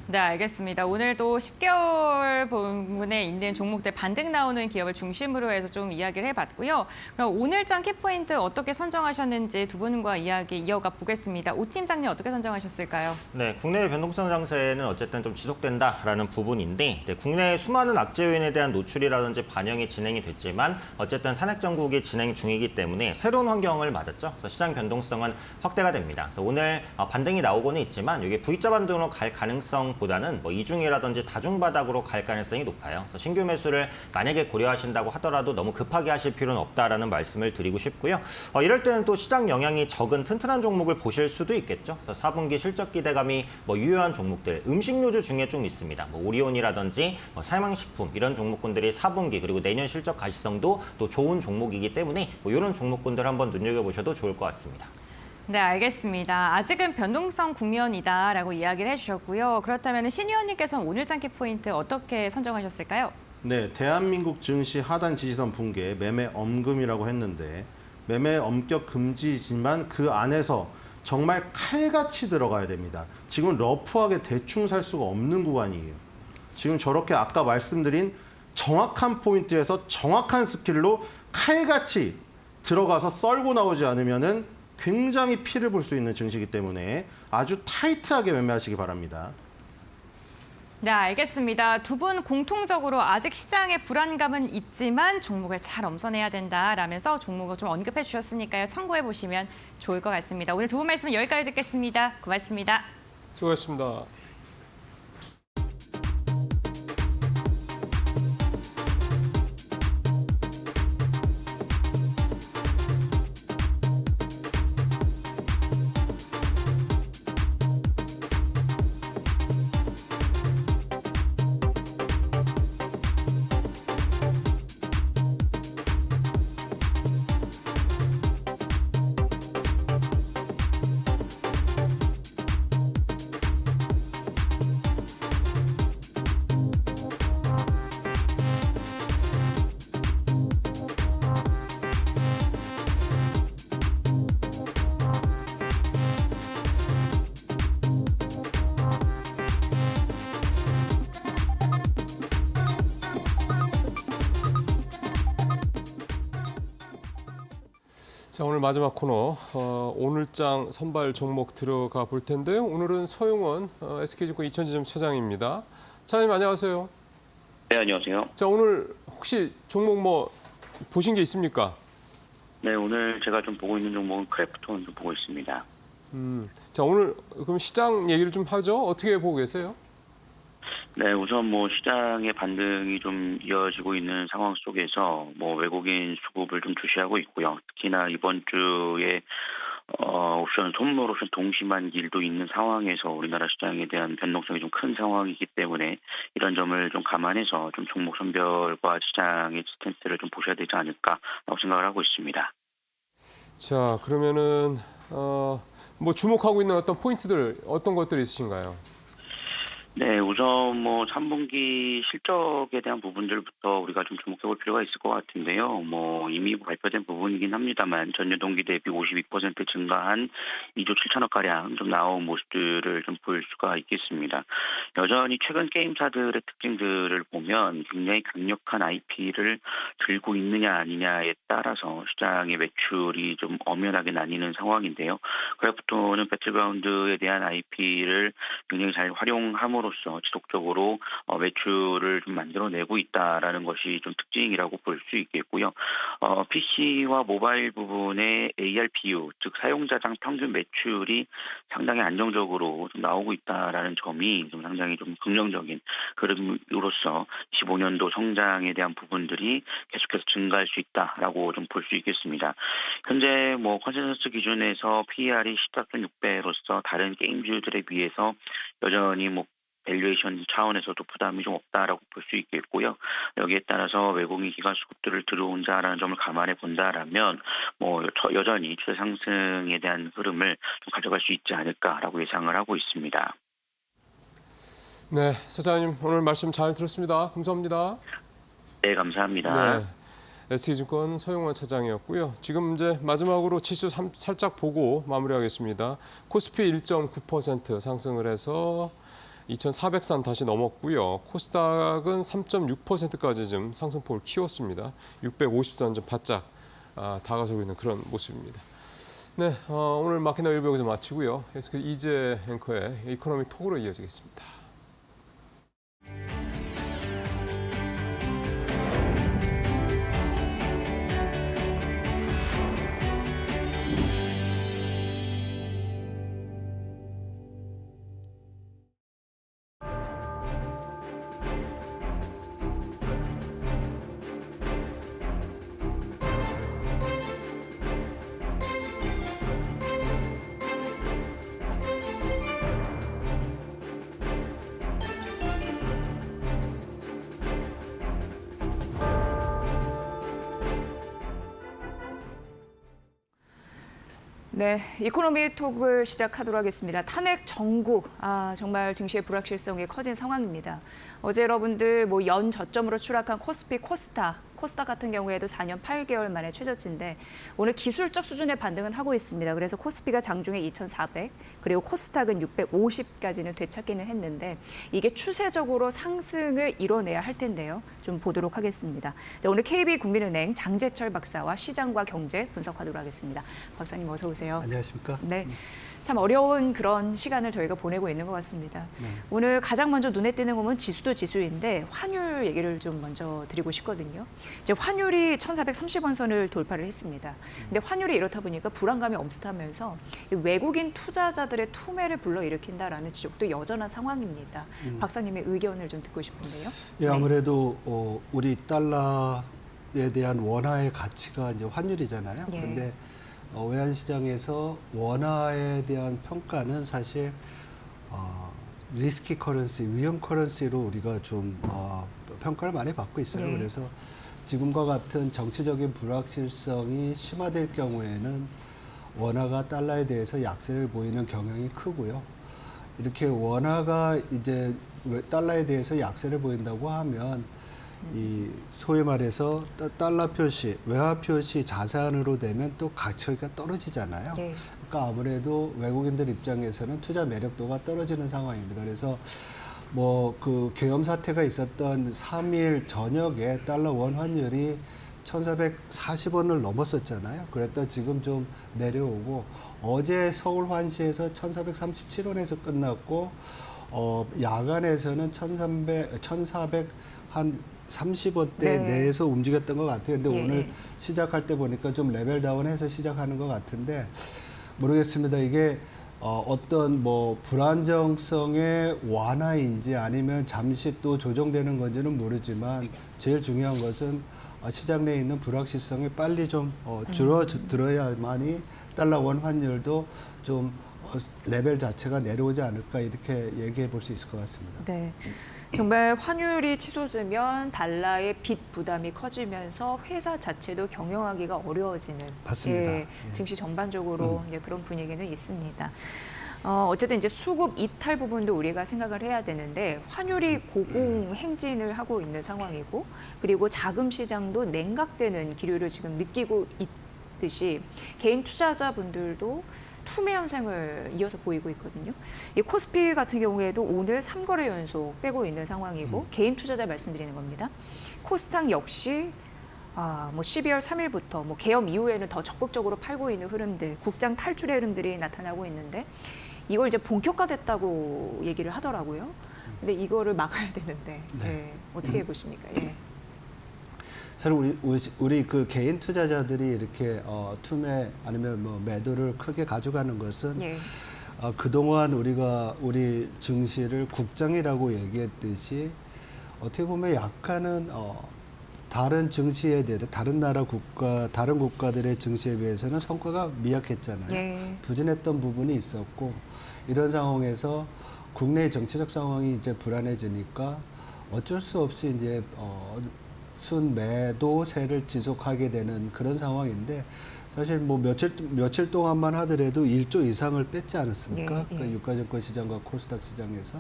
네, 알겠습니다. 오늘도 10개월 부분에 있는 종목들 반등 나오는 기업을 중심으로 해서 좀 이야기를 해봤고요. 그럼 오늘장 키포인트 어떻게 선정하셨는지 두 분과 이야기 이어가 보겠습니다. 오 팀장님 어떻게 선정하셨을까요? 네, 국내의 변동성 장세는 어쨌든 좀 지속된다라는 부분인데 국내의 수많은 악재 요인에 대한 노출이라든지 반영이 진행이 됐지만 어쨌든 탄핵 정국이 진행 중이기 때문에 새로운 환경을 맞았죠. 그래서 시장 변동성은 확대가 됩니다. 그래서 오늘 반등이 나오고는 있지만 이게 V자 반등으로 갈 가능성 가능성보다는 뭐 이중이라든지 다중 바닥으로 갈 가능성이 높아요. 그래서 신규 매수를 만약에 고려하신다고 하더라도 너무 급하게 하실 필요는 없다라는 말씀을 드리고 싶고요. 이럴 때는 또 시장 영향이 적은 튼튼한 종목을 보실 수도 있겠죠. 그래서 4분기 실적 기대감이 뭐 유효한 종목들, 음식료주 중에 좀 있습니다. 뭐 오리온이라든지 사양식품 이런 종목군들이 4분기 그리고 내년 실적 가시성도 또 좋은 종목이기 때문에 뭐 이런 종목군들 한번 눈여겨보셔도 좋을 것 같습니다. 네, 알겠습니다. 아직은 변동성 국면이다라고 이야기를 해주셨고요. 그렇다면 신 의원님께서는 오늘 장기 포인트 어떻게 선정하셨을까요? 네, 대한민국 증시 하단 지지선 붕괴 매매 엄금이라고 했는데 매매 엄격 금지지만 그 안에서 정말 칼같이 들어가야 됩니다. 지금 러프하게 대충 살 수가 없는 구간이에요. 지금 저렇게 아까 말씀드린 정확한 포인트에서 정확한 스킬로 칼같이 들어가서 썰고 나오지 않으면은 굉장히 피를 볼 수 있는 증시이기 때문에 아주 타이트하게 매매하시기 바랍니다. 네, 알겠습니다. 두 분 공통적으로 아직 시장에 불안감은 있지만 종목을 잘 엄선해야 된다라면서 종목을 좀 언급해 주셨으니까요. 참고해 보시면 좋을 것 같습니다. 오늘 두 분 말씀 여기까지 듣겠습니다. 고맙습니다. 수고하셨습니다. 자, 오늘 마지막 코너 오늘장 선발 종목 들어가 볼 텐데요. 오늘은 서용원 SK증권 이천지점 차장입니다. 차장님 안녕하세요. 네, 안녕하세요. 자, 오늘 혹시 종목 뭐 보신 게 있습니까? 네, 오늘 제가 좀 보고 있는 종목은 크래프톤 좀 보고 있습니다. 자, 오늘 그럼 시장 얘기를 좀 하죠. 어떻게 보고 계세요? 네, 우선 뭐 시장의 반등이 좀 이어지고 있는 상황 속에서 뭐 외국인 수급을 좀 주시하고 있고요. 특히나 이번 주에 옵션 선물 옵션 동시만기일도 있는 상황에서 우리나라 시장에 대한 변동성이 좀 큰 상황이기 때문에 이런 점을 좀 감안해서 좀 종목 선별과 시장의 스탠스를 좀 보셔야 되지 않을까라고 생각을 하고 있습니다. 자, 그러면은 뭐 주목하고 있는 어떤 포인트들 어떤 것들이 있으신가요? 네, 우선 뭐 3분기 실적에 대한 부분들부터 우리가 좀 주목해 볼 필요가 있을 것 같은데요. 뭐 이미 발표된 부분이긴 합니다만 전년 동기 대비 52% 증가한 2조 7천억 가량 좀 나온 모습들을 좀 볼 수가 있겠습니다. 여전히 최근 게임사들의 특징들을 보면 굉장히 강력한 IP를 들고 있느냐 아니냐에 따라서 시장의 매출이 좀 엄연하게 나뉘는 상황인데요. 크래프톤은 배틀그라운드에 대한 IP를 굉장히 잘 활용함으로써 지속적으로 매출을 좀 만들어내고 있다라는 것이 좀 특징이라고 볼 수 있겠고요. PC와 모바일 부분의 ARPU, 즉 사용자당 평균 매출이 상당히 안정적으로 좀 나오고 있다라는 점이 좀 상당히 좀 긍정적인 흐름으로서 25년도 성장에 대한 부분들이 계속해서 증가할 수 있다라고 좀 볼 수 있겠습니다. 현재 뭐 컨센서스 기준에서 PER이 14.6배로서 다른 게임주들에 비해서 여전히 뭐 밸류에이션 차원에서도 부담이 좀 없다라고 볼 수 있겠고요. 여기에 따라서 외국인 기관 수급들을 들어온다라는 점을 감안해 본다라면 뭐 여전히 추세 상승에 대한 흐름을 좀 가져갈 수 있지 않을까라고 예상을 하고 있습니다. 네, 차장님 오늘 말씀 잘 들었습니다. 감사합니다. 네, 감사합니다. 네, SK증권 서용원 차장이었고요. 지금 이제 마지막으로 지수 살짝 보고 마무리하겠습니다. 코스피 1.9% 상승을 해서 2,400선 다시 넘었고요. 코스닥은 3.6%까지 좀 상승폭을 키웠습니다. 650선 좀 바짝 다가서고 있는 그런 모습입니다. 네, 오늘 마켓나 일부 여기서 마치고요. 계속 이재 앵커의 이코노미 톡으로 이어지겠습니다. 네, 이코노미 톡을 시작하도록 하겠습니다. 탄핵 정국, 정말 증시의 불확실성이 커진 상황입니다. 어제 여러분들 뭐 연 저점으로 추락한 코스피, 코스닥 같은 경우에도 4년 8개월 만에 최저치인데 오늘 기술적 수준의 반등은 하고 있습니다. 그래서 코스피가 장중에 2,400, 그리고 코스닥은 650까지는 되찾기는 했는데 이게 추세적으로 상승을 이뤄내야 할 텐데요. 좀 보도록 하겠습니다. 자, 오늘 KB국민은행 장재철 박사와 시장과 경제 분석하도록 하겠습니다. 박사님 어서 오세요. 안녕하십니까? 네. 참 어려운 그런 시간을 저희가 보내고 있는 것 같습니다. 네. 오늘 가장 먼저 눈에 띄는 거는 지수도 지수인데 환율 얘기를 좀 먼저 드리고 싶거든요. 이제 환율이 1,430원 선을 돌파를 했습니다. 근데 환율이 이렇다 보니까 불안감이 엄습하면서 외국인 투자자들의 투매를 불러일으킨다라는 지적도 여전한 상황입니다. 박사님의 의견을 좀 듣고 싶은데요. 예, 아무래도 우리 달러에 대한 원화의 가치가 이제 환율이잖아요. 예. 그런데 외환 시장에서 원화에 대한 평가는 사실 리스키 커런시, 위험 커런시로 우리가 좀 평가를 많이 받고 있어요. 네. 그래서 지금과 같은 정치적인 불확실성이 심화될 경우에는 원화가 달러에 대해서 약세를 보이는 경향이 크고요. 이렇게 원화가 이제 달러에 대해서 약세를 보인다고 하면 이 소위 말해서 달러 표시, 외화 표시 자산으로 되면 또 가치가 떨어지잖아요. 네. 그러니까 아무래도 외국인들 입장에서는 투자 매력도가 떨어지는 상황입니다. 그래서 뭐 그 계엄 사태가 있었던 3일 저녁에 달러 원 환율이 1,440원을 넘었었잖아요. 그랬다 지금 좀 내려오고 어제 서울 환시에서 1,437원에서 끝났고 야간에서는 1,400 한 30원대 네. 내에서 움직였던 것 같아요. 근데 예, 오늘 예. 시작할 때 보니까 좀 레벨 다운해서 시작하는 것 같은데 모르겠습니다. 이게 어떤 뭐 불안정성의 완화인지 아니면 잠시 또 조정되는 건지는 모르지만 제일 중요한 것은 시장 내에 있는 불확실성이 빨리 좀 줄어들어야만이 달러 원 환율도 좀 레벨 자체가 내려오지 않을까 이렇게 얘기해 볼 수 있을 것 같습니다. 네. 정말 환율이 치솟으면 달러의 빚 부담이 커지면서 회사 자체도 경영하기가 어려워지는 맞습니다. 예, 증시 전반적으로 이제 그런 분위기는 있습니다. 어쨌든 이제 수급 이탈 부분도 우리가 생각을 해야 되는데 환율이 고공행진을 하고 있는 상황이고 그리고 자금 시장도 냉각되는 기류를 지금 느끼고 있듯이 개인 투자자분들도 투매 현상을 이어서 보이고 있거든요. 이 코스피 같은 경우에도 오늘 3거래 연속 빼고 있는 상황이고 개인 투자자 말씀드리는 겁니다. 코스닥 역시 뭐 12월 3일부터 뭐 계엄 이후에는 더 적극적으로 팔고 있는 흐름들, 국장 탈출의 흐름들이 나타나고 있는데 이걸 이제 본격화됐다고 얘기를 하더라고요. 근데 이거를 막아야 되는데 예, 어떻게 보십니까? 예. 사실 우리 그 개인 투자자들이 이렇게 투매 아니면 뭐 매도를 크게 가져가는 것은 예. 그동안 우리 증시를 국장이라고 얘기했듯이 어떻게 보면 약간은 다른 증시에 대해 다른 나라 국가 다른 국가들의 증시에 비해서는 성과가 미약했잖아요. 예. 부진했던 부분이 있었고 이런 상황에서 국내의 정치적 상황이 이제 불안해지니까 어쩔 수 없이 이제 순매도세를 지속하게 되는 그런 상황인데 사실 뭐 며칠 동안만 하더라도 1조 이상을 뺐지 않았습니까? 예, 예. 그 유가증권 시장과 코스닥 시장에서.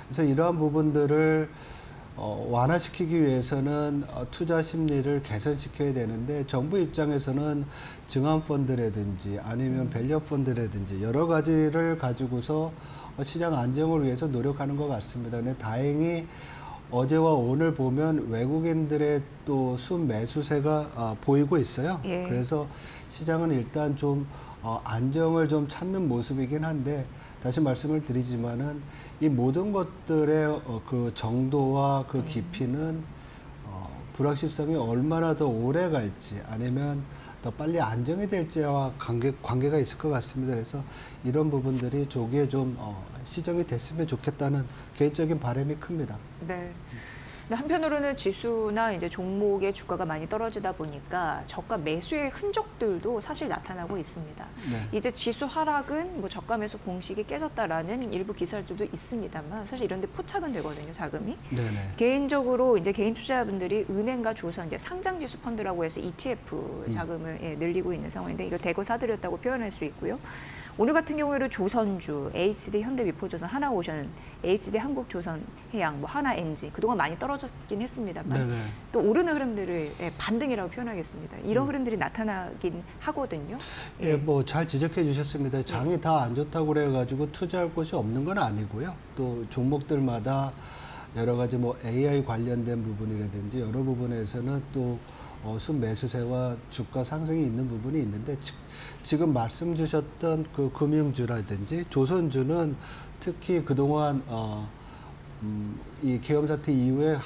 그래서 이러한 부분들을 완화시키기 위해서는 투자 심리를 개선시켜야 되는데 정부 입장에서는 증환펀드라든지 아니면 밸류펀드라든지 여러 가지를 가지고서 시장 안정을 위해서 노력하는 것 같습니다. 근데 다행히 어제와 오늘 보면 외국인들의 또 순매수세가 보이고 있어요. 예. 그래서 시장은 일단 좀 안정을 좀 찾는 모습이긴 한데 다시 말씀을 드리지만은 이 모든 것들의 그 정도와 그 깊이는 불확실성이 얼마나 더 오래 갈지 아니면 더 빨리 안정이 될지와 관계가 있을 것 같습니다. 그래서 이런 부분들이 조기에 좀 시정이 됐으면 좋겠다는 개인적인 바람이 큽니다. 네. 근데 한편으로는 지수나 이제 종목의 주가가 많이 떨어지다 보니까 저가 매수의 흔적들도 사실 나타나고 있습니다. 네. 이제 지수 하락은 뭐 저가 매수 공식이 깨졌다라는 일부 기사들도 있습니다만 사실 이런 데 포착은 되거든요, 자금이. 네네. 개인적으로 이제 개인 투자자분들이 은행과 조선 이제 상장 지수 펀드라고 해서 ETF 자금을 늘리고 있는 상황인데 이거 대거 사들였다고 표현할 수 있고요. 오늘 같은 경우에도 조선주, HD 현대미포조선, 하나오션, HD 한국조선해양, 뭐 하나엔지 그동안 많이 떨어졌긴 했습니다만 네네. 또 오르는 흐름들을 반등이라고 표현하겠습니다. 이런 흐름들이 나타나긴 하거든요. 예, 뭐 잘 지적해 주셨습니다. 장이 다 안 좋다고 그래가지고 투자할 곳이 없는 건 아니고요. 또 종목들마다 여러 가지 뭐 AI 관련된 부분이라든지 여러 부분에서는 또 순매수세와 주가 상승이 있는 부분이 있는데 지금 말씀 주셨던 그 금융주라든지 조선주는 특히 그동안 이 계엄 사태 이후에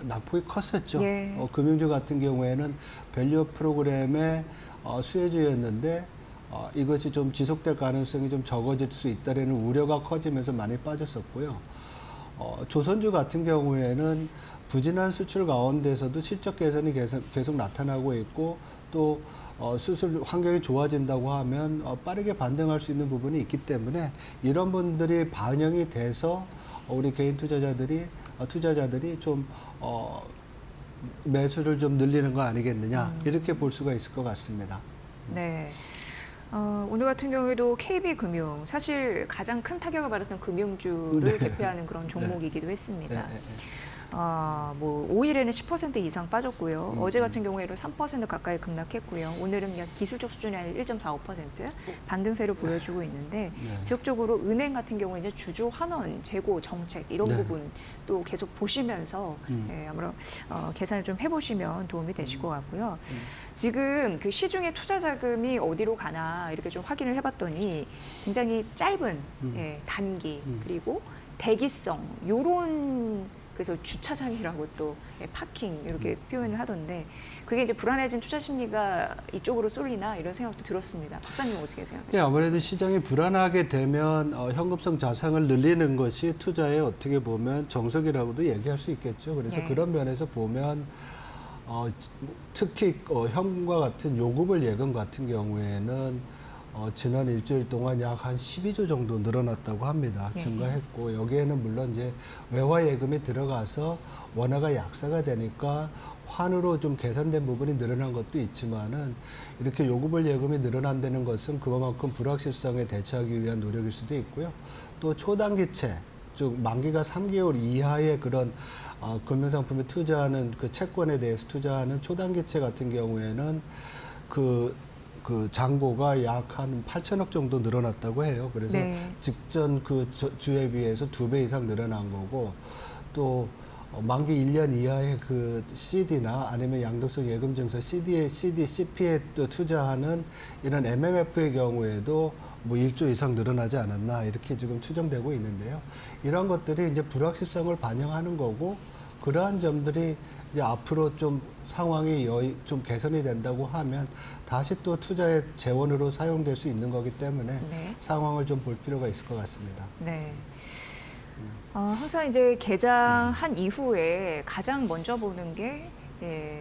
낙폭이 컸었죠. 예. 금융주 같은 경우에는 밸류 프로그램의 수혜주였는데 이것이 좀 지속될 가능성이 좀 적어질 수 있다는 우려가 커지면서 많이 빠졌었고요. 조선주 같은 경우에는 부진한 수출 가운데서도 실적 개선이 계속 나타나고 있고 또 수술 환경이 좋아진다고 하면 빠르게 반등할 수 있는 부분이 있기 때문에 이런 분들이 반영이 돼서 우리 개인 투자자들이 좀 매수를 좀 늘리는 거 아니겠느냐 이렇게 볼 수가 있을 것 같습니다. 네. 오늘 같은 경우에도 KB금융 사실 가장 큰 타격을 받았던 금융주를 대표하는 그런 종목이기도 했습니다. 뭐 5일에는 10% 이상 빠졌고요. 어제 같은 경우에도 3% 가까이 급락했고요. 오늘은 약 기술적 수준이 아니라 1.45% 반등세를 보여주고 있는데 지속적으로 은행 같은 경우 이제 주주 환원 재고 정책 이런 부분 또 계속 보시면서 아무래도 계산을 좀 해보시면 도움이 되실 것 같고요. 지금 그 시중의 투자 자금이 어디로 가나 이렇게 좀 확인을 해봤더니 굉장히 짧은 단기 그리고 대기성 요런 그래서 주차장이라고 또 파킹 이렇게 표현을 하던데 그게 이제 불안해진 투자 심리가 이쪽으로 쏠리나 이런 생각도 들었습니다. 박사님은 어떻게 생각하세요? 네, 아무래도 시장이 불안하게 되면 현금성 자산을 늘리는 것이 투자의 어떻게 보면 정석이라고도 얘기할 수 있겠죠. 그래서 그런 면에서 보면 특히 현금과 같은 요구불 예금 같은 경우에는 지난 일주일 동안 약 한 12조 정도 늘어났다고 합니다. 증가했고 여기에는 물론 이제 외화 예금이 들어가서 원화가 약세가 되니까 환으로 좀 개선된 부분이 늘어난 것도 있지만은 이렇게 요구불 예금이 늘어난다는 것은 그만큼 불확실성에 대처하기 위한 노력일 수도 있고요. 또 초단기채, 즉 만기가 3개월 이하의 그런 금융상품에 투자하는 그 채권에 대해서 투자하는 초단기채 같은 경우에는 그 잔고가 약 한 8천억 정도 늘어났다고 해요. 그래서 직전 그 주에 비해서 2배 이상 늘어난 거고 또 만기 1년 이하의 그 CD나 아니면 양도성 예금 증서 CP에 또 투자하는 이런 MMF의 경우에도 뭐 1조 이상 늘어나지 않았나 이렇게 지금 추정되고 있는데요. 이런 것들이 이제 불확실성을 반영하는 거고 그러한 점들이 이제 앞으로 좀 상황이 좀 개선이 된다고 하면 다시 또 투자의 재원으로 사용될 수 있는 거기 때문에 상황을 좀 볼 필요가 있을 것 같습니다. 네. 항상 이제 개장한 이후에 가장 먼저 보는 게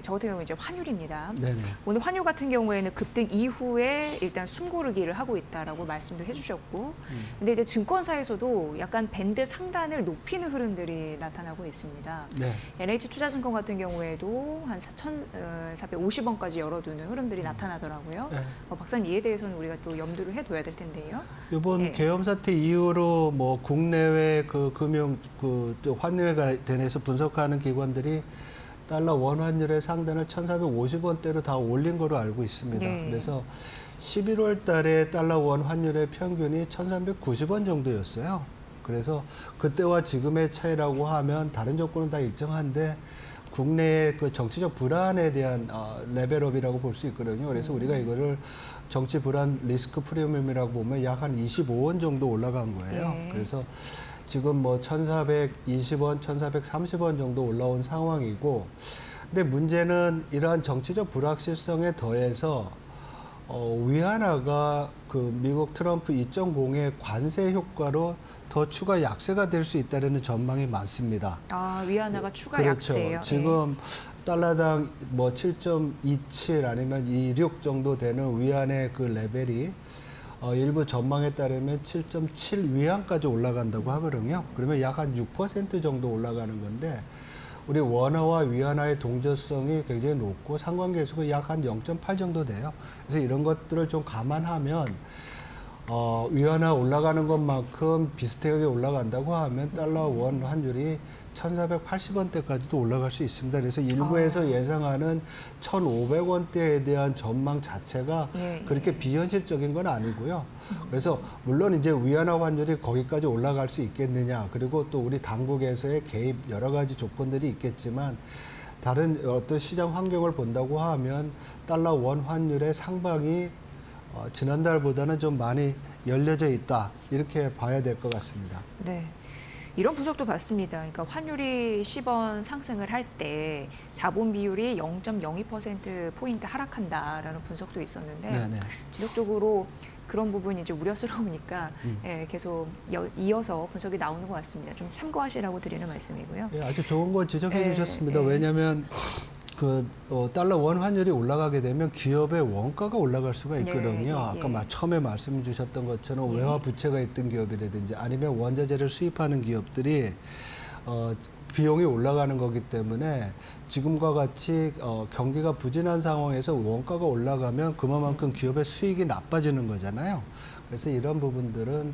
저 같은 경우 이제 환율입니다. 네네. 오늘 환율 같은 경우에는 급등 이후에 일단 숨고르기를 하고 있다라고 말씀도 해주셨고, 근데 이제 증권사에서도 약간 밴드 상단을 높이는 흐름들이 나타나고 있습니다. 네. NH투자증권 같은 경우에도 한 4,450원까지 열어두는 흐름들이 나타나더라고요. 박사님 이에 대해서는 우리가 또 염두를 해둬야 될 텐데요. 이번 계엄 사태 이후로 뭐 국내외 그 금융 그 환율에 대해서 분석하는 기관들이 달러 원 환율의 상단을 1,450원대로 다 올린 거로 알고 있습니다. 그래서 11월 달에 달러 원 환율의 평균이 1,390원 정도였어요. 그래서 그때와 지금의 차이라고 하면 다른 조건은 다 일정한데 국내의 그 정치적 불안에 대한 레벨업이라고 볼 수 있거든요. 그래서 우리가 이거를 정치 불안 리스크 프리미엄이라고 보면 약 한 25원 정도 올라간 거예요. 그래서 지금 뭐 1,420원, 1,430원 정도 올라온 상황이고, 근데 문제는 이러한 정치적 불확실성에 더해서 위안화가 그 미국 트럼프 2.0의 관세 효과로 더 추가 약세가 될 수 있다는 전망이 많습니다. 아, 위안화가 추가 그렇죠. 약세예요. 지금 달러당 뭐 7.27 아니면 26 정도 되는 위안의 그 레벨이 일부 전망에 따르면 7.7 위안까지 올라간다고 하거든요. 그러면 약 한 6% 정도 올라가는 건데 우리 원화와 위안화의 동저성이 굉장히 높고 상관계수가 약 한 0.8 정도 돼요. 그래서 이런 것들을 좀 감안하면 위안화 올라가는 것만큼 비슷하게 올라간다고 하면 달러 원 환율이 1,480원대까지도 올라갈 수 있습니다. 그래서 일부에서 예상하는 1,500원대에 대한 전망 자체가 그렇게 비현실적인 건 아니고요. 그래서 물론 이제 위안화 환율이 거기까지 올라갈 수 있겠느냐, 그리고 또 우리 당국에서의 개입 여러 가지 조건들이 있겠지만 다른 어떤 시장 환경을 본다고 하면 달러 원 환율의 상방이 지난달보다는 좀 많이 열려져 있다, 이렇게 봐야 될 것 같습니다. 네. 이런 분석도 봤습니다. 그러니까 환율이 10원 상승을 할 때 자본 비율이 0.02%포인트 하락한다라는 분석도 있었는데 네네. 지속적으로 그런 부분이 이제 우려스러우니까 계속 이어서 분석이 나오는 것 같습니다. 좀 참고하시라고 드리는 말씀이고요. 예, 아주 좋은 거 지적해 주셨습니다. 왜냐하면 달러 원 환율이 올라가게 되면 기업의 원가가 올라갈 수가 있거든요. 아까 처음에 말씀 주셨던 것처럼 외화 부채가 있던 기업이라든지 아니면 원자재를 수입하는 기업들이 비용이 올라가는 거기 때문에 지금과 같이 경기가 부진한 상황에서 원가가 올라가면 그만큼 기업의 수익이 나빠지는 거잖아요. 그래서 이런 부분들은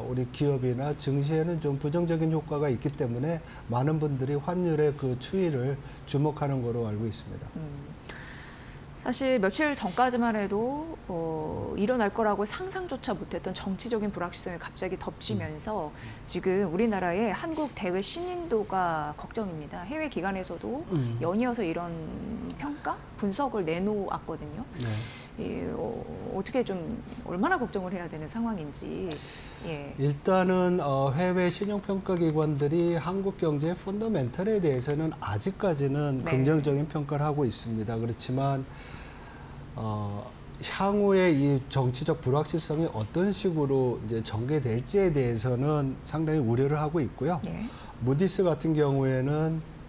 우리 기업이나 증시에는 좀 부정적인 효과가 있기 때문에 많은 분들이 환율의 그 추이를 주목하는 거로 알고 있습니다. 사실 며칠 전까지만 해도 일어날 거라고 상상조차 못했던 정치적인 불확실성이 갑자기 덮치면서 지금 우리나라의 한국 대외 신인도가 걱정입니다. 해외 기관에서도 연이어서 이런 평가, 분석을 내놓았거든요. 어떻게 좀 얼마나 걱정을 해야 되는 상황인지. 일단은 해외 신용평가기관들이 한국 경제의 펀더멘털에 대해서는 아직까지는 긍정적인 평가를 하고 있습니다. 그렇지만 향후에 이 정치적 불확실성이 어떤 식으로 이제 전개될지에 대해서는 상당히 우려를 하고 있고요. 무디스 같은 경우에는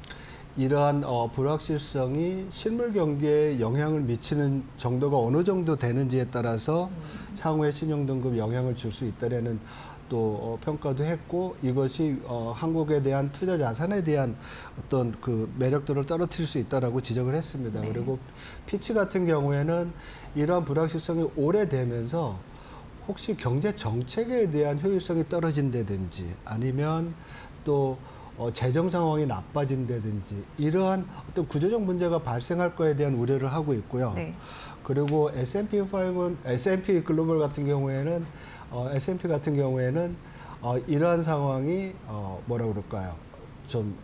이러한 불확실성이 실물 경기에 영향을 미치는 정도가 어느 정도 되는지에 따라서 향후에 신용등급 영향을 줄 수 있다라는 또 평가도 했고, 이것이 한국에 대한 투자 자산에 대한 어떤 그 매력도를 떨어뜨릴 수 있다라고 지적을 했습니다. 그리고 피치 같은 경우에는 이러한 불확실성이 오래되면서 혹시 경제 정책에 대한 효율성이 떨어진다든지 아니면 또 재정 상황이 나빠진다든지 이러한 어떤 구조적 문제가 발생할 거에 대한 우려를 하고 있고요. 그리고 S&P 글로벌 같은 경우에는 S&P 같은 경우에는 이러한 상황이 뭐라 그럴까요? 좀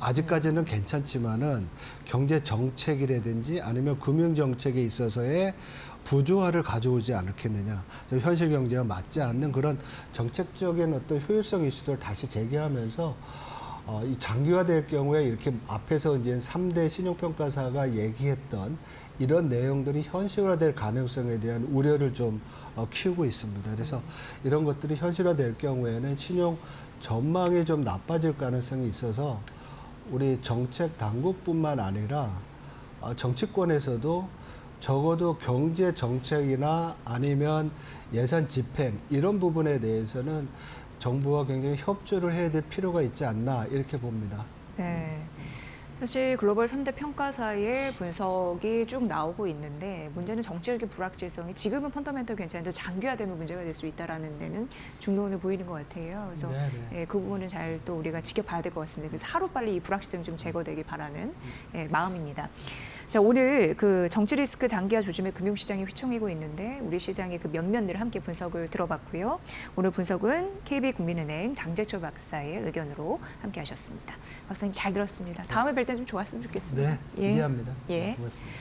아직까지는 괜찮지만은 경제 정책이라든지 아니면 금융 정책에 있어서의 부조화를 가져오지 않겠느냐. 현실 경제와 맞지 않는 그런 정책적인 어떤 효율성 이슈들을 다시 제기하면서 이 장기화될 경우에 이렇게 앞에서 이제 3대 신용평가사가 얘기했던 이런 내용들이 현실화될 가능성에 대한 우려를 좀 키우고 있습니다. 그래서 이런 것들이 현실화될 경우에는 신용 전망이 좀 나빠질 가능성이 있어서 우리 정책 당국뿐만 아니라 정치권에서도 적어도 경제 정책이나 아니면 예산 집행 이런 부분에 대해서는 정부와 굉장히 협조를 해야 될 필요가 있지 않나 이렇게 봅니다. 네. 사실 글로벌 3대 평가사의 분석이 쭉 나오고 있는데 문제는 정치적인 불확실성이 지금은 펀더멘털 괜찮은데 장기화되면 문제가 될 수 있다는 데는 중론을 보이는 것 같아요. 그래서 그 부분은 잘 또 우리가 지켜봐야 될 것 같습니다. 그래서 하루빨리 이 불확실성이 좀 제거되길 바라는 마음입니다. 자, 오늘 그 정치 리스크 장기화 조짐에 금융시장이 휘청이고 있는데 우리 시장의 그 면면들을 함께 분석을 들어봤고요. 오늘 분석은 KB국민은행 장재철 박사의 의견으로 함께 하셨습니다. 박사님 잘 들었습니다. 다음에 뵐 때 좀 좋았으면 좋겠습니다. 네, 이해합니다. 예. 고맙습니다.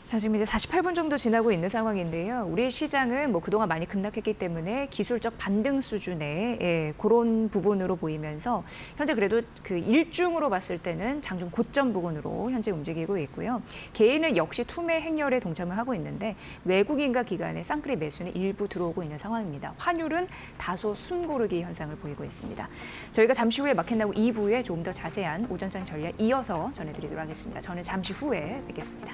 자, 지금 이제 48분 정도 지나고 있는 상황인데요. 우리 시장은 뭐 그동안 많이 급락했기 때문에 기술적 반등 수준의 그런 부분으로 보이면서 현재 그래도 그 일중으로 봤을 때는 장중 고점 부근으로 현재 움직이고 있고요. 개인은 역시 투매 행렬에 동참을 하고 있는데 외국인과 기관의 쌍끌이 매수는 일부 들어오고 있는 상황입니다. 환율은 다소 숨고르기 현상을 보이고 있습니다. 저희가 잠시 후에 마켓 나우 2부에 조금 더 자세한 오전장 전략 이어서 전해드리도록 하겠습니다. 저는 잠시 후에 뵙겠습니다.